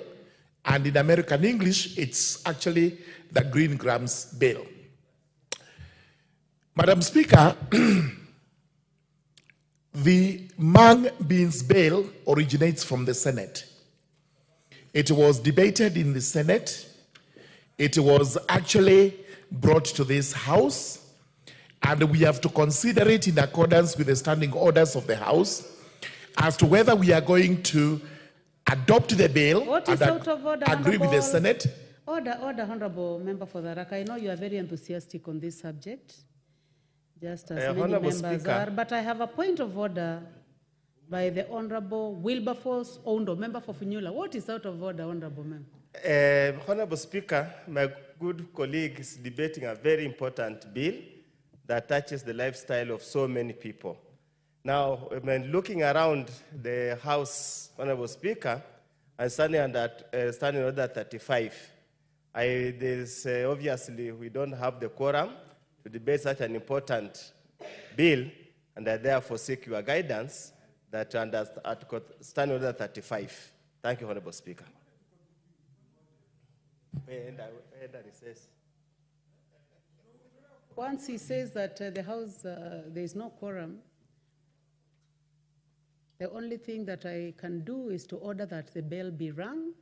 and in American English, it's actually the Green Grams Bill. Madam Speaker, the Mung Beans Bill originates from the Senate. It was debated in the Senate. It was actually brought to this House, and we have to consider it in accordance with the standing orders of the House as to whether we are going to adopt the bill What is and out of order, agree with the Honorable- Senate. Order, Honorable Member for the RAC. I know you are very enthusiastic on this subject, just as many Honorable members Speaker. are, but I have a point of order by the Honorable Wilberforce Ondo, Member for Funyula. What is out of order, Honorable Member? Honorable Speaker, my good colleague is debating a very important bill that touches the lifestyle of so many people. Now, when looking around the House, Honorable Speaker, and standing order 35, obviously we don't have the quorum to debate such an important bill, and I therefore seek your guidance that under standing order 35. Thank you, Honorable Speaker. Once he says that the House, there is no quorum, the only thing that I can do is to order that the bell be rung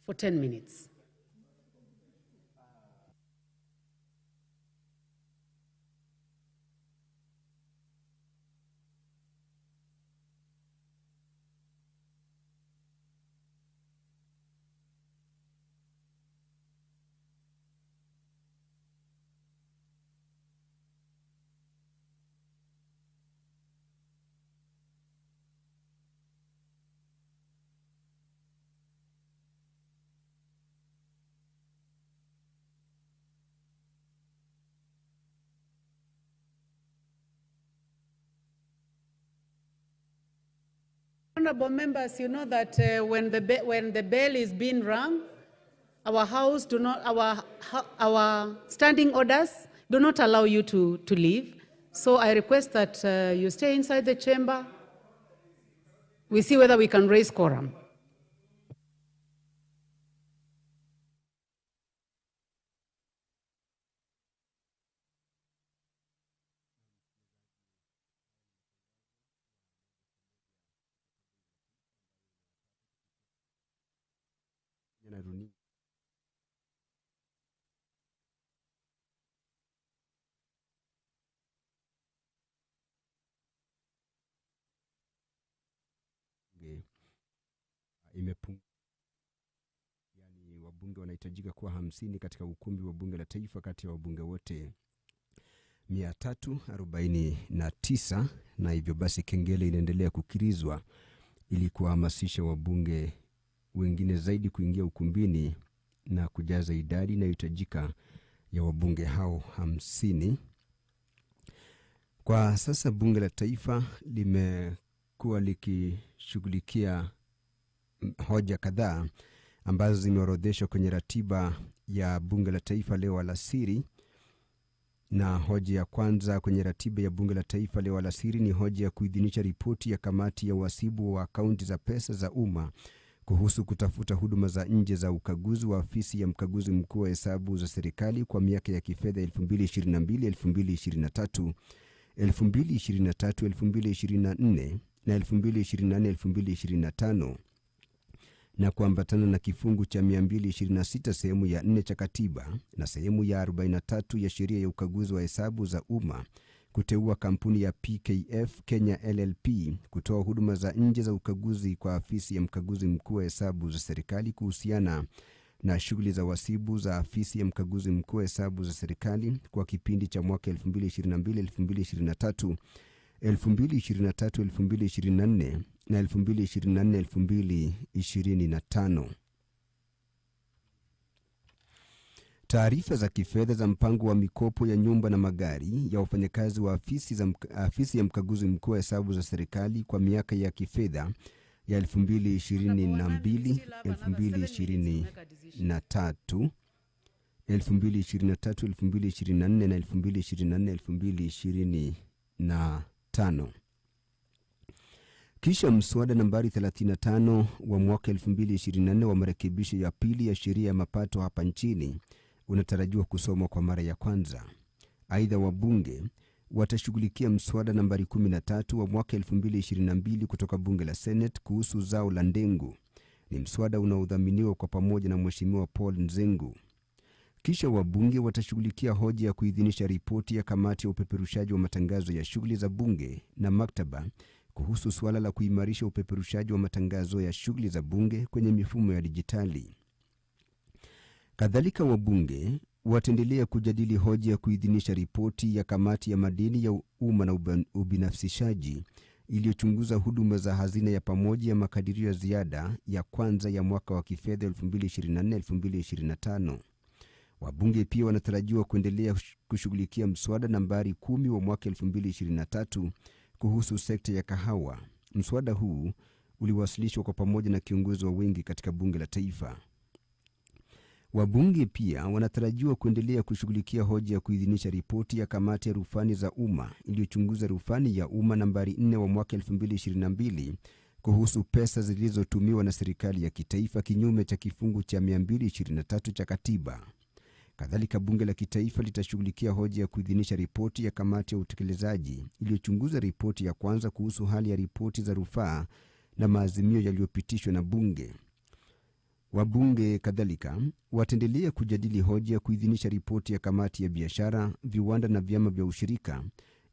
for 10 minutes. Honorable members, you know that when the bell is being rung, our house do not, our standing orders do not allow you to leave. So I request that you stay inside the chamber. We see whether we can raise quorum. Yani wabunge wanahitajika kuwa 50 katika ukumbi wa bunge la taifa kati ya wabunge wote 349, na hivyo basi kengele inaendelea kukirizwa ili kuhamasisha wabunge wengine zaidi kuingia ukumbini na kujaza idadi inayohitajika ya wabunge hao 50. Kwa sasa bunge la taifa limekuwa likishughulikia hoja kadhaa ambazo zimeorodheshwa kwenye ratiba ya bunge la taifa leo alasiri. Na hoja ya kwanza kwenye ratiba ya bunge la taifa leo alasiri ni hoja ya kuidhinisha ripoti ya kamati ya uhasibu wa akaunti za pesa za umma kuhusu kutafuta huduma za nje za ukaguzi wa afisi ya mkaguzi mkuu wa hesabu za serikali kwa miaka ya kifedha 2022-2023, 2023-2024 na 2024-2025, na kuambatana na kifungu cha 226 sehemu ya 4 cha katiba na sehemu ya 43 ya sheria ya ukaguzi wa hesabu za umma kuteua kampuni ya PKF Kenya LLP kutoa huduma za nje za ukaguzi kwa afisi ya mkaguzi mkuu wa hesabu za serikali kuhusiana na shughuli za uhasibu za afisi ya mkaguzi mkuu wa hesabu za serikali kwa kipindi cha mwaka 2022-2023, 2023-2024 na 2024-2025. Taarifa za kifedha za mpango wa mikopo ya nyumba na magari ya wafanyakazi wa afisi ya mkaguzi mkuu wa hesabu za serikali kwa miaka ya kifedha ya 2022, 2023, 2024 na 2025. Kisha mswada nambari 35 wa mwaka 2024 wa marekebisho ya pili ya sheria ya mapato hapa nchini unatarajiwa kusomwa kwa mara ya kwanza. Aidha, wabunge watashughulikia mswada nambari 13 wa mwaka 2022 kutoka bunge la Senate kuhusu zao la ndengu. Ni mswada unaodhaminiwa kwa pamoja na Mheshimiwa Paul Nzengu. Kisha wabunge watashughulikia hoja ya kuidhinisha ripoti ya kamati ya upeperushaji wa matangazo ya shughuli za bunge na maktaba kuhusu suala la kuimarisha upeperushaji wa matangazo ya shughuli za bunge kwenye mifumo ya dijitali. Kadhalika, wabunge wataendelea kujadili hoja ya kuidhinisha ripoti ya kamati ya madeni ya umma na ubinafsishaji iliyochunguza huduma za hazina ya pamoja ya makadirio ya ziada ya kwanza ya mwaka wa kifedha 2024-2025. Wabunge pia wanatarajiwa kuendelea kushughulikia mswada nambari 10 wa mwaka 2023 kuhusu sekta ya kahawa. Mswada huu uliwasilishwa kwa pamoja na kiongozi wa wengi katika bunge la taifa. Wabunge pia wanatarajiwa kuendelea kushughulikia hoja ya kuidhinisha ripoti ya kamati ya rufani za umma iliyochunguza rufani ya umma nambari 4 wa mwaka 2022 kuhusu pesa zilizotumiwa na serikali ya kitaifa kinyume cha kifungu cha 223 cha katiba. Kadhalika, bunge la kitaifa litashughulikia hoja ya kuidhinisha ripoti ya kamati ya utekelezaji iliyochunguza ripoti ya kwanza kuhusu hali ya ripoti za rufaa na maazimio yaliyopitishwa na bunge. Wabunge kadhalika wataendelea kujadili hoja ya kuidhinisha ripoti ya kamati ya biashara, viwanda na vyama vya ushirika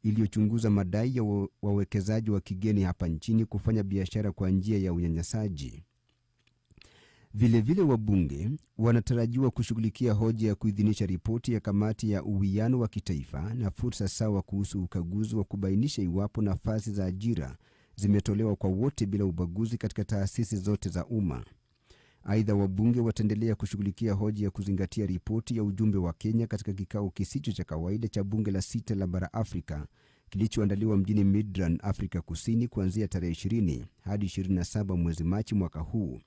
iliyochunguza madai ya wawekezaji wa kigeni hapa nchini kufanya biashara kwa njia ya unyanyasaji. Vilevile, wabunge wanatarajiwa kushughulikia hoja ya kuidhinisha ripoti ya kamati ya uwiano wa kitaifa na fursa sawa kuhusu ukaguzi wa kubainisha iwapo nafasi za ajira zimetolewa kwa wote bila ubaguzi katika taasisi zote za umma. Aidha, wabunge wataendelea kushughulikia hoja ya kuzingatia ripoti ya ujumbe wa Kenya katika kikao kisicho cha kawaida cha bunge la 6 la bara Afrika kilichoandaliwa mjini Midrand, Afrika Kusini kuanzia tarehe 20 hadi 27 mwezi Machi mwaka huu.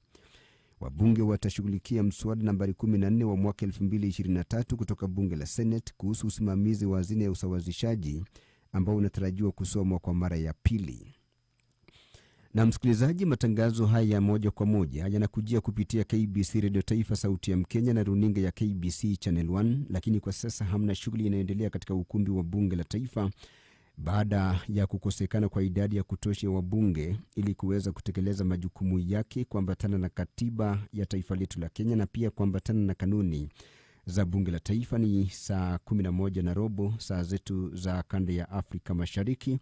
Wabunge watashughulikia mswada nambari 14 wa mwaka 2023 kutoka bunge la Senate kuhusu usimamizi wa hazina ya usawazishaji ambao unatarajiwa kusomwa kwa mara ya pili. Na msikilizaji, matangazo haya moja kwa moja yanakujia kupitia KBC Radio Taifa Sauti ya Mkenya na runinga ya KBC Channel 1, lakini kwa sasa hamna shughuli inayoendelea katika ukumbi wa bunge la taifa baada ya kukosekana kwa idadi ya kutosha wabunge ili kuweza kutekeleza majukumu yake kuambatana na katiba ya taifa letu la Kenya na pia kuambatana na kanuni za bunge la taifa. Ni saa 11:15 saa zetu za kanda ya Afrika Mashariki.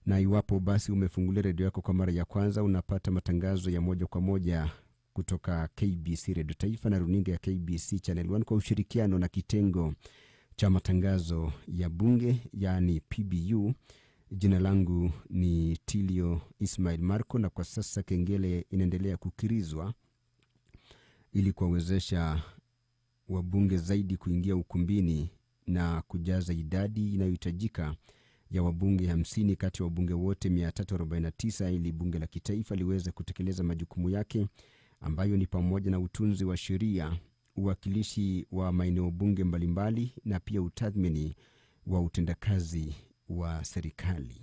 Na iwapo basi umefungulia redio yako kwa mara ya kwanza, unapata matangazo ya moja kwa moja kutoka KBC Radio Taifa na runinga ya KBC Channel 1 kwa ushirikiano na kitengo cha matangazo ya bunge, yani PBU. Jina langu ni Tilio Ismail Marco, na kwa sasa kengele inaendelea kukirizwa ili kuwawezesha wabunge zaidi kuingia ukumbini na kujaza idadi inayohitajika ya wabunge 50 kati ya wabunge wote 349 ili bunge la kitaifa liweze kutekeleza majukumu yake ambayo ni pamoja na utunzi wa sheria, uwakilishi wa maeneo bunge mbalimbali na pia utathmini wa utendakazi wa serikali.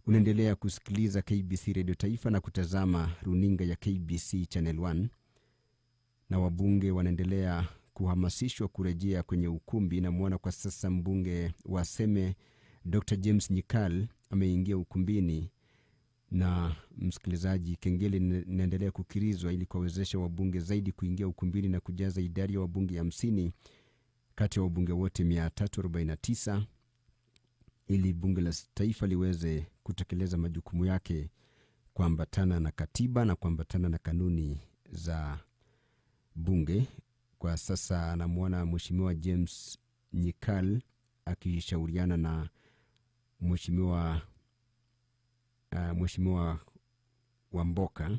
Unaendelea kusikiliza KBC Radio Taifa na kutazama runinga ya KBC Channel 1, na wabunge wanaendelea kuhamasishwa kurejea kwenye ukumbi. Na muona kwa sasa mbunge wa Seme Dr. James Nyikal ameingia ukumbini, na msikilizaji, kengele inaendelea kukirizwa ili kuwawezesha wabunge zaidi kuingia ukumbini na kujaza idadi ya wabunge 50 kati ya wabunge wote 349 ili bunge la taifa liweze kutekeleza majukumu yake kuambatana na katiba na kuambatana na kanuni za bunge. Kwa sasa anamuona Mheshimiwa James Nyikal akishauriana na Mheshimiwa Wamboka,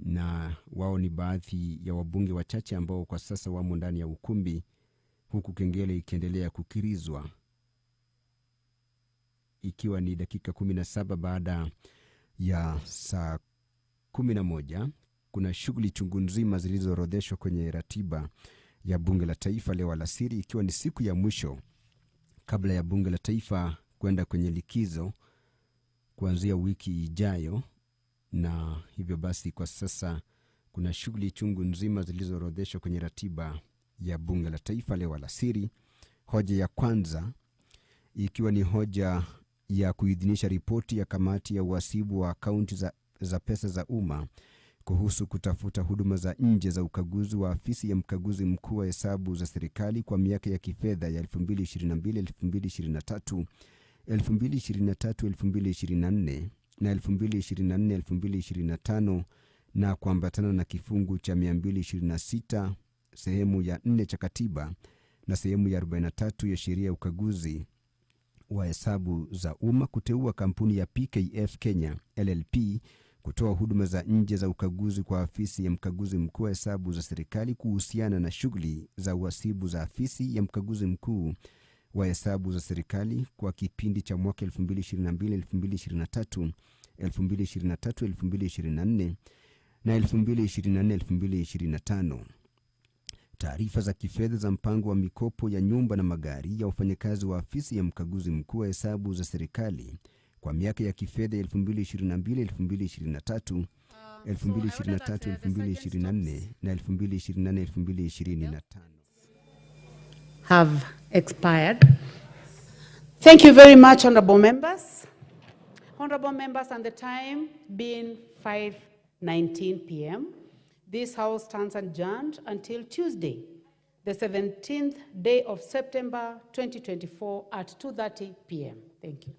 na wao ni baadhi ya wabunge wachache ambao kwa sasa wamo ndani ya ukumbi, huku kengele ikiendelea kukirizwa ikiwa ni dakika 17 baada ya saa 11. Kuna shughuli chungu nzima zilizoorodheshwa kwenye ratiba ya bunge la taifa leo alasiri, ikiwa ni siku ya mwisho kabla ya bunge la taifa kwenda kwenye likizo kuanzia wiki ijayo. Na hivyo basi kwa sasa kuna shughuli chungu nzima zilizoorodheshwa kwenye ratiba ya bunge la taifa leo alasiri. Hoja ya kwanza ikiwa ni hoja ya kuidhinisha ripoti ya kamati ya uhasibu wa akaunti za pesa za umma kuhusu kutafuta huduma za nje za ukaguzi wa afisi ya mkaguzi mkuu wa hesabu za serikali kwa miaka ya kifedha ya 2022-2023, 2023-2024 na 2024-2025, na kuambatana na kifungu cha 226 sehemu ya 4 cha katiba na sehemu ya 43 ya sheria ya ukaguzi wa hesabu za umma, kuteua kampuni ya PKF Kenya LLP kutoa huduma za nje za ukaguzi kwa afisi ya mkaguzi mkuu wa hesabu za serikali kuhusiana na shughuli za uhasibu za afisi ya mkaguzi mkuu wa hesabu za serikali kwa kipindi cha mwaka 2022-2023, 2023-2024 na 2024-2025. Taarifa za kifedha za mpango wa mikopo ya nyumba na magari ya wafanyakazi wa afisi ya mkaguzi mkuu wa hesabu za serikali kwa miaka ya kifedha 2022-2023, 2023-2024 na 2024-2025 have expired. Thank you very much, honorable members. Honorable members, and the time being 5:19 p.m., this House stands adjourned until Tuesday, the 17th day of September 2024 at 2:30 p.m. Thank you.